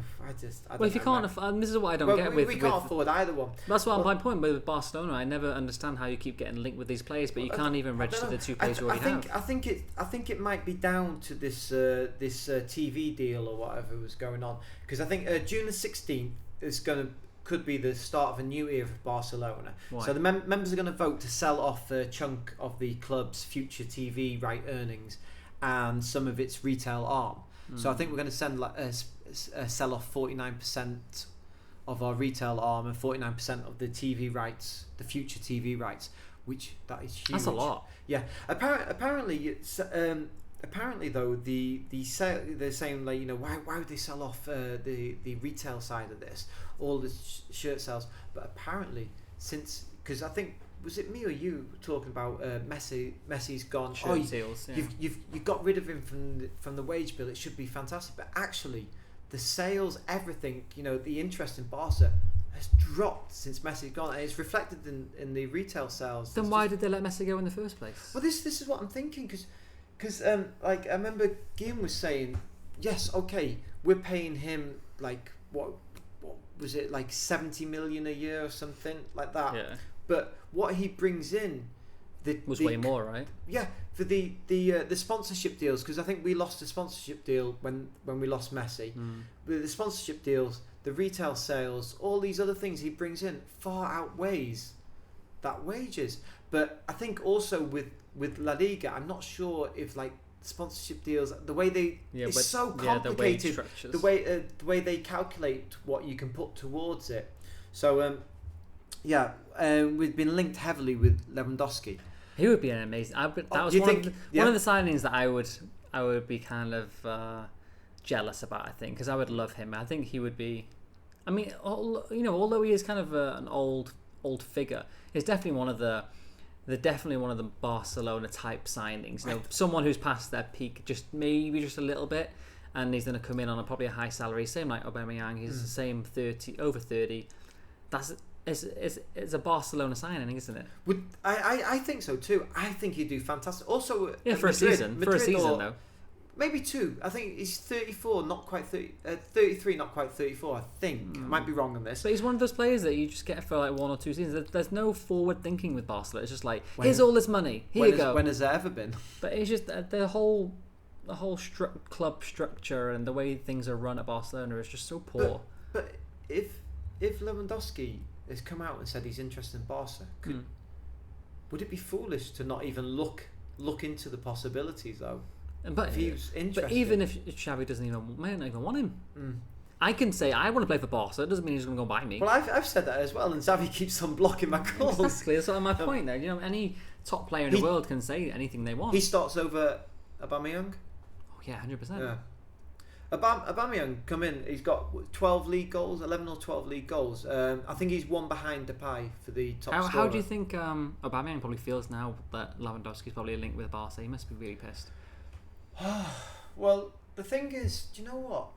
If you can't afford, this is what I don't get with. We can't afford either one. That's what my point with Barcelona. I never understand how you keep getting linked with these players, but you can't even register the two players you already have. I think it might be down to this TV deal or whatever was going on, because I think June the 16th could be the start of a new era for Barcelona. Why? So the members are going to vote to sell off a chunk of the club's future TV right earnings and some of its retail arm. So I think we're going to sell off 49% of our retail arm and 49% of the TV rights, the future TV rights, which that is huge. That's a lot. Yeah. Apparently, though, they're saying, like, you know, why would they sell off the retail side of this, all the shirt sales? But apparently, because I think, was it me or you talking about Messi's gone? Shirt sales. Yeah. You've got rid of him from the wage bill. It should be fantastic. But actually, the sales, everything, you know, the interest in Barca has dropped since Messi's gone, and it's reflected in the retail sales. Then why did they let Messi go in the first place? Well, this is what I'm thinking, because like I remember Guillaume was saying, yes, okay, we're paying him like what was it, like 70 million a year or something like that. Yeah. But what he brings in was way more, right? Yeah, for the sponsorship deals, because I think we lost a sponsorship deal when we lost Messi. With the sponsorship deals, the retail sales, all these other things he brings in far outweighs that wages. But I think also with La Liga, I'm not sure if like sponsorship deals, the way it's so complicated, the way they calculate what you can put towards it. So we've been linked heavily with Lewandowski. He would be an amazing. That was one of the signings that I would be kind of jealous about. I think, because I would love him. I think he would be. I mean, although he is kind of an old figure, he's definitely one of the Barcelona type signings. You know, someone who's past their peak, just a little bit, and he's going to come in on probably a high salary, same like Aubameyang. He's the same over 30. It's a Barcelona signing, isn't it? I think so too. I think he'd do fantastic. Also, for a season though. Maybe two. I think he's 34, not quite 30. 33, not quite 34. I think. I might be wrong on this. But he's one of those players that you just get for like 1 or 2 seasons. There's no forward thinking with Barcelona. It's just like, here's all this money. Here you go. When has there ever been? But it's just the whole club structure and the way things are run at Barcelona is just so poor. But if Lewandowski has come out and said he's interested in Barca, would it be foolish to not even look into the possibilities though? But if he was interested, but even if Xavi might not even want him. I can say I want to play for Barca. It doesn't mean he's going to go buy me. Well, I've said that as well, and Xavi keeps on blocking my calls. Exactly, that's my point there. You know, any top player in the world can say anything they want. He starts over Aubameyang. Oh yeah, 100%. Yeah. Aubameyang come in. He's got 12 league goals, 11 or 12 league goals. I think he's one behind Depay for the top scorer. How do you think Aubameyang probably feels now that Lewandowski's probably linked with Barca? He must be really pissed. Well, the thing is, do you know what?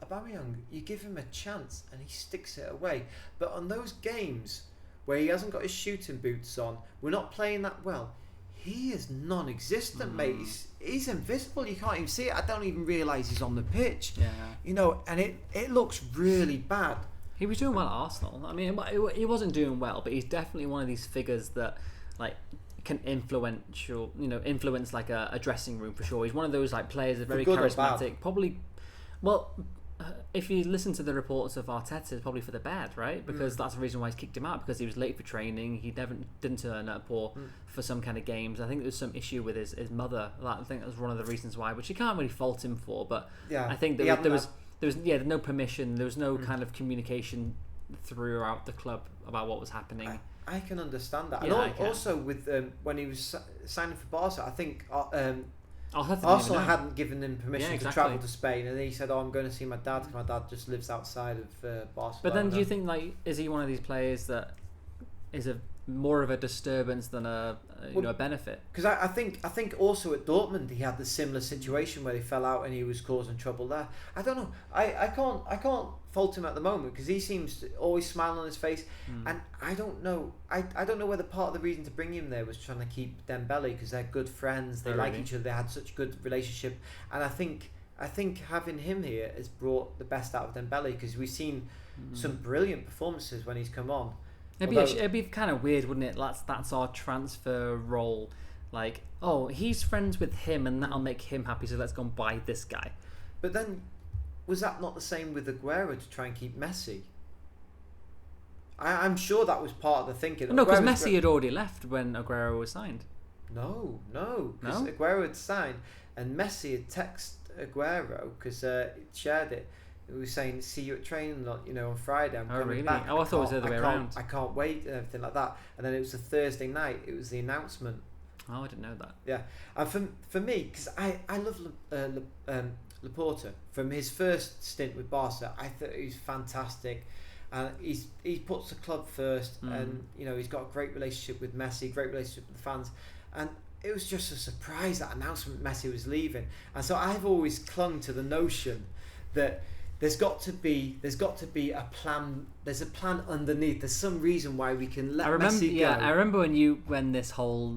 Aubameyang, you give him a chance and he sticks it away. But on those games where he hasn't got his shooting boots on, we're not playing that well, he is non-existent, mate. He's invisible. You can't even see it. I don't even realise he's on the pitch. Yeah. You know, and it looks really bad. He was doing well at Arsenal. I mean, he wasn't doing well, but he's definitely one of these figures that, like, can influence like a dressing room for sure. He's one of those like players that are very charismatic. Probably, well, if you listen to the reports of Arteta, it's probably for the bad, right? Because that's the reason why he's kicked him out, because he was late for training. He didn't turn up, or for some kind of games. I think there was some issue with his mother. I think that was one of the reasons why, which you can't really fault him for. But I think there was no permission. There was no kind of communication throughout the club about what was happening. I can understand that. Yeah, and also with when he was signing for Barca, I think Arsenal hadn't given him permission to travel to Spain, and he said, I'm going to see my dad, because my dad just lives outside of Barcelona. But then do you think, like, is he one of these players that is more of a disturbance than a benefit. Because I think also at Dortmund he had the similar situation where he fell out and he was causing trouble there. I don't know. I can't fault him at the moment because he seems to always smile on his face, and I don't know. I don't know whether part of the reason to bring him there was trying to keep Dembele because they're good friends. They like each other. They had such a good relationship, and I think having him here has brought the best out of Dembele because we've seen some brilliant performances when he's come on. It'd be kind of weird, wouldn't it? That's our transfer role. Like, oh, he's friends with him, and that'll make him happy. So let's go and buy this guy. But then, was that not the same with Aguero to try and keep Messi? I'm sure that was part of the thinking. No, because Messi had already left when Aguero was signed. No, because Aguero had signed, and Messi had texted Aguero because he shared it. He was saying, "See you at training, on Friday. I'm coming back." Oh, I thought it was the other way around. I can't wait and everything like that. And then it was a Thursday night. It was the announcement. Oh, I didn't know that. Yeah, and for me, because I love Laporta from his first stint with Barca. I thought he was fantastic, and he puts the club first, and he's got a great relationship with Messi, great relationship with the fans, and it was just a surprise that announcement Messi was leaving. And so I've always clung to the notion that there's got to be a plan. There's a plan underneath. There's some reason why we can let Messi go. I remember when this whole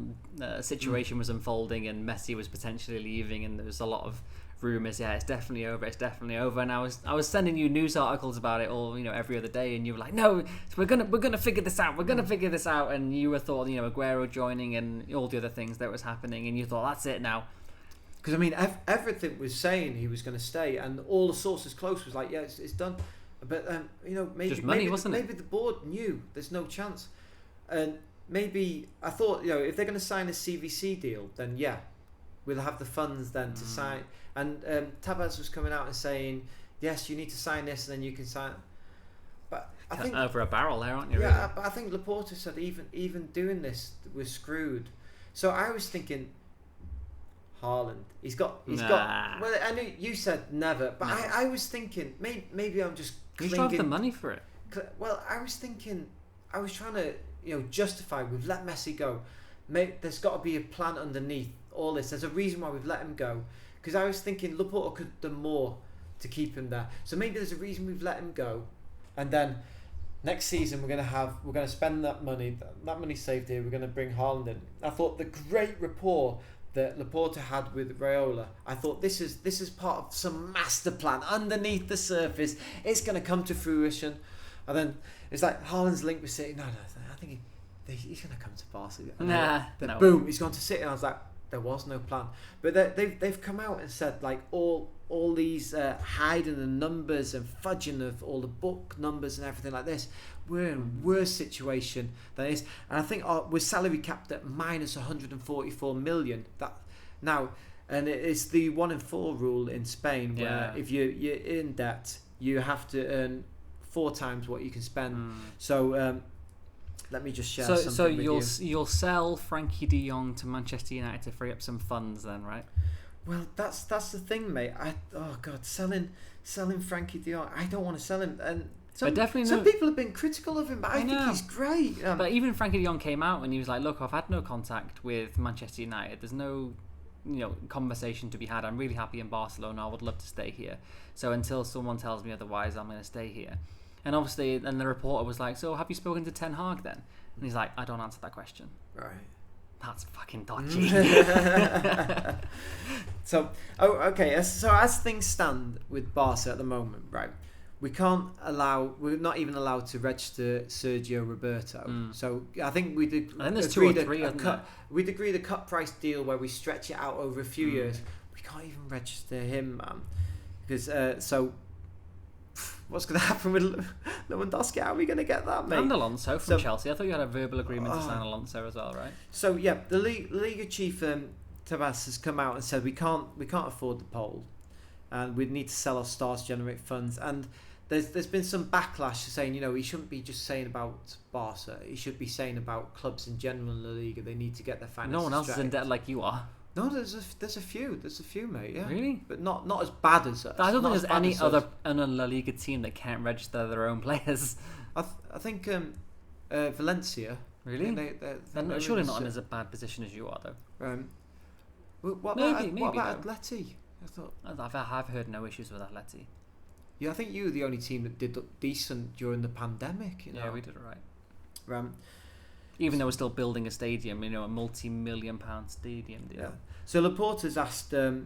situation was unfolding and Messi was potentially leaving, and there was a lot of rumours. Yeah, it's definitely over. And I was sending you news articles about it all, every other day, and you were like, no, we're gonna figure this out. We're gonna figure this out. And you were thought, Aguero joining and all the other things that was happening, and you thought that's it now. Because everything was saying he was going to stay, and all the sources close was like, yeah, it's done. But maybe just money, wasn't it? Maybe the board knew there's no chance, and maybe I thought if they're going to sign a CVC deal, then yeah, we'll have the funds then to sign. And Tavares was coming out and saying, yes, you need to sign this, and then you can sign. But I think over a barrel there, aren't you? Yeah, really? But I think Laporta said even doing this we're screwed. So I was thinking, Haaland. He's got. Well, I knew you said never, but never. I was thinking maybe I'm just. You should have the money for it. Well, I was thinking, I was trying to justify we've let Messi go. There's got to be a plan underneath all this. There's a reason why we've let him go. Because I was thinking Laporta could have done more to keep him there. So maybe there's a reason we've let him go, and then next season we're going to spend that money. That money saved here. We're going to bring Haaland in. I thought the great rapport that Laporta had with Raiola, I thought this is part of some master plan underneath the surface. It's going to come to fruition, and then it's like Haaland's link with City. No, I think he's going to come to Barcelona. No. Boom, he's gone to City, and I was like, there was no plan. But they've come out and said like all these hiding the numbers and fudging of all the book numbers and everything like this. We're in a worse situation than this, and I think we're salary capped at minus 144 million. That now, and it's the 1 in 4 rule in Spain, where if you're in debt, you have to earn 4 times what you can spend. So let me just share something so with you. You'll sell Frankie de Jong to Manchester United to free up some funds, then, right? Well, that's the thing, mate. Selling Frankie de Jong. I don't want to sell him, and some people have been critical of him, but I think he's great. But even Frankie de Jong came out and he was like, "Look, I've had no contact with Manchester United. There's no, conversation to be had. I'm really happy in Barcelona. I would love to stay here. So until someone tells me otherwise, I'm going to stay here." And obviously, then the reporter was like, "So have you spoken to Ten Hag then?" And he's like, "I don't answer that question." Right. That's fucking dodgy. So as things stand with Barca at the moment, right? We're not even allowed to register Sergio Roberto. So I think we'd we'd agreed a cut price deal where we stretch it out over a few years. We can't even register him, man. Because what's going to happen with Lewandowski? How are we going to get that, mate? And Alonso from Chelsea. I thought you had a verbal agreement to sign Alonso as well, right? So yeah, the Liga chief Tavares has come out and said we can't afford the poll, and we need to sell our stars to generate funds. And there's been some backlash saying he shouldn't be just saying about Barca. He should be saying about clubs in general in La Liga. They need to get their finances. No one else straight. is in debt like you are. No, there's a few, mate. Yeah, really, but not as bad as us. I don't think there's any other La Liga team that can't register their own players. I think Valencia Really? They're surely not in as a bad position as you are, though. What maybe about Atleti? I've heard no issues with Atleti. Yeah, I think you were the only team that did decent during the pandemic. You know? Yeah, we did it right. Even though we're still building a stadium, a multi-million-pound stadium. Yeah. So Laporta's asked Tebas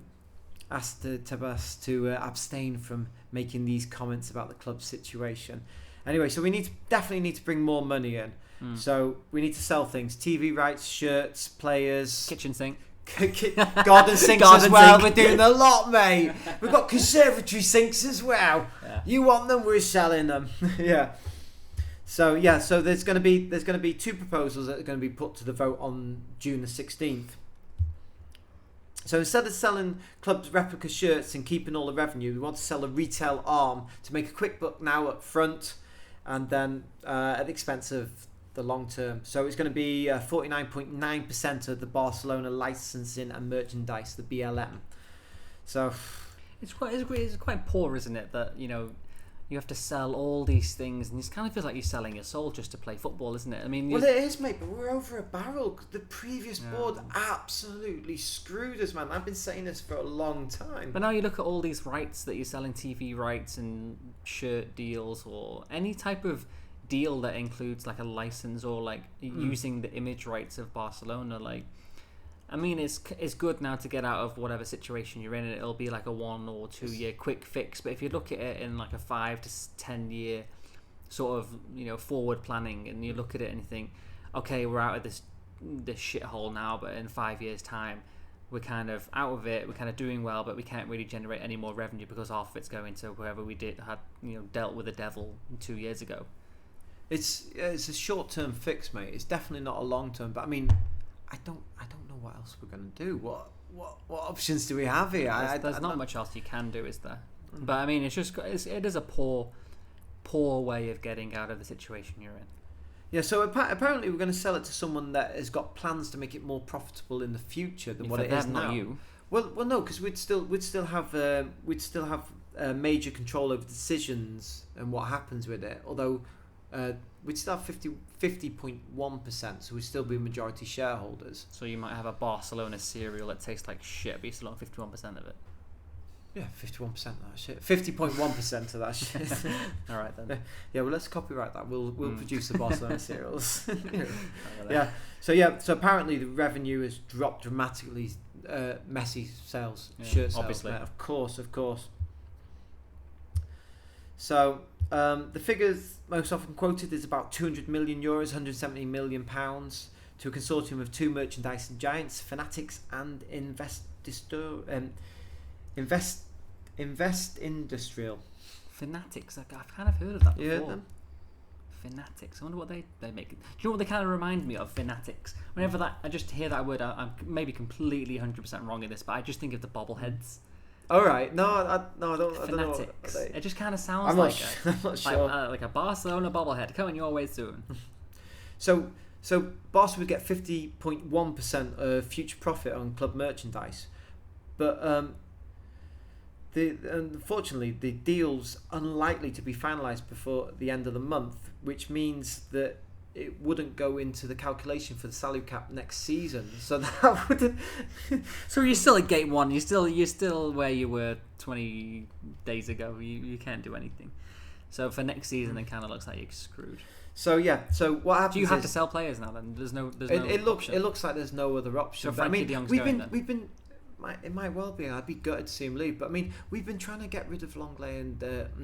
to abstain from making these comments about the club's situation. Anyway, so we definitely need to bring more money in. So we need to sell things: TV rights, shirts, players, kitchen sink. Garden sinks as well. We're doing a lot, mate. We've got conservatory sinks as well. Yeah. You want them? We're selling them. Yeah. So there's going to be two proposals that are going to be put to the vote on June the 16th. So instead of selling clubs replica shirts and keeping all the revenue, we want to sell a retail arm to make a quick buck now up front, and then at the expense of the long term. So it's going to be 49.9% of the Barcelona licensing and merchandise, the BLM. So it's quite poor, isn't it? That you have to sell all these things, and it kind of feels like you're selling your soul just to play football, isn't it? I mean, well, it is, mate. But we're over a barrel. The previous board absolutely screwed us, man. I've been saying this for a long time. But now you look at all these rights that you're selling, TV rights and shirt deals, or any type of deal that includes like a license or like using the image rights of Barcelona. Like, I mean, it's good now to get out of whatever situation you're in, and it'll be like a 1 or 2 year quick fix. But if you look at it in like a 5 to 10 year sort of forward planning, and you look at it and you think, okay, we're out of this shithole now, but in 5 years' time, we're kind of out of it. We're kind of doing well, but we can't really generate any more revenue because half of it's going to whoever we had dealt with the devil 2 years ago. It's a short-term fix, mate. It's definitely not a long-term. But I mean, I don't know what else we're going to do. What options do we have here? There's not much else you can do, is there? But I mean, it is a poor way of getting out of the situation you're in. Yeah. So apparently we're going to sell it to someone that has got plans to make it more profitable in the future than what it is now. Not you. Well, no, because we'd still have major control over decisions and what happens with it. Although we'd still have 50.1%, so we'd still be majority shareholders. So you might have a Barcelona cereal that tastes like shit, but you still own 51% of it. Yeah, 51% of that shit. 50.1% of that shit. All right then. Yeah, well, let's copyright that. We'll produce the Barcelona cereals. Yeah. So apparently the revenue has dropped dramatically. Messi sales, shirt sales, obviously. Of course. So the figures most often quoted is about 200 million euros, 170 million pounds to a consortium of two merchandising giants, Fanatics and Invest Industrial. Fanatics, I've kind of heard of that before. You heard them? Fanatics. I wonder what they make. Do you know what they kind of remind me of? Fanatics. Whenever I just hear that word, I'm maybe completely 100% wrong in this, but I just think of the bobbleheads. All right. No, I don't. Fanatics. I don't know. It just kind of sounds I'm not sure. Like a Barcelona bobblehead coming your way soon. So Barca would get 50.1% of future profit on club merchandise, but unfortunately the deal's unlikely to be finalised before the end of the month, which means that it wouldn't go into the calculation for the salary cap next season. So that wouldn't. So you're still at gate one. You're still where you were 20 days ago. You can't do anything. So for next season, it kind of looks like you're screwed. So yeah. So what happens? Do you have to sell players now? Then there's no. It looks like there's no other option. So Frankie de Jong's going then. We've been. It might well be. I'd be gutted to see him leave. But I mean, we've been trying to get rid of Longley and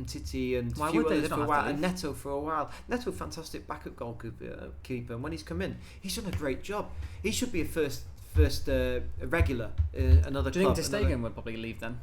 Titi and a few others for a while, and Neto for a while. Neto, fantastic backup goalkeeper, and when he's come in, he's done a great job. He should be a first regular. Another. Do you think Ter Stegen would probably leave then?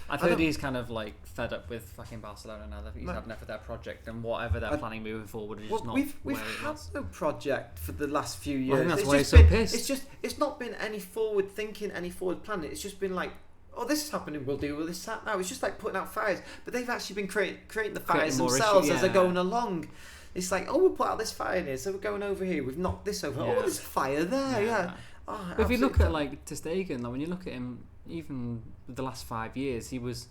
I've heard he's kind of like fed up with fucking Barcelona now. That he's had enough of their project, and whatever they're planning moving forward is just not. We've had no project for the last few years. I think that's why he's so pissed. It's not been any forward thinking, any forward planning. It's just been like, oh, this is happening, we'll deal with this now. It's just like putting out fires, but they've actually been creating the fires themselves as they're going along. It's like, oh, we'll put out this fire here, so we're going over here. We've knocked this over. Oh, there's a fire there. Yeah. Oh, but if you look at like Ter Stegen, when you look at him, even the last 5 years, he was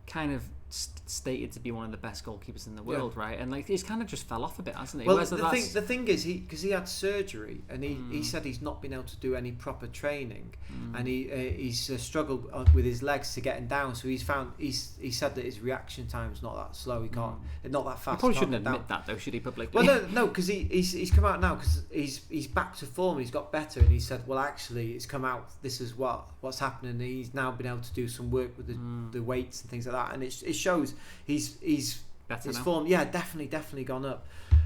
kind of stated to be one of the best goalkeepers in the world, right? And like he's kind of just fell off a bit, hasn't he? Well, the thing is, because he had surgery, and he said he's not been able to do any proper training, and he's struggled with his legs to getting down. So he said that his reaction time's not that slow. He can't, not that fast. He probably shouldn't admit that though, should he, publicly? Well, no, because he's come out now because he's back to form. He's got better, and he said, well, actually, it's come out. This is what's happening. He's now been able to do some work with the weights and things like that, and it shows he's better his now. form. Yeah, definitely gone up.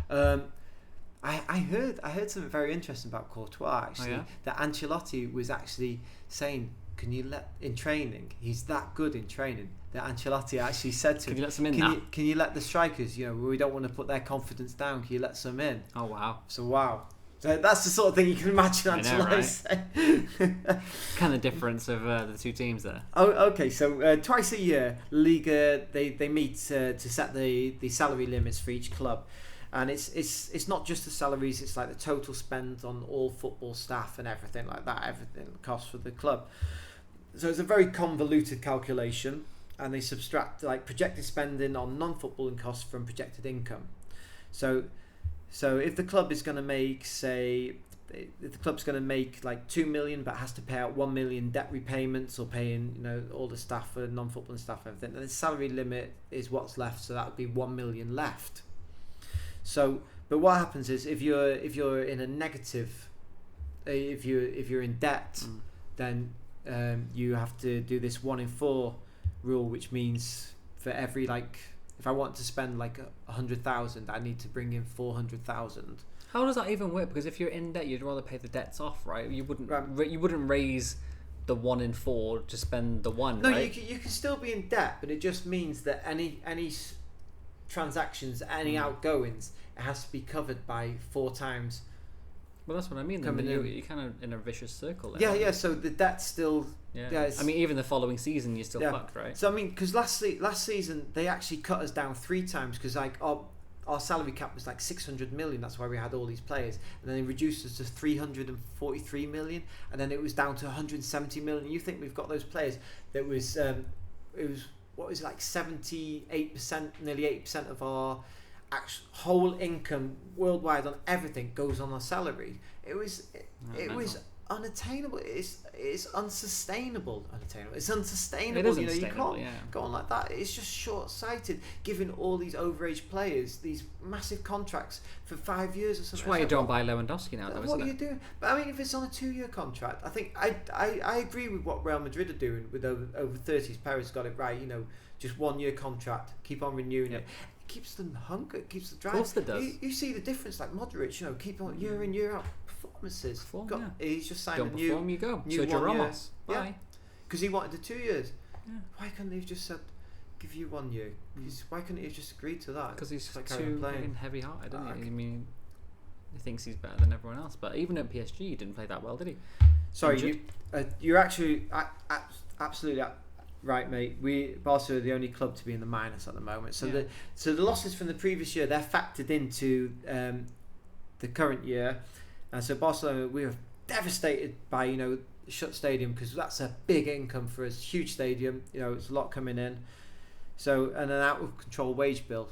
I heard something very interesting about Courtois actually. That Ancelotti was actually saying, can you let in training? He's that good in training that Ancelotti actually said to him, can you let some in now? Can you let the strikers? We don't want to put their confidence down. Can you let some in? Oh wow! So that's the sort of thing you can imagine Ancelotti saying. Kind of difference of the two teams there. Oh, okay. So twice a year, Liga they meet to set the salary limits for each club, and it's not just the salaries. It's like the total spend on all football staff and everything like that. Everything costs for the club. So it's a very convoluted calculation, and they subtract like projected spending on non-footballing costs from projected income. So if the club is going to make, say, if the club's going to make like 2 million, but has to pay out 1 million debt repayments or paying all the staff for non-footballing staff and everything, then the salary limit is what's left. So that would be 1 million left. So, but what happens is if you're in a negative, if you're in debt, then you have to do this 1 in 4 rule, which means for every if I want to spend 100,000, I need to bring in 400,000. How does that even work? Because if you're in debt, you'd rather pay the debts off, right? You wouldn't raise the 1 in 4 to spend the 1. No, right? you can still be in debt, but it just means that any transactions, any outgoings, it has to be covered by 4 times. Well, that's what I mean. You're kind of in a vicious circle there. Yeah. So the debt's still. Yeah. I mean, even the following season, you're still fucked, right? So I mean, because last season they actually cut us down 3 times because our salary cap was 600 million. That's why we had all these players, and then they reduced us to 343 million, and then it was down to 170 million. You think we've got those players? That was it was what was it, 78%, nearly 8% of our whole income worldwide on everything goes on our salary. It was unattainable. It's unsustainable. It's unsustainable. It is you unsustainable, can't go on like that. It's just short-sighted, giving all these overage players these massive contracts for 5 years or something. That's why you don't buy Lewandowski now, though, what isn't are it? you doing? But I mean, if it's on a 2-year contract, I think I agree with what Real Madrid are doing with over 30s. Paris got it right. Just 1-year contract, keep on renewing it. Keeps them hungry, keeps the drive. Of course it does. You see the difference, like Modric, keep on year in, year out performances. He's just signed Don't perform, you go. Sergio Ramos. Bye. Because he wanted the 2 years. Yeah. Why couldn't they have just said, give you 1 year? Why couldn't he have just agreed to that? Because he's too heavy-hearted, isn't he? I mean, he thinks he's better than everyone else. But even at PSG, he didn't play that well, did he? Sorry, you're actually absolutely right, mate. Barca are the only club to be in the minus at the moment. So the losses from the previous year, they're factored into the current year. And so Barcelona, we were devastated by shut stadium because that's a big income for us, huge stadium. It's a lot coming in. So and an out of control wage bill.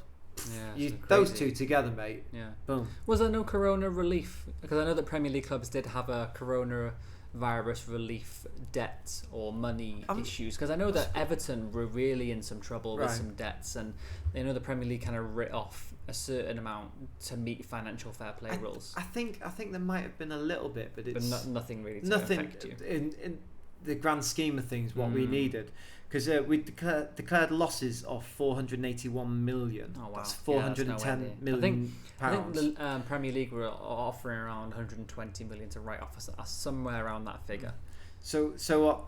Yeah, those two together, mate. Yeah. Boom. Was there no corona relief? Because I know that Premier League clubs did have a coronavirus relief debt or money issues. Because I know that Everton were really in some trouble with some debts, and the Premier League kind of writ off a certain amount to meet financial fair play rules. I think there might have been a little bit, but it's nothing really to affect you in the grand scheme of things. What we needed. Because we declared losses of 481 million. Oh, wow. That's 410 million pounds. I think the Premier League were offering around 120 million to write off somewhere around that figure. So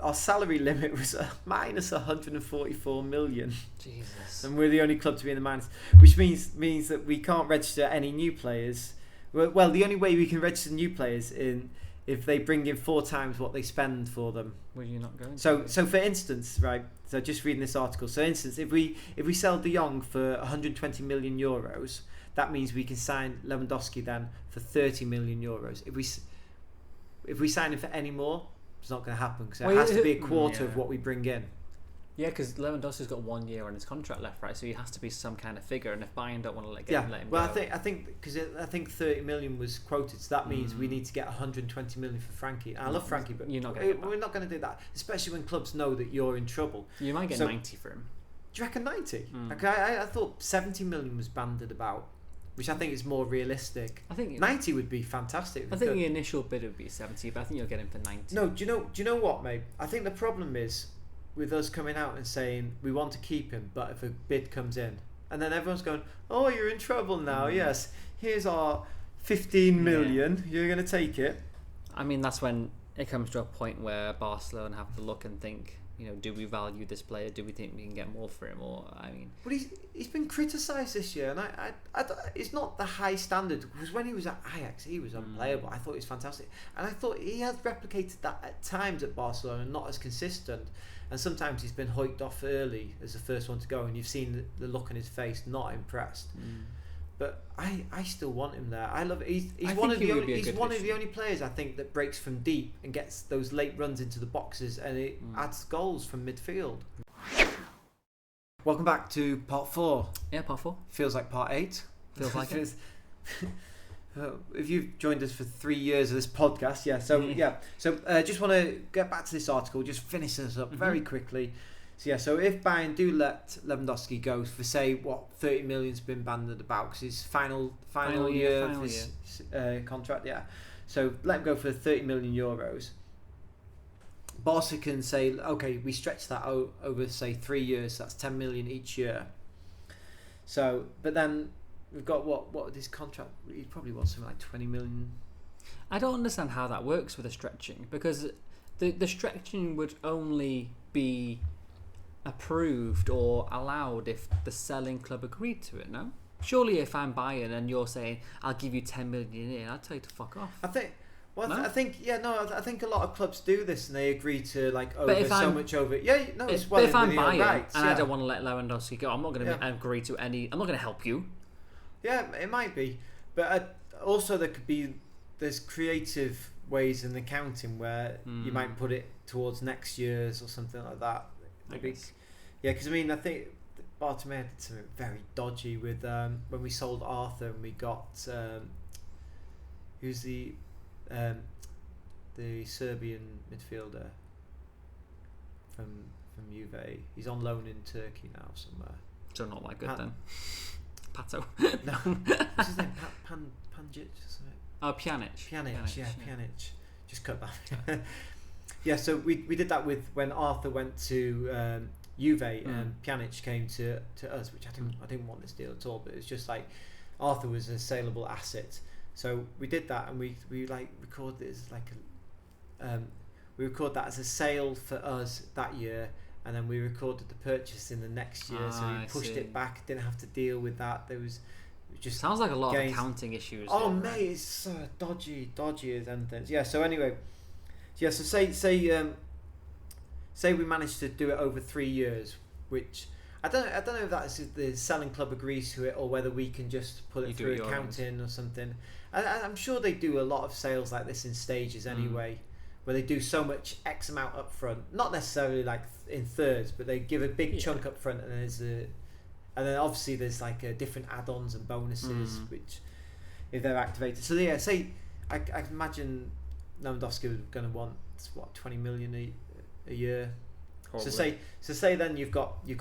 our salary limit was minus 144 million. Jesus. And we're the only club to be in the minus, which means that we can't register any new players. Well, the only way we can register new players if they bring in 4 times what they spend for them. Will you not go? So for instance, right? So just reading this article. So, for instance, if we sell De Jong for 120 million euros, that means we can sign Lewandowski then for 30 million euros. If we sign him for any more, it's not going to happen because it has to be a quarter of what we bring in. Yeah, because Lewandowski's got 1 year on his contract left, right? So he has to be some kind of figure, and if Bayern don't want to let him go. I think because I think 30 million was quoted, so that means we need to get 120 million for Frankie. And I love Frankie, but we're not going to do that, especially when clubs know that you're in trouble. You might get 90 for him. Do you reckon 90? Okay, I thought 70 million was banded about, which I think is more realistic. I think 90 would be fantastic. I think the initial bid would be 70, but I think you'll get him for 90. No, do you know what, mate? I think the problem is with us coming out and saying we want to keep him, but if a bid comes in, and then everyone's going, "Oh, you're in trouble now." Yes, here's our 15 million. You're going to take it. I mean, that's when it comes to a point where Barcelona have to look and think, do we value this player? Do we think we can get more for him? But he's been criticised this year, and I it's not the high standard, because when he was at Ajax, he was unplayable. I thought he was fantastic, and I thought he has replicated that at times at Barcelona, not as consistent. And sometimes he's been hoiked off early as the first one to go, and you've seen the look on his face, not impressed. But I still want him there. I love it. He's one of the only players I think that breaks from deep and gets those late runs into the boxes, and it adds goals from midfield. Welcome back to part 4. Yeah, part 4. Feels like part 8. Feels like it. If you've joined us for 3 years of this podcast, so just want to get back to this article, just finish this up very quickly. So if Bayern do let Lewandowski go for, say, 30 million's been banded about, because his final year of his contract, so let him go for 30 million euros. Barca can say, okay, we stretch that over, say, 3 years, so that's 10 million each year. So, but then we've got what his contract, he probably wants something like 20 million. I don't understand how that works with the stretching, because the stretching would only be approved or allowed if the selling club agreed to it, no? Surely if I'm Bayern and you're saying I'll give you 10 million a year, I'd tell you to fuck off. I think I think a lot of clubs do this, and they agree to much over. It's well. But if I'm Bayern and I don't want to let Lewandowski go, I'm not going to agree to any. I'm not going to help you. Yeah, it might be, but also there's creative ways in accounting where you might put it towards next year's or something like that. Maybe. Yeah, because I think Bartomeu did something very dodgy with when we sold Arthur, and we got who's the Serbian midfielder from Juve. He's on loan in Turkey now somewhere. So not that good then. Pato. No, what's his name? Panjic or something. Oh, Pjanic. Pjanic. Just cut that. So we did that with when Arthur went to Juve, and Pjanic came to us, which I didn't want this deal at all, but it's just like Arthur was a saleable asset. So we did that, and we recorded it as we record that as a sale for us that year, and then we recorded the purchase in the next year. So we pushed it back, didn't have to deal with that. There was just sounds like a lot of accounting issues. Oh mate, right? It's so dodgy as anything. Yeah. So anyway, so say we managed to do it over 3 years, which I don't know if that's the selling club agrees to it, or whether we can just put it through accounting or something. I'm sure they do a lot of sales like this in stages anyway, where they do so much X amount up front, not necessarily like in thirds, but they give a big chunk up front, and then obviously there's like different add-ons and bonuses which if they're activated. So say I imagine Lewandowski was going to want 20 million a year. Probably. So say then you've got your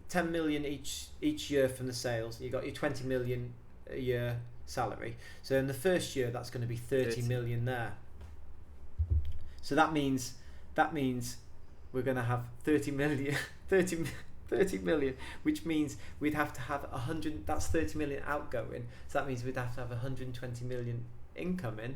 10 million each year from the sales. You've got your 20 million a year salary. So in the first year, that's going to be 30 million there. So that means we're going to have 30 million, which means we'd have to have 100. That's 30 million outgoing. So that means we'd have to have 120 million incoming.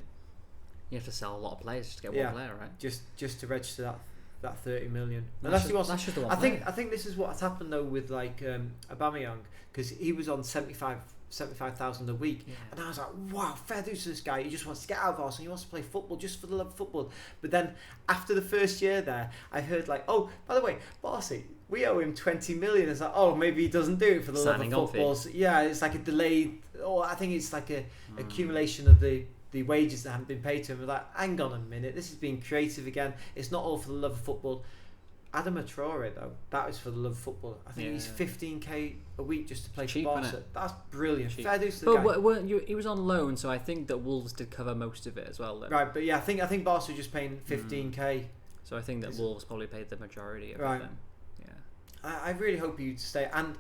You have to sell a lot of players just to get one player, right? Just to register that 30 million. That's just the one. I think this is what's happened though with Aubameyang, because he was on 75,000 a week, and I was like, wow, fair dues to this guy. He just wants to get out of Arsenal. He wants to play football just for the love of football. But then after the first year there, I heard oh, by the way, Barcy, we owe him 20 million. It's like, oh, maybe he doesn't do it for the love of football. So, it's like a delayed, or I think it's like a accumulation of the wages that haven't been paid to him. We're like, hang on a minute, this is being creative again. It's not all for the love of football. Adama Traore, though, that is for the love of football. I think he's 15k a week just to play for Barca. That's brilliant. Fair dues to the guy. He was on loan, so I think that Wolves did cover most of it as well. Then. Right, but yeah, I think Barca are just paying 15k. So I think that Wolves probably paid the majority of it. Then. Yeah. I really hope he'd stay. And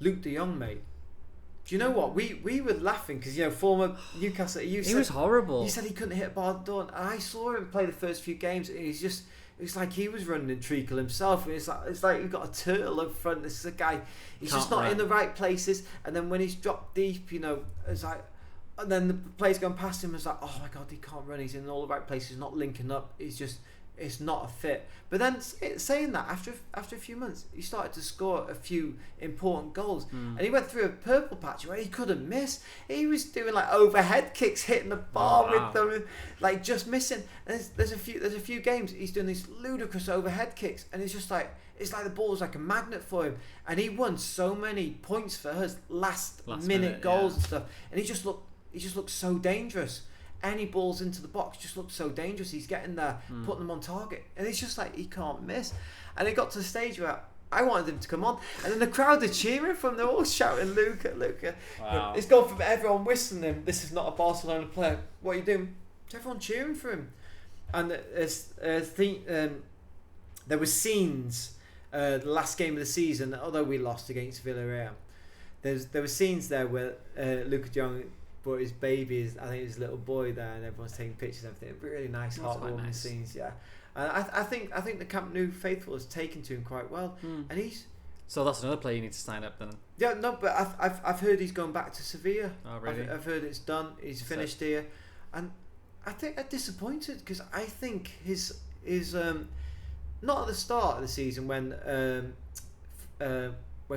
Luke De Jong, mate. Do you know what? We were laughing because, former Newcastle... He was horrible. You said he couldn't hit a bar door. And I saw him play the first few games. It's like he was running in treacle himself. It's like we've got a turtle up front. This is a guy... He's just not in the right places. And then when he's dropped deep, it's like... And then the players going past him, it's like, oh my God, he can't run. He's in all the right places, not linking up. It's not a fit. But then saying that, after a few months, he started to score a few important goals, and he went through a purple patch where he couldn't miss. He was doing like overhead kicks, hitting the bar with them, like just missing. And there's a few games he's doing these ludicrous overhead kicks, and it's like the ball's like a magnet for him. And he won so many points for us, last minute goals and stuff. And he just looked so dangerous. Any balls into the box just look so dangerous. He's getting there, putting them on target, and it's just like he can't miss. And it got to the stage where I wanted him to come on, and then the crowd are cheering for him. They're all shouting, "Luca, Luca!" Wow. It's gone from everyone whistling him, "This is not a Barcelona player. What are you doing?" to everyone cheering for him. And there were scenes the last game of the season, although we lost against Villarreal. There were scenes there where Luka de Jong brought his baby, I think his little boy there, and everyone's taking pictures and everything. Really nice, heartwarming scenes, yeah. And I think the Camp Nou faithful has taken to him quite well, and he's. So that's another player you need to sign up then. Yeah, no, but I've heard he's going back to Sevilla. Oh really? I've heard it's done. He's finished here, and I think I'm disappointed because I think his not at the start of the season when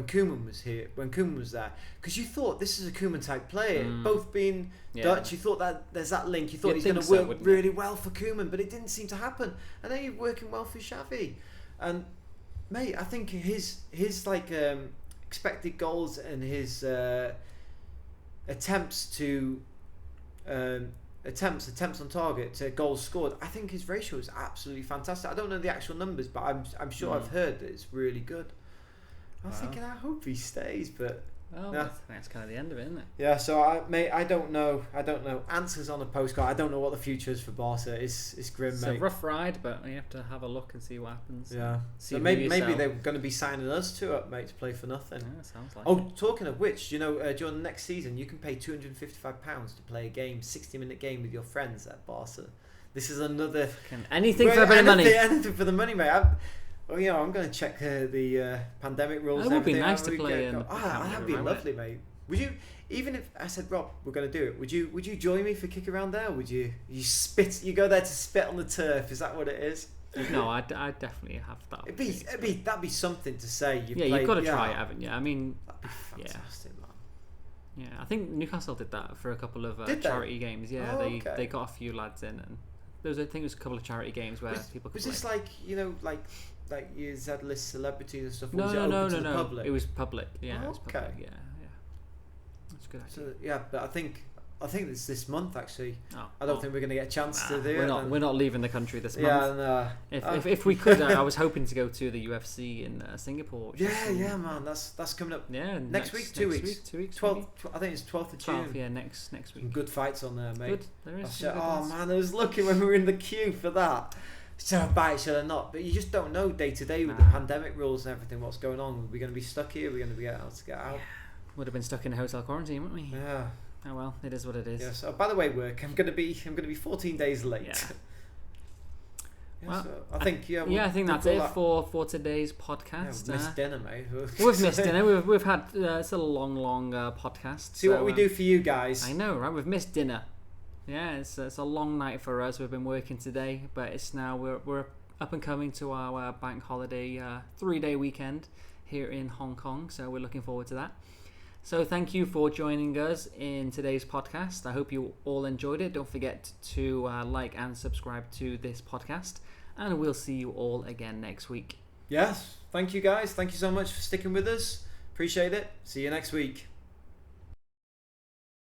Koeman was here, when Koeman was there, because you thought this is a Koeman type player, both being Dutch, you thought that there's that link, you thought he's going to work really well for Koeman, but it didn't seem to happen, and then you're working well for Xavi, and mate, I think his like expected goals and his attempts on target to goals scored, I think his ratio is absolutely fantastic. I don't know the actual numbers, but I'm sure I've heard that it's really good. I was thinking, I hope he stays, but that's kind of the end of it, isn't it? Yeah. So I don't know. Answers on a postcard. I don't know what the future is for Barca. It's grim, mate. It's a rough ride, but you have to have a look and see what happens. Yeah. So maybe they're going to be signing us two up, mate, to play for nothing. Yeah, sounds like. Oh, talking of which, during the next season, you can pay £255 to play a game, 60-minute game with your friends at Barca. This is another anything for a bit of money. Anything for the money, mate. I'm going to check the pandemic rules. It would be nice to play in. That'd be lovely, mate. Would you? Even if I said, Rob, we're going to do it, would you join me for kick around there? Would you spit? You go there to spit on the turf? Is that what it is? No, I'd definitely have that. That'd be something to say. You've got to try it, haven't you? I mean, fantastic, man. Yeah, I think Newcastle did that for a couple of charity games. Yeah, they got a few lads in, and I think it was a couple of charity games where people could play. Was this like you Z-list celebrities and stuff? No. Public? It was public. Yeah. Oh, it was public. Yeah. That's a good idea. So, yeah, but I think it's this month actually. I don't think we're going to get a chance to do it. We're not leaving the country this month. Yeah, no. If we could, I was hoping to go to the UFC in Singapore. Man, that's coming up. Yeah, next week, 2 weeks. 2 weeks. 12th. I think it's 12th of June. 12th, yeah, next week. Some good fights on there, mate. Good, there is. Man, I was looking when we were in the queue for that. Should I buy it, should I not? But you just don't know day to day with the pandemic rules and everything what's going on. Are we going to be stuck here? Are we going to be able to get out? Yeah. Would have been stuck in a hotel quarantine, wouldn't we? Yeah. Oh well, it is what it is. Yeah. So by the way, work. I'm going to be 14 days late. Yeah. Well, so I think I think that's it for today's podcast. Yeah, we've missed dinner, mate. We've missed dinner. We've had it's a long podcast. See what we do for you guys. I know, right? We've missed dinner. Yeah, it's a long night for us. We've been working today, but it's now we're up and coming to our bank holiday 3-day weekend here in Hong Kong. So we're looking forward to that. So thank you for joining us in today's podcast. I hope you all enjoyed it. Don't forget to like and subscribe to this podcast, and we'll see you all again next week. Yes, thank you guys. Thank you so much for sticking with us. Appreciate it. See you next week.